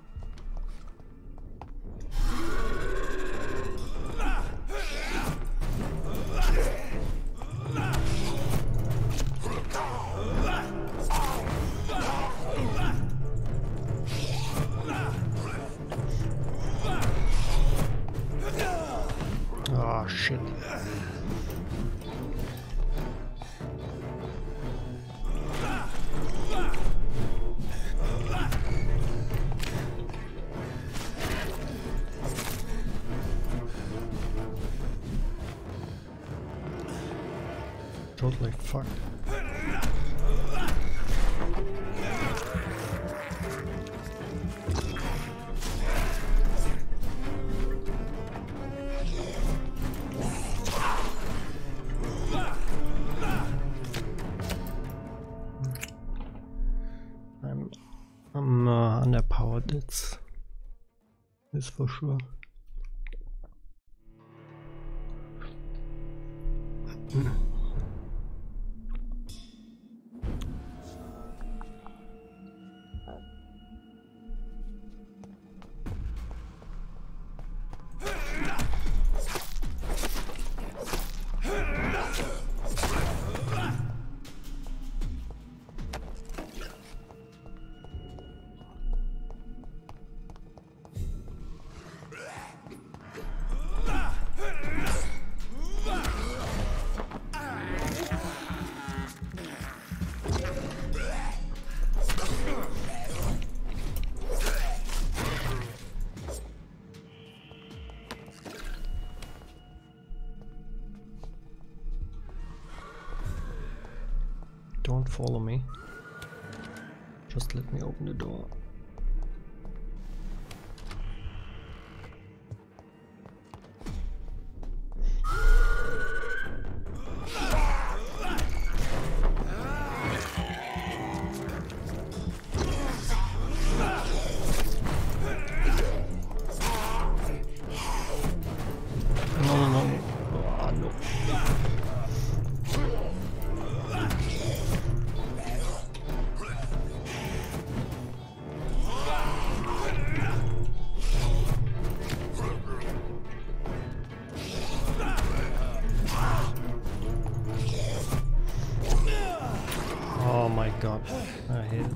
Ah, shit. Totally fucked. I'm underpowered, it's for sure. Don't follow me. Just let me open the door. Oh my god, I hate it.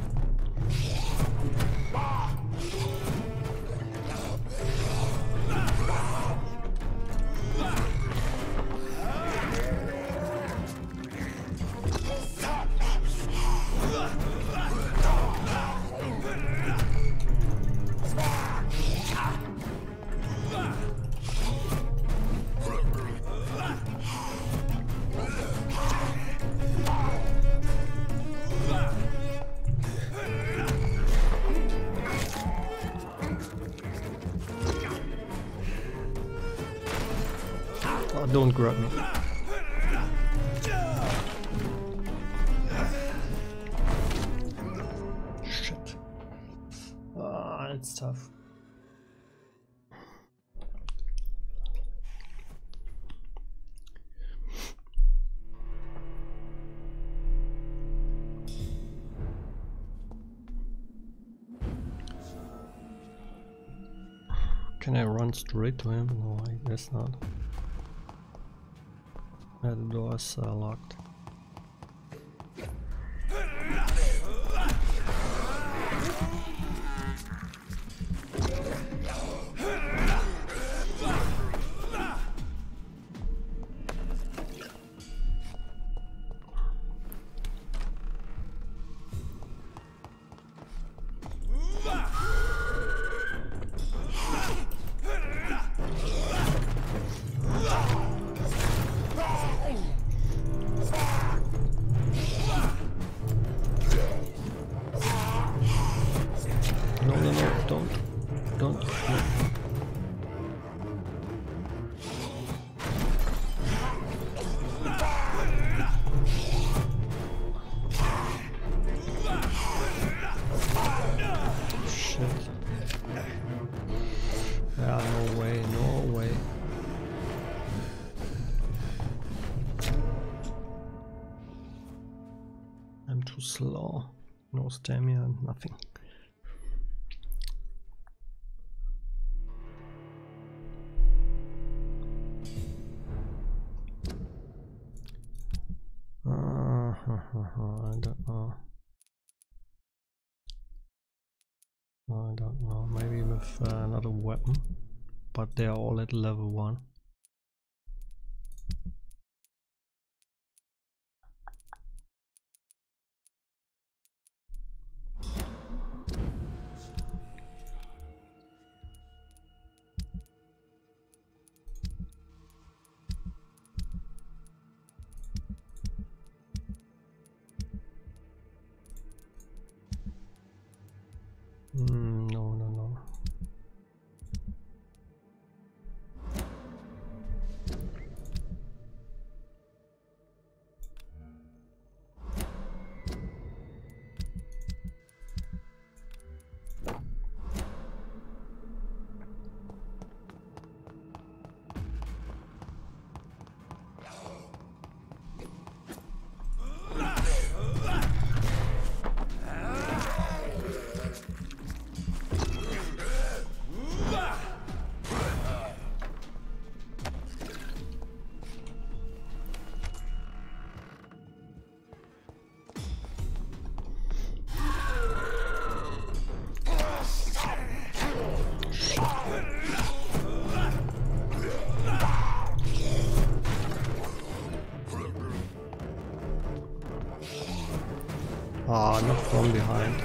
Oh, don't grab me. Shit. Ah, it's tough. Can I run straight to him? No, I guess not. The doors are locked. No, don't. No. Shit. Yeah, no way, no way. I'm too slow. No stamina, nothing. I don't know. I don't know. Maybe with another weapon, but they are all at level 1. Ah, not from behind.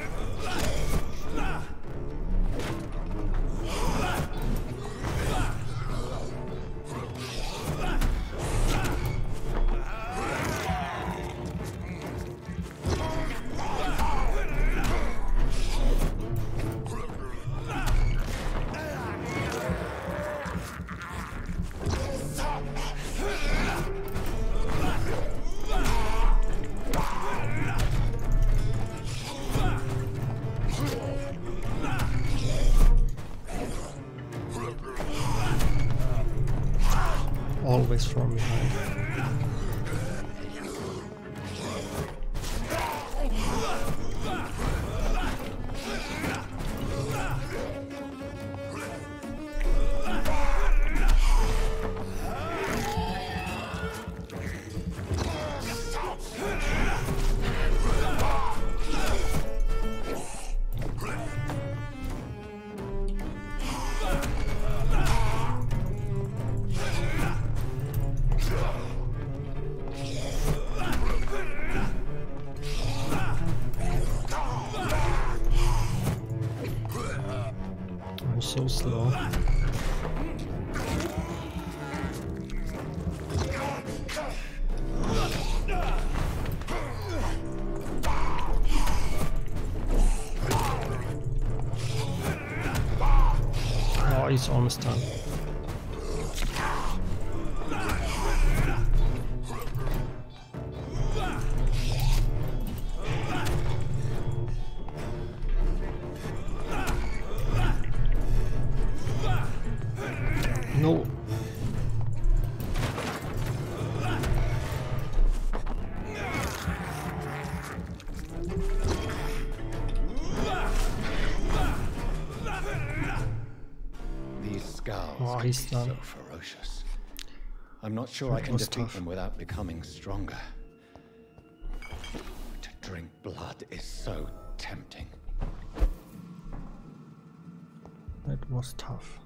Always from behind. I'm so slow. Oh, he's almost done. No. These scowls Oh, he's can be done. so ferocious. I'm not sure I can defeat them without becoming stronger. To drink blood is so tempting. That was tough.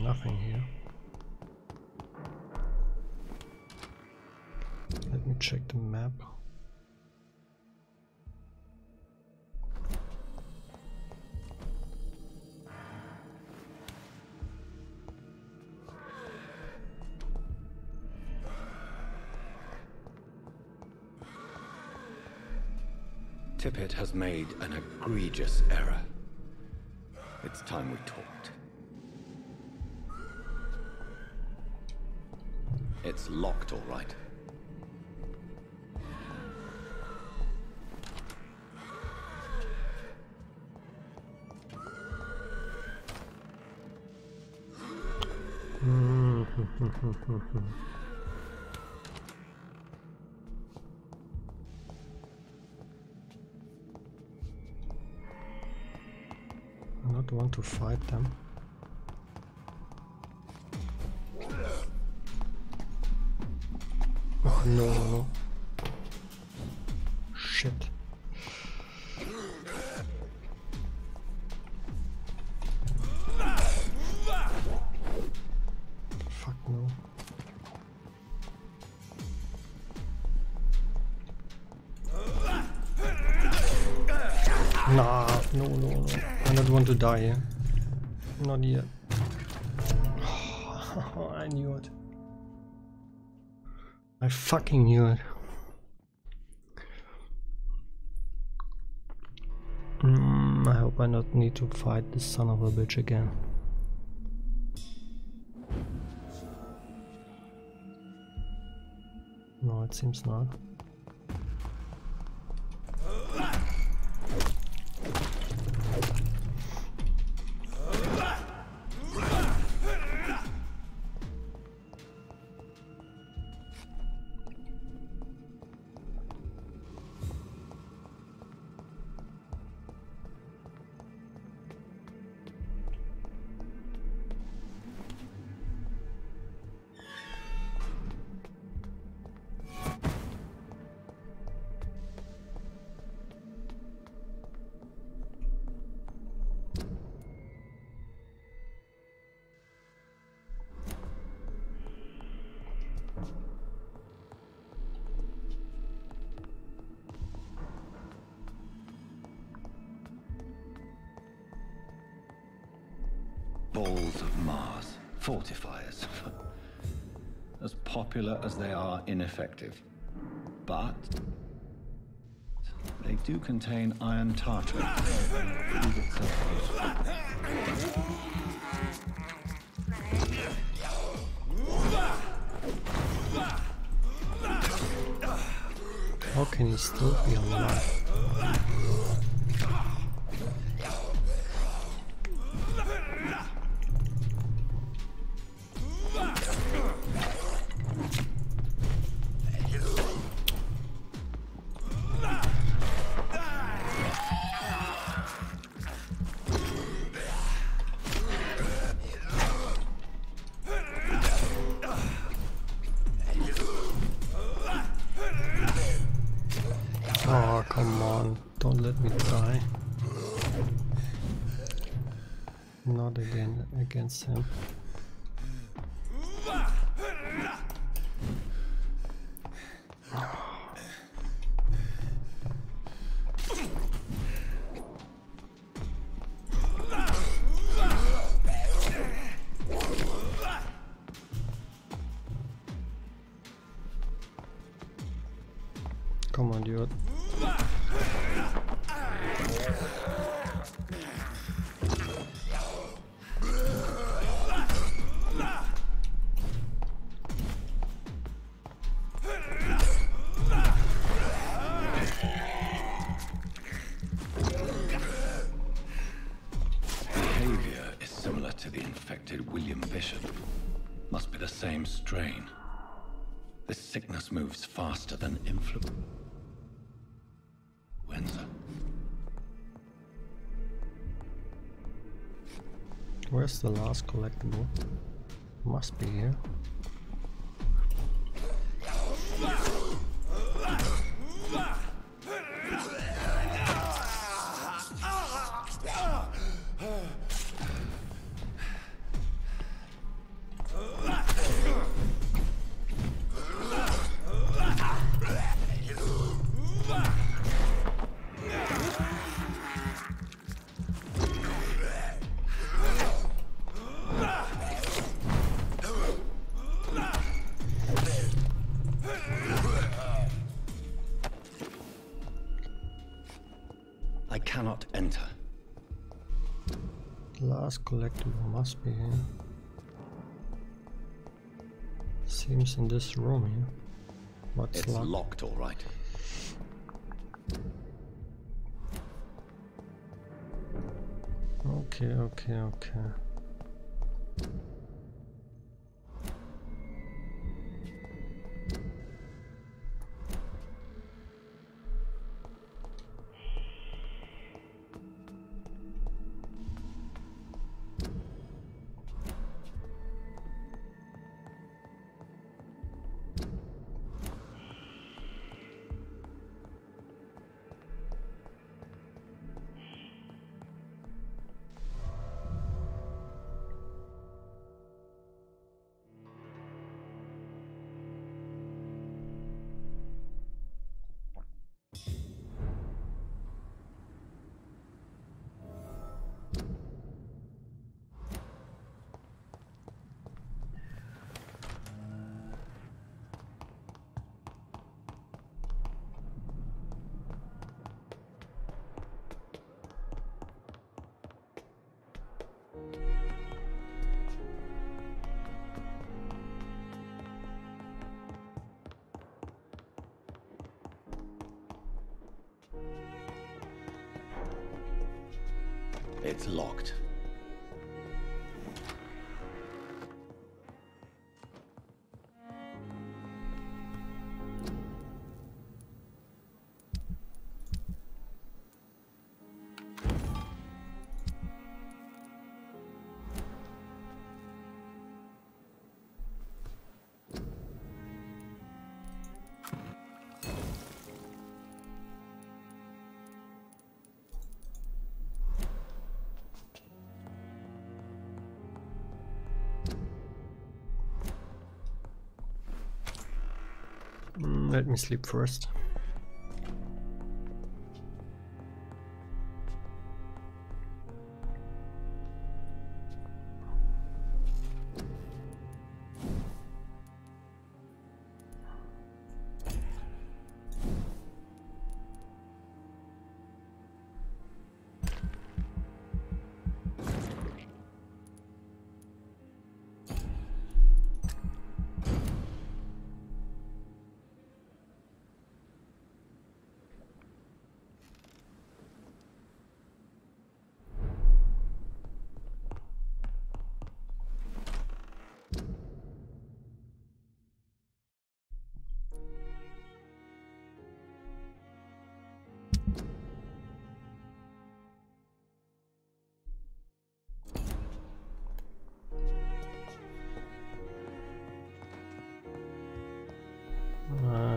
Nothing here. Let me check the map. Tippett has made an egregious error. It's time we talked. It's locked, all right. I not want to fight them. Oh, no, no, no. Shit. Fuck no. Nah, no, no, no. I don't want to die here. Not yet. I knew it. I fucking knew it. I hope I not need to fight this son of a bitch again. No, it seems not. balls of Mars, fortifiers. As popular as they are ineffective. But they do contain iron tartrate. Prove itself useful. How can he still be alive? Oh, come on, don't let me die. Not again against him. Come on, dude. Behavior is similar to the infected William Bishop. Must be the same strain. This sickness moves faster than influenza. Where's the last collectible? Must be here. I cannot enter. Last collectible must be here. Seems in this room here. What's It's locked, all right. Okay, okay, okay. It's locked. Let me sleep first.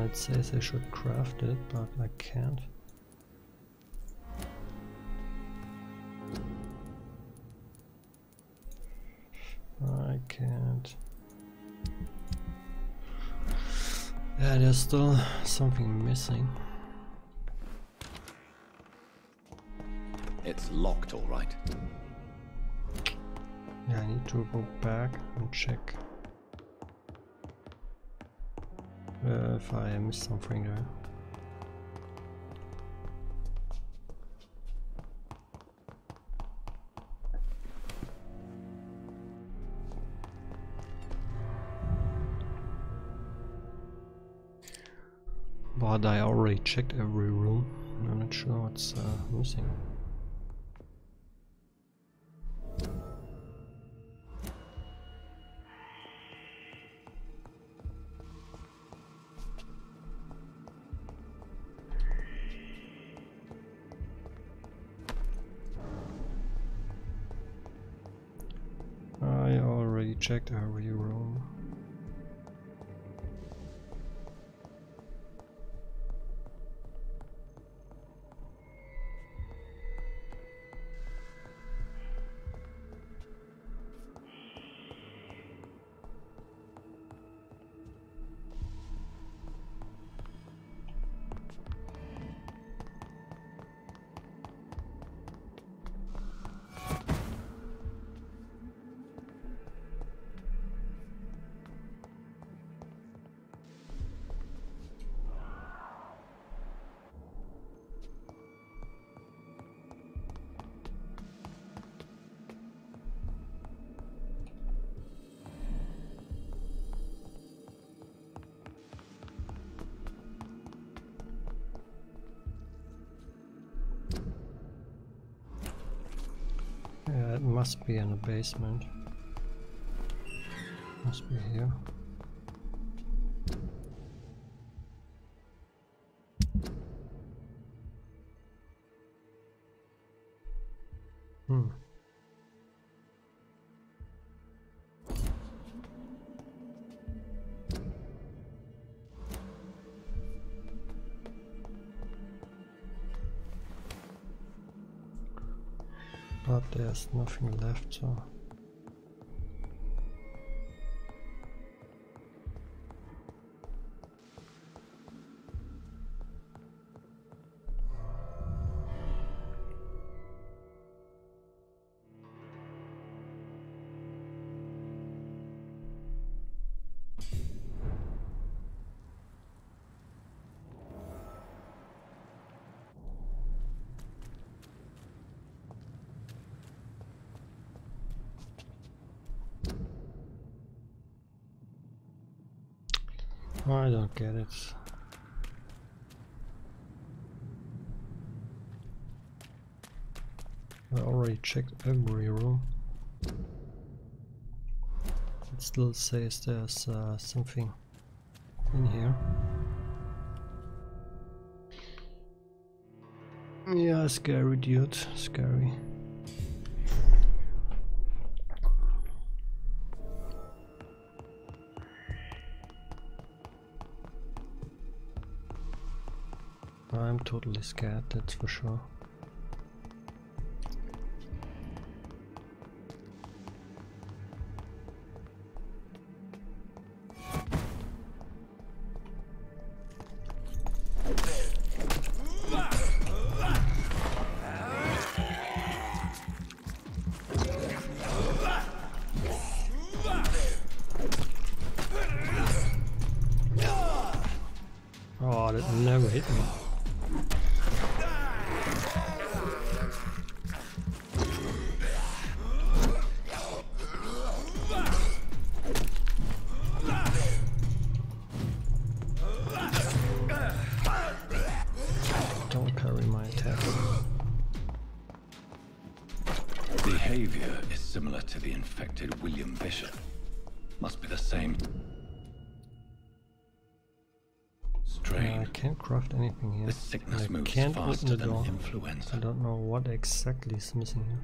It says I should craft it, but I can't. I can't. Yeah, there's still something missing. It's locked, all right. Yeah, I need to go back and check if I missed something there. But I already checked every room. I'm not sure what's missing. I already checked every room. Yeah, it must be in the basement. Must be here. But there's nothing left, so I don't get it. I already checked every room. It still says there's something in here. Yeah, scary dude, scary. I'm totally scared, that's for sure. Oh, that never hit me. Don't carry my attack. Behavior is similar to the infected William Bishop. Must be the same. strain. I can't craft anything here. This sickness I moves can't open faster the than door. influenza. I don't know what exactly is missing here.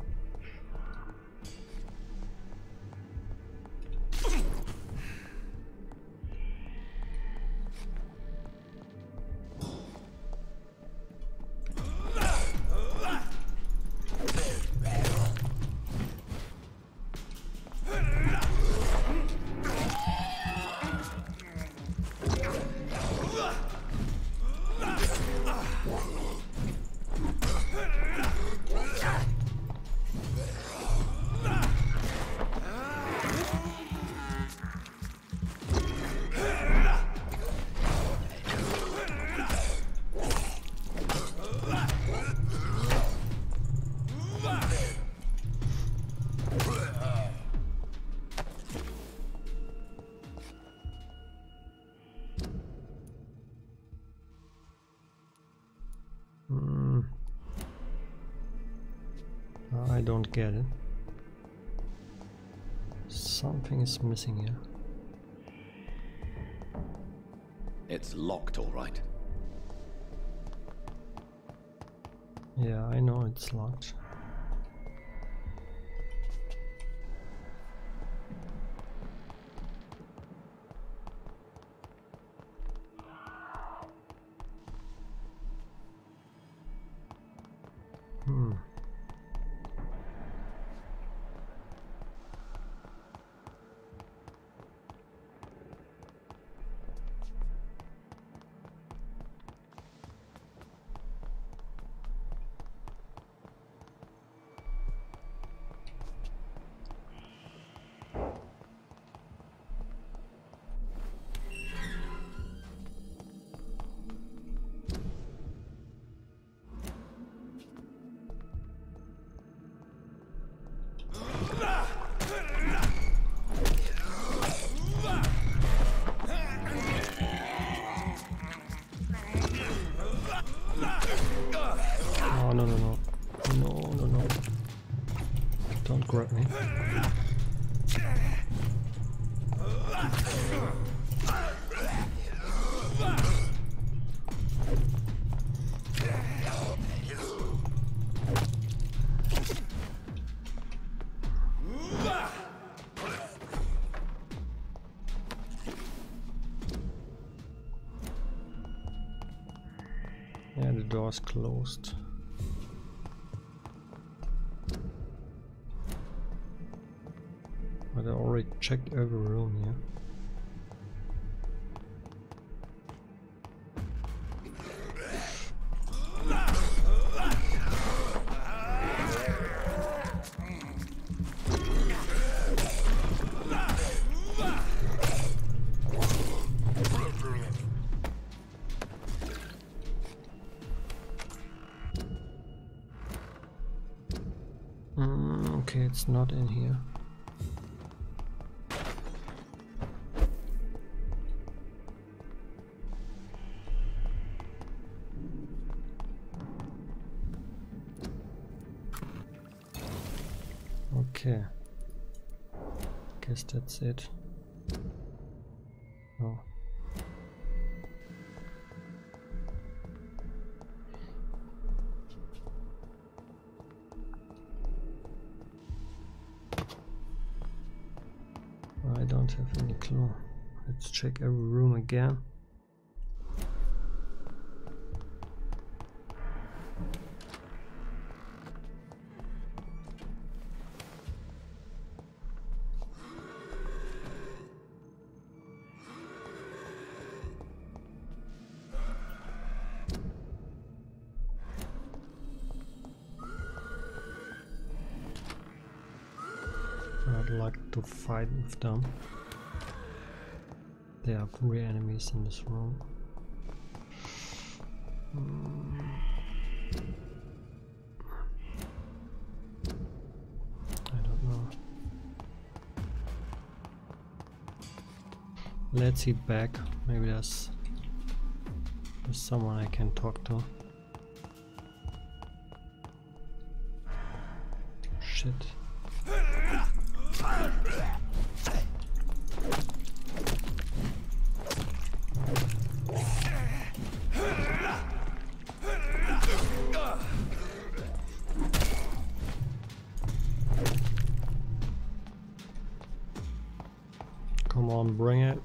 I don't get it. Something is missing here. It's locked, all right. Yeah, I know it's locked. Oh, no, no, no. No, no, no. Don't grab me. Yeah, the door's closed. But I already checked every room here. Okay, it's not in here. Okay. Guess that's it. Oh. I don't have any clue. Let's check every room again. I'd like to fight with them. There are 3 enemies in this room. I don't know. Let's head back. Maybe there's someone I can talk to. Shit. Bring it.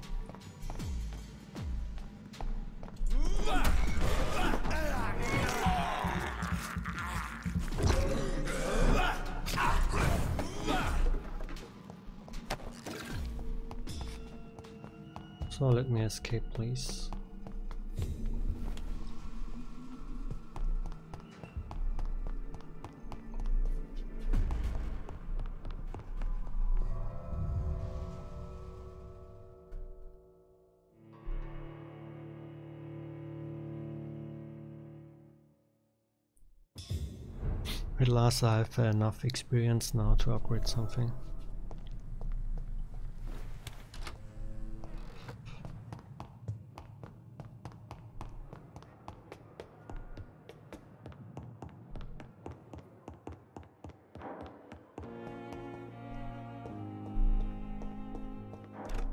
So let me escape, please. At last I have enough experience now to upgrade something.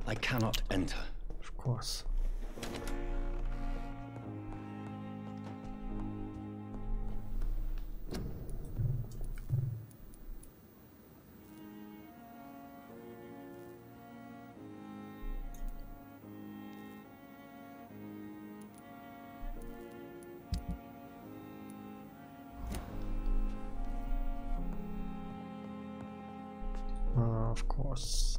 I cannot enter. Of course. Of course.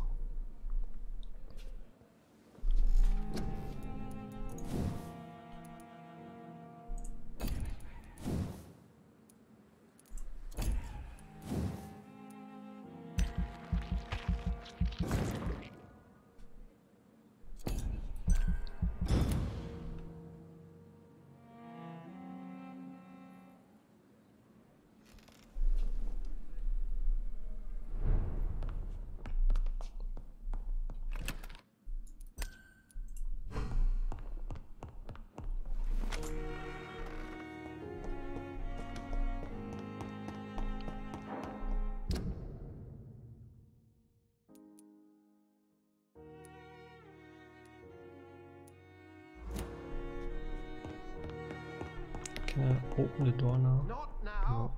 Can I open the door now? Not now.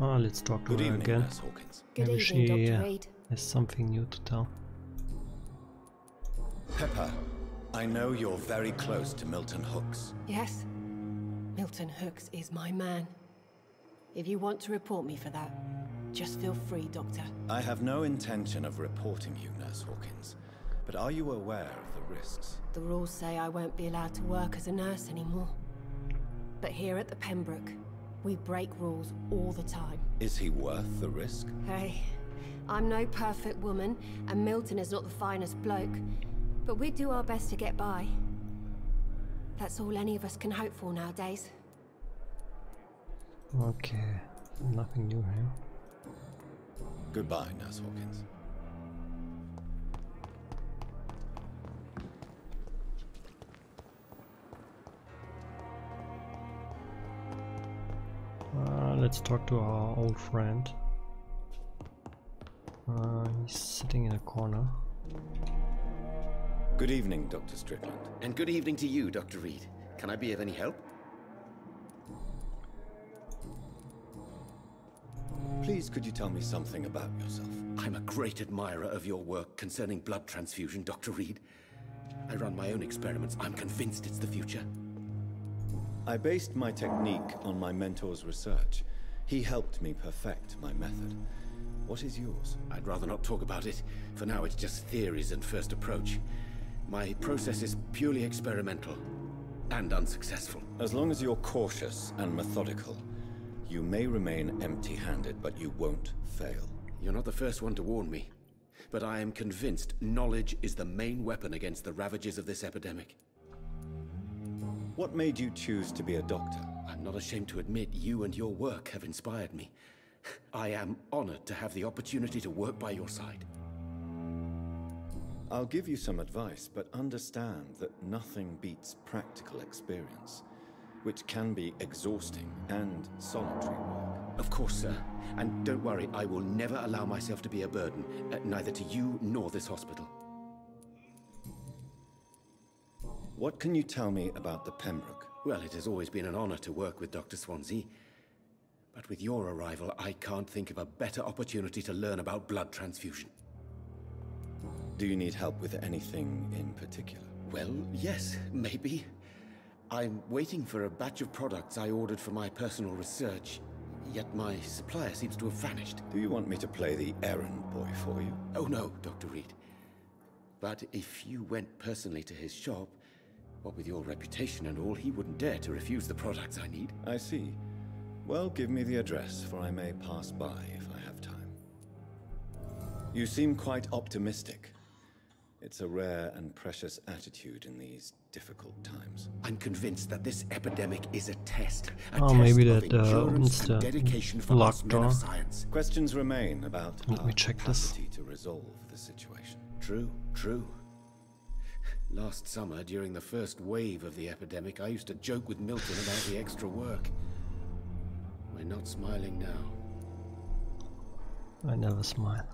No. Let's talk to her again. Good Maybe evening, she Dr. Reed. has something new to tell. Pepper, I know you're very close to Milton Hooks. Yes? Milton Hooks is my man. If you want to report me for that, just feel free, Doctor. I have no intention of reporting you, Nurse Hawkins. But are you aware of the risks? The rules say I won't be allowed to work as a nurse anymore. But here at the Pembroke, we break rules all the time. Is he worth the risk? Hey, I'm no perfect woman, and Milton is not the finest bloke. But we do our best to get by. That's all any of us can hope for nowadays. Okay, nothing new here. Goodbye, Nurse Hawkins. Let's talk to our old friend. He's sitting in a corner. Good evening, Dr. Strickland. And good evening to you, Dr. Reed. Can I be of any help? Please, could you tell me something about yourself? I'm a great admirer of your work concerning blood transfusion, Dr. Reed. I run my own experiments. I'm convinced it's the future. I based my technique on my mentor's research. He helped me perfect my method. What is yours? I'd rather not talk about it. For now, it's just theories and first approach. My process is purely experimental and unsuccessful. As long as you're cautious and methodical, you may remain empty-handed, but you won't fail. You're not the first one to warn me, but I am convinced knowledge is the main weapon against the ravages of this epidemic. What made you choose to be a doctor? I'm not ashamed to admit you and your work have inspired me. I am honored to have the opportunity to work by your side. I'll give you some advice, but understand that nothing beats practical experience, which can be exhausting and solitary work. Of course, sir. And don't worry, I will never allow myself to be a burden, neither to you nor this hospital. What can you tell me about the Pembroke? Well, it has always been an honor to work with Dr. Swansea. But with your arrival, I can't think of a better opportunity to learn about blood transfusion. Do you need help with anything in particular? Well, yes, maybe. I'm waiting for a batch of products I ordered for my personal research, yet my supplier seems to have vanished. Do you want me to play the errand boy for you? Oh no, Dr. Reed. But if you went personally to his shop, what with your reputation and all, he wouldn't dare to refuse the products I need. I see. Well, give me the address, for I may pass by if I have time. You seem quite optimistic. It's a rare and precious attitude in these difficult times. I'm convinced that this epidemic is a test. A Oh, test maybe of that endurance it's and the dedication for us men lockdoor. of science. Questions remain about Let our me check this. capacity to resolve the situation. True, true. Last summer, during the first wave of the epidemic, I used to joke with Milton about the extra work. We're not smiling now. I never smile.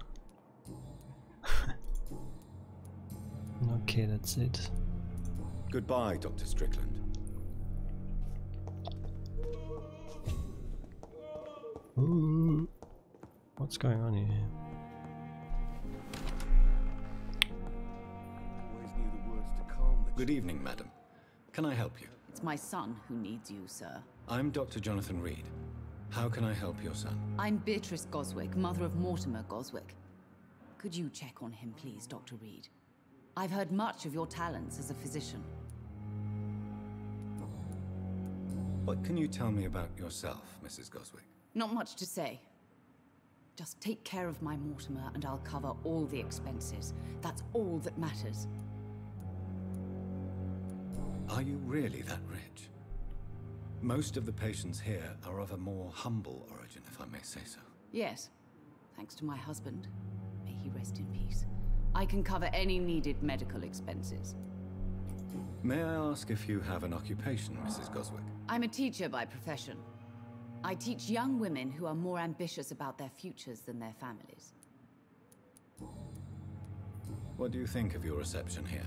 Okay, that's it. Goodbye, Dr. Strickland. Ooh. What's going on here? Good evening, madam. Can I help you? It's my son who needs you, sir. I'm Dr. Jonathan Reed. How can I help your son? I'm Beatrice Goswick, mother of Mortimer Goswick. Could you check on him, please, Dr. Reed? I've heard much of your talents as a physician. What can you tell me about yourself, Mrs. Goswick? Not much to say. Just take care of my Mortimer and I'll cover all the expenses. That's all that matters. Are you really that rich? Most of the patients here are of a more humble origin, if I may say so. Yes, thanks to my husband. May he rest in peace. I can cover any needed medical expenses. May I ask if you have an occupation, Mrs. Goswick? I'm a teacher by profession. I teach young women who are more ambitious about their futures than their families. What do you think of your reception here?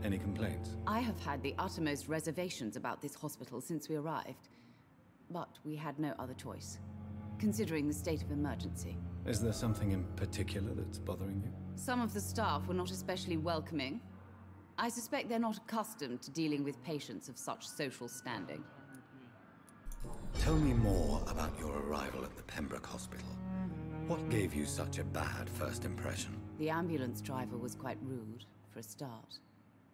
Any complaints? I have had the uttermost reservations about this hospital since we arrived. But we had no other choice, considering the state of emergency. Is there something in particular that's bothering you? Some of the staff were not especially welcoming. I suspect they're not accustomed to dealing with patients of such social standing. Tell me more about your arrival at the Pembroke Hospital. What gave you such a bad first impression? The ambulance driver was quite rude, for a start.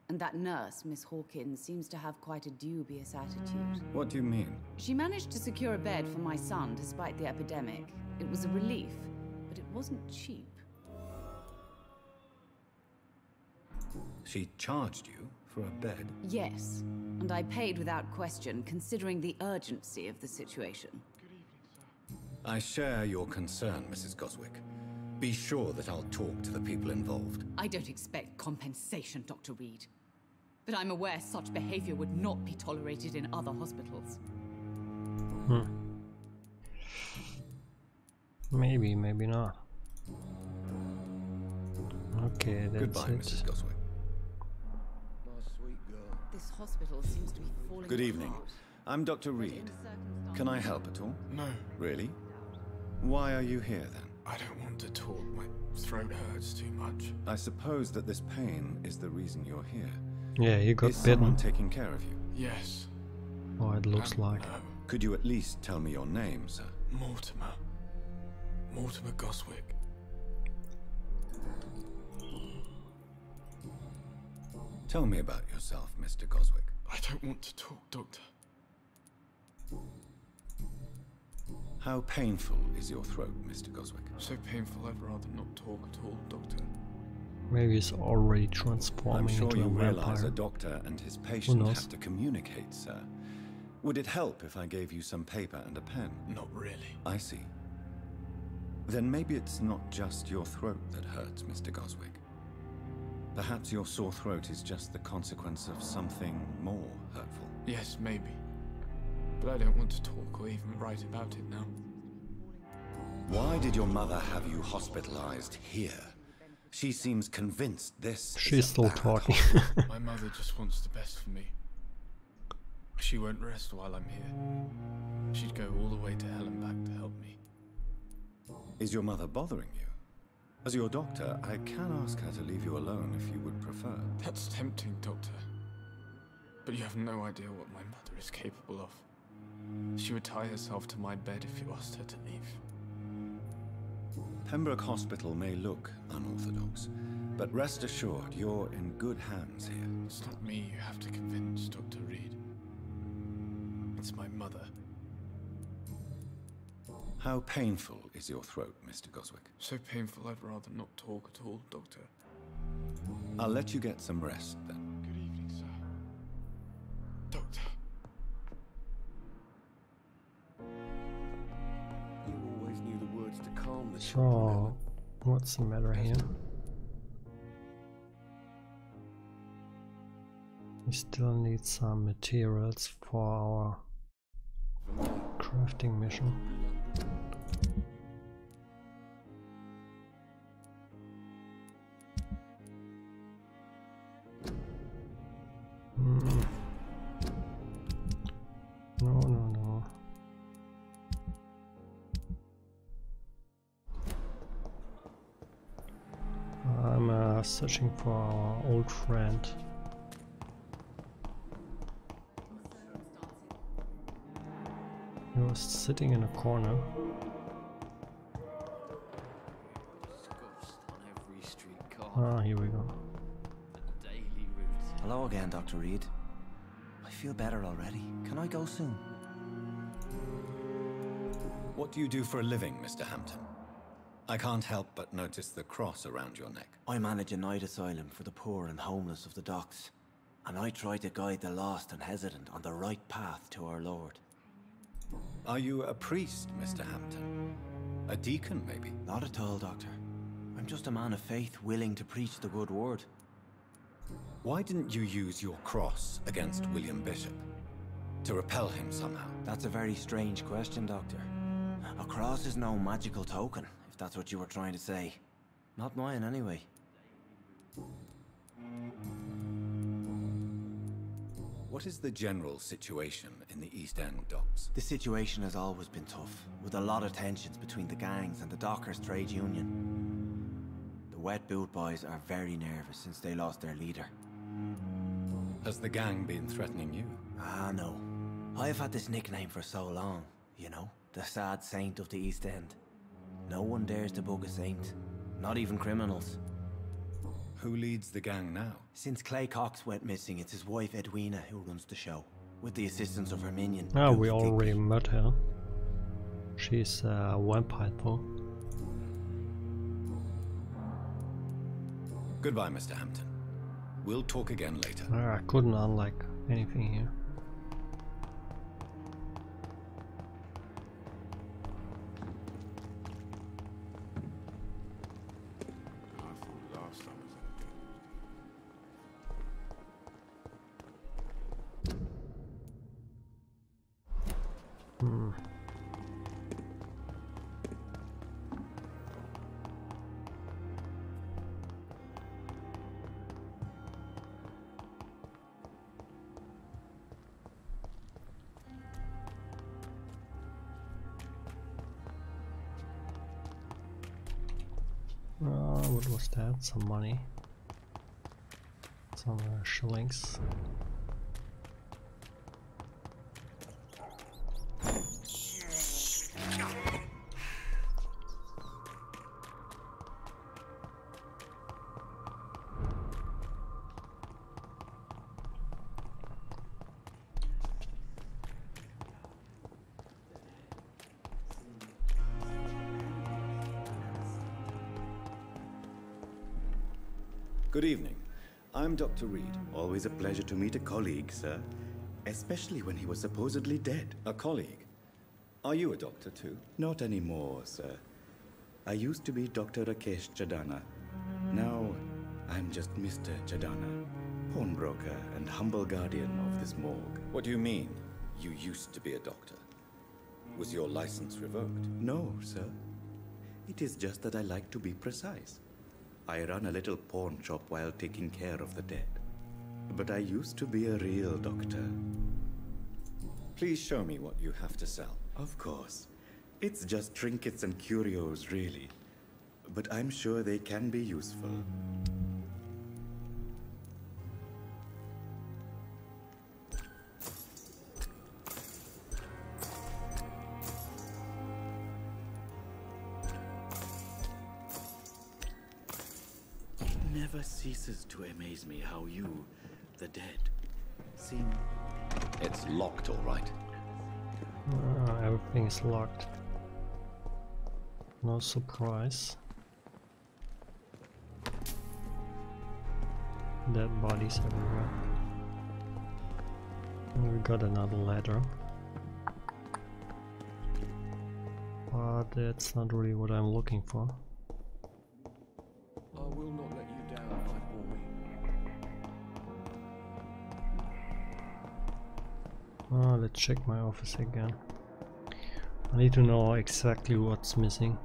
And that nurse, Miss Hawkins, seems to have quite a dubious attitude. What do you mean? She managed to secure a bed for my son despite the epidemic. It was a relief, but it wasn't cheap. She charged you for a bed? Yes, and I paid without question, considering the urgency of the situation. I share your concern, Mrs. Goswick. Be sure that I'll talk to the people involved. I don't expect compensation, Dr. Reed. But I'm aware such behavior would not be tolerated in other hospitals. Maybe, maybe not. Okay, that's Goodbye, it. Mrs. Goswick. This hospital seems to be falling Good evening. apart. I'm Dr. Reed. Can I help at all? No. Really? Why are you here then? I don't want to talk. My throat hurts too much. I suppose that this pain is the reason you're here. Yeah, you got Is someone bitten. taking care of you? Yes. Oh, it looks like. Could you at least tell me your name, sir? Mortimer. Mortimer Goswick. Tell me about yourself, Mr. Goswick. I don't want to talk, Doctor. How painful is your throat, Mr. Goswick? So painful I'd rather not talk at all, Doctor. Maybe he's already transforming I'm sure into you a realize vampire. a doctor and his patient knows? have to communicate, sir. Would it help if I gave you some paper and a pen? Not really. I see. Then maybe it's not just your throat that hurts, Mr. Goswick. Perhaps your sore throat is just the consequence of something more hurtful. Yes, maybe. But I don't want to talk or even write about it now. Why did your mother have you hospitalized here? She seems convinced this She's is a still bad talking. My mother just wants the best for me. She won't rest while I'm here. She'd go all the way to hell and back to help me. Is your mother bothering you? As your doctor, I can ask her to leave you alone if you would prefer. That's tempting, Doctor. But you have no idea what my mother is capable of. She would tie herself to my bed if you asked her to leave. Pembroke Hospital may look unorthodox, but rest assured you're in good hands here. It's not me you have to convince, Dr. Reed. It's my mother. How painful is your throat, Mr. Goswick? So painful I'd rather not talk at all, Doctor. I'll let you get some rest, then. Good evening, sir. Doctor. You always knew the words to calm the So, what's the matter here? We still need some materials for our crafting mission. No. I'm searching for our old friend. He was sitting in a corner. Ah, here we go. Hello again, Dr. Reed. I feel better already. Can I go soon? What do you do for a living, Mr. Hampton? I can't help but notice the cross around your neck. I manage a night asylum for the poor and homeless of the docks, and I try to guide the lost and hesitant on the right path to our Lord. Are you a priest, Mr. Hampton? A deacon, maybe? Not at all, Doctor. I'm just a man of faith willing to preach the good word. Why didn't you use your cross against William Bishop? To repel him somehow? That's a very strange question, Doctor. A cross is no magical token, if that's what you were trying to say. Not mine, anyway. What is the general situation in the East End docks? The situation has always been tough, with a lot of tensions between the gangs and the dockers' trade union. The wet boot boys are very nervous since they lost their leader. Has the gang been threatening you? Ah, no. I've had this nickname for so long, you know, the sad saint of the East End. No one dares to bug a saint, not even criminals. Who leads the gang now? Since Clay Cox went missing, it's his wife Edwina who runs the show, with the assistance of her minion. Ah, we already met her. She's a vampire though. Goodbye, Mr. Hampton. We'll talk again later. I couldn't unlock anything here. What was that? Some money. Some shillings. Good evening. I'm Dr. Reed. Always a pleasure to meet a colleague, sir. Especially when he was supposedly dead. A colleague? Are you a doctor too? Not anymore, sir. I used to be Dr. Rakesh Chadana. Now, I'm just Mr. Chadana, pawnbroker and humble guardian of this morgue. What do you mean, you used to be a doctor? Was your license revoked? No, sir. It is just that I like to be precise. I run a little pawn shop while taking care of the dead. But I used to be a real doctor. Please show me what you have to sell. Of course. It's just trinkets and curios, really. But I'm sure they can be useful. It never ceases to amaze me how you, the dead, seem... It's locked, all right. Everything is locked. No surprise. Dead bodies everywhere. And we got another ladder. But that's not really what I'm looking for. I will not let you down, my boy. Let's check my office again. I need to know exactly what's missing.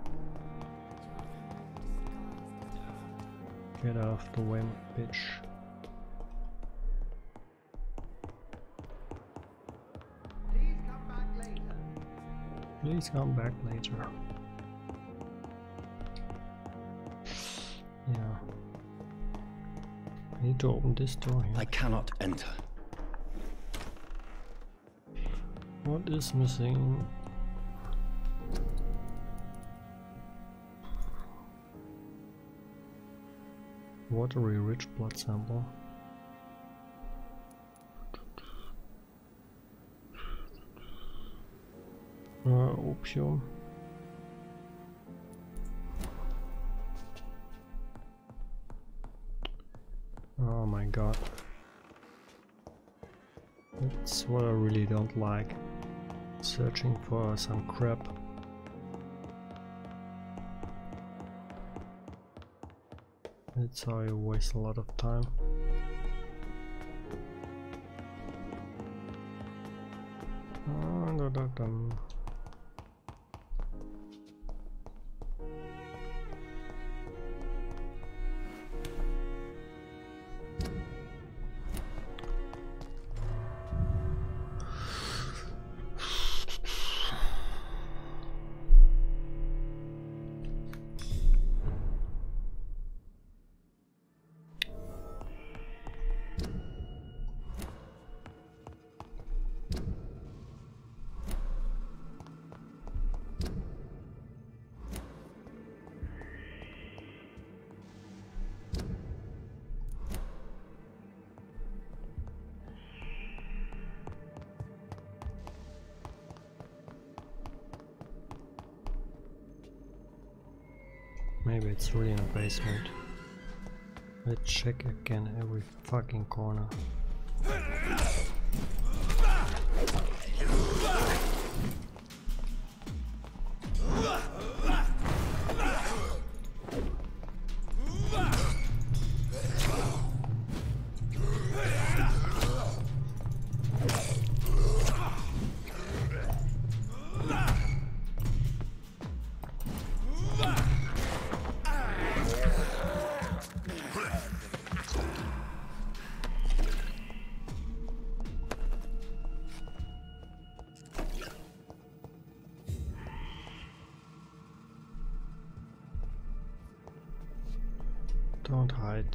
Get out of the way, bitch. Please come back later. Yeah. I need to open this door here. I cannot enter. What is missing? Watery rich blood sample. Opium. Oh my god. That's what I really don't like. Searching for some crap. That's how you waste a lot of time. Maybe it's really in a basement. Let's check again every fucking corner. Don't hide.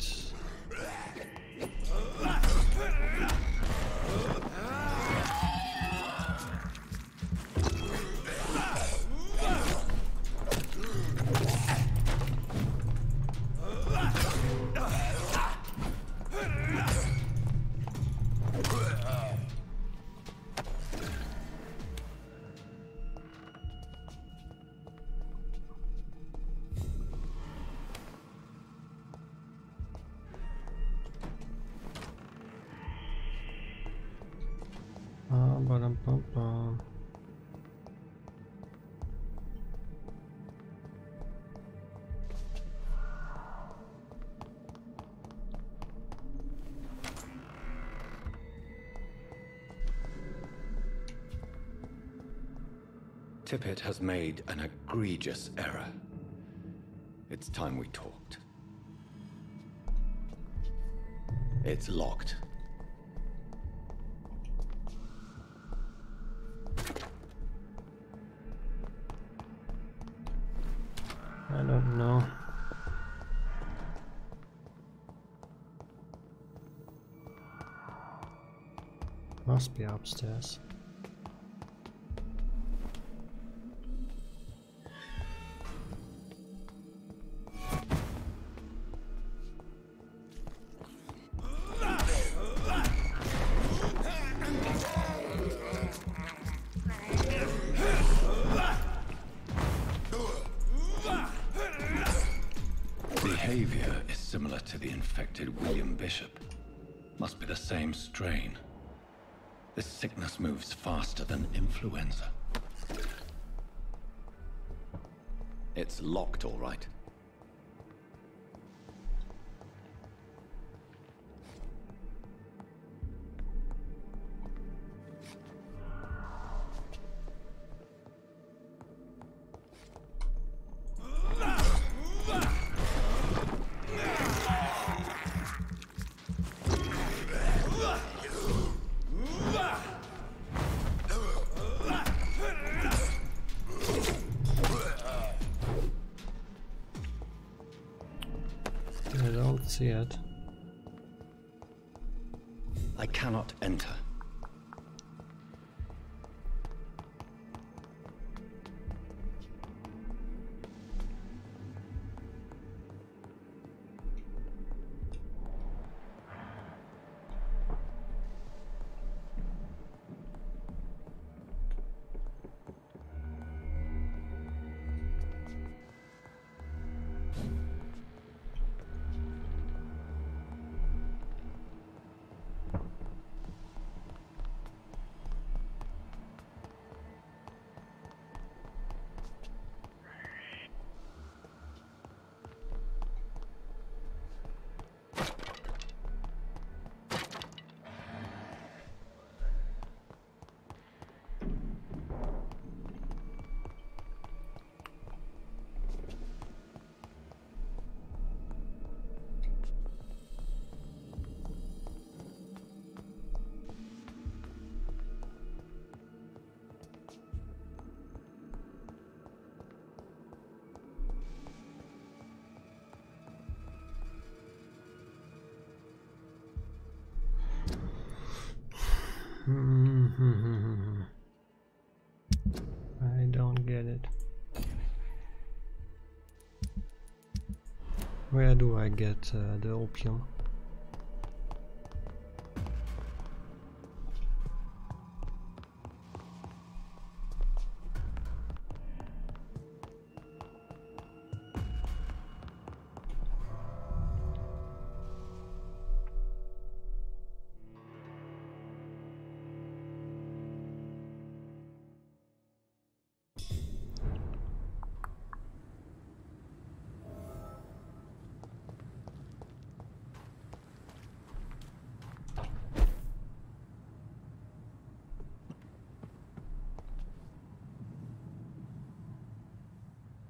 Ba-dum-bum-bum. Tippett has made an egregious error. It's time we talked. It's locked. No. Must be upstairs. Behavior is similar to the infected William Bishop. Must be the same strain. This sickness moves faster than influenza. It's locked, all right. I don't see it. I cannot enter. I don't get it. Where do I get the opium?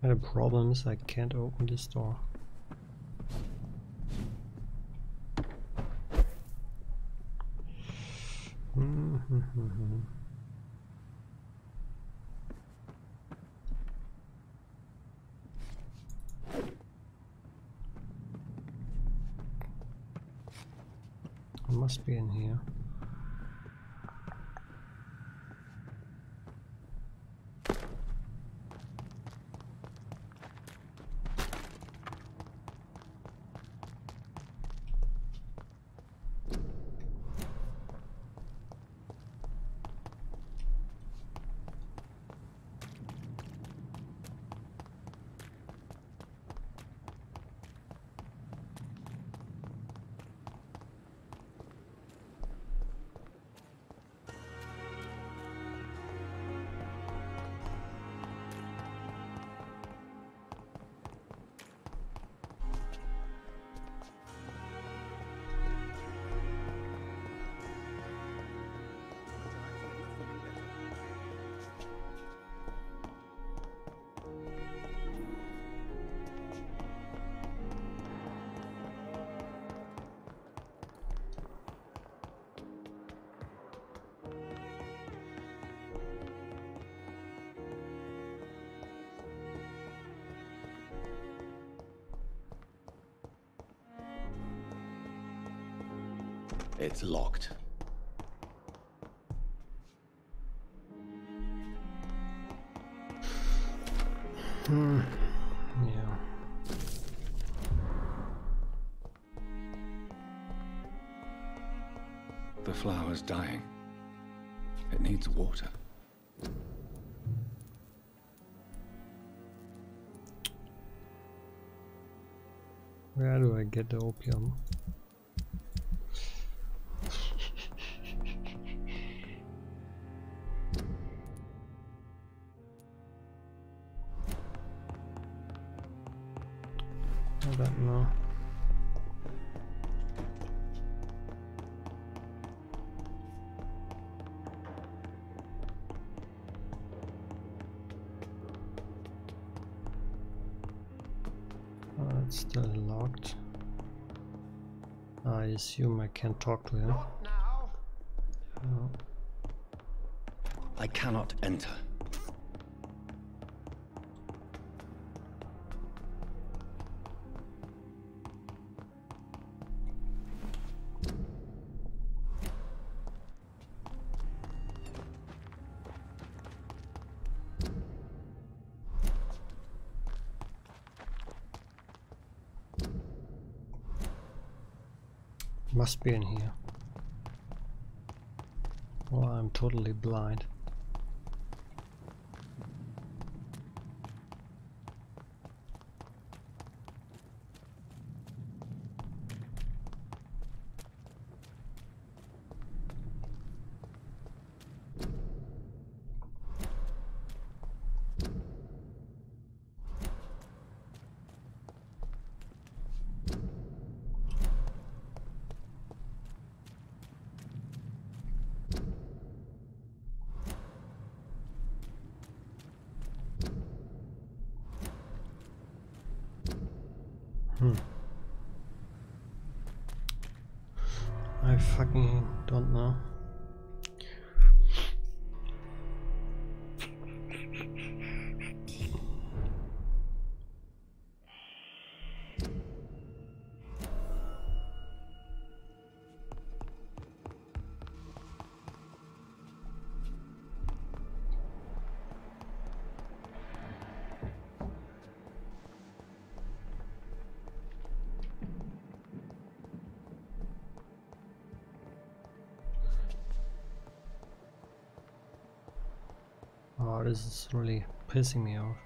The problem is I can't open this door. It must be in here. It's locked. Yeah. The flower's dying. It needs water. Where do I get the opium? I don't know. It's still locked. I assume I can't talk to him. No. I cannot enter. Must be in here. Well, I'm totally blind. I fucking don't know. Oh, this is really pissing me off.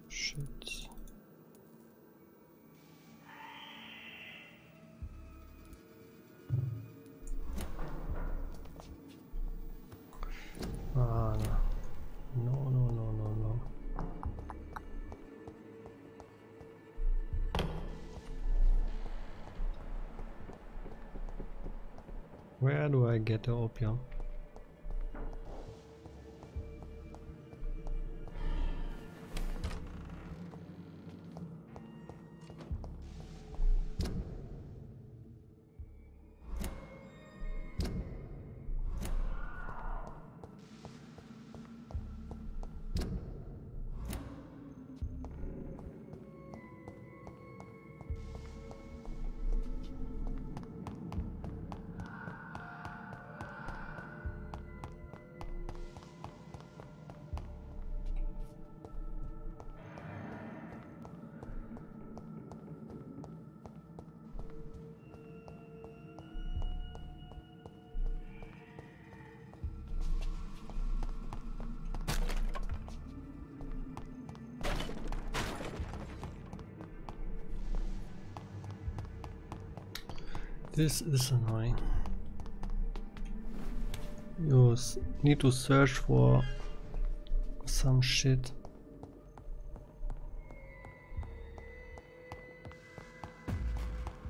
Shit. Ah, no, no, no, no, no. Where do I get the opium? This is annoying. You need to search for some shit.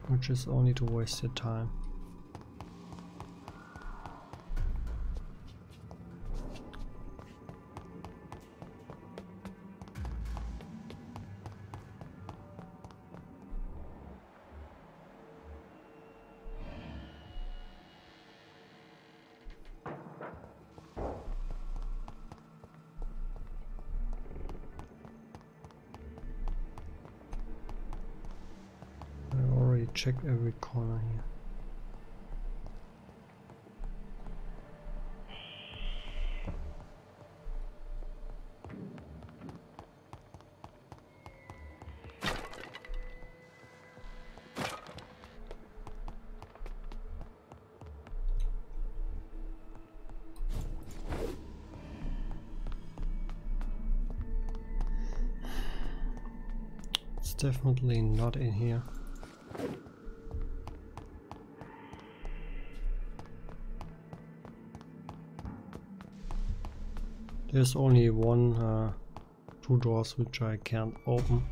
Which is only to waste your time. Check every corner here. It's definitely not in here. There's only two doors which I can't open.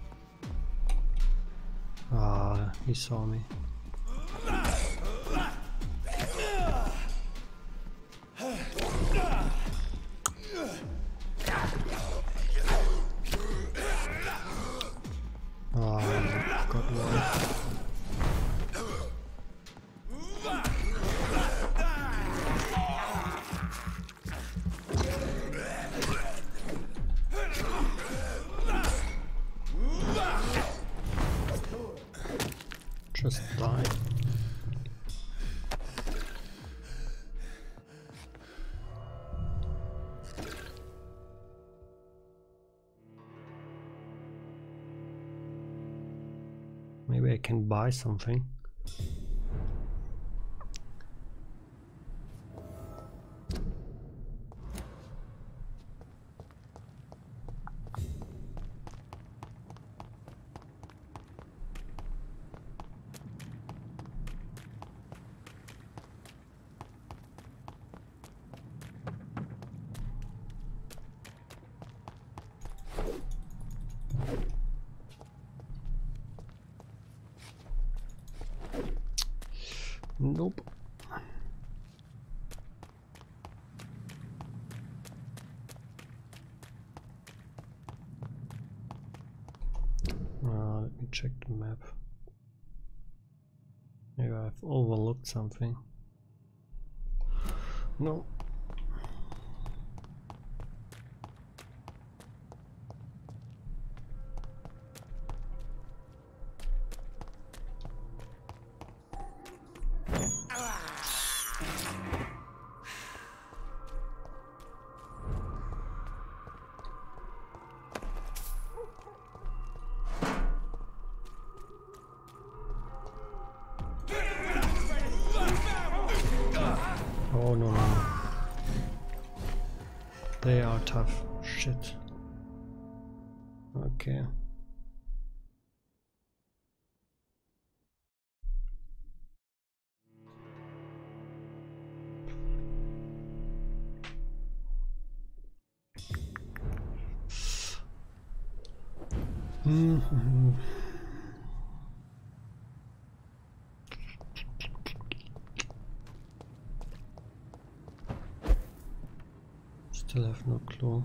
Ah, he saw me. Ah, got one. Just die. Maybe I can buy something. Nope. Let me check the map. Maybe I've overlooked something. No. Oh no, no, no. They are tough. Shit. Okay. Still have no clue.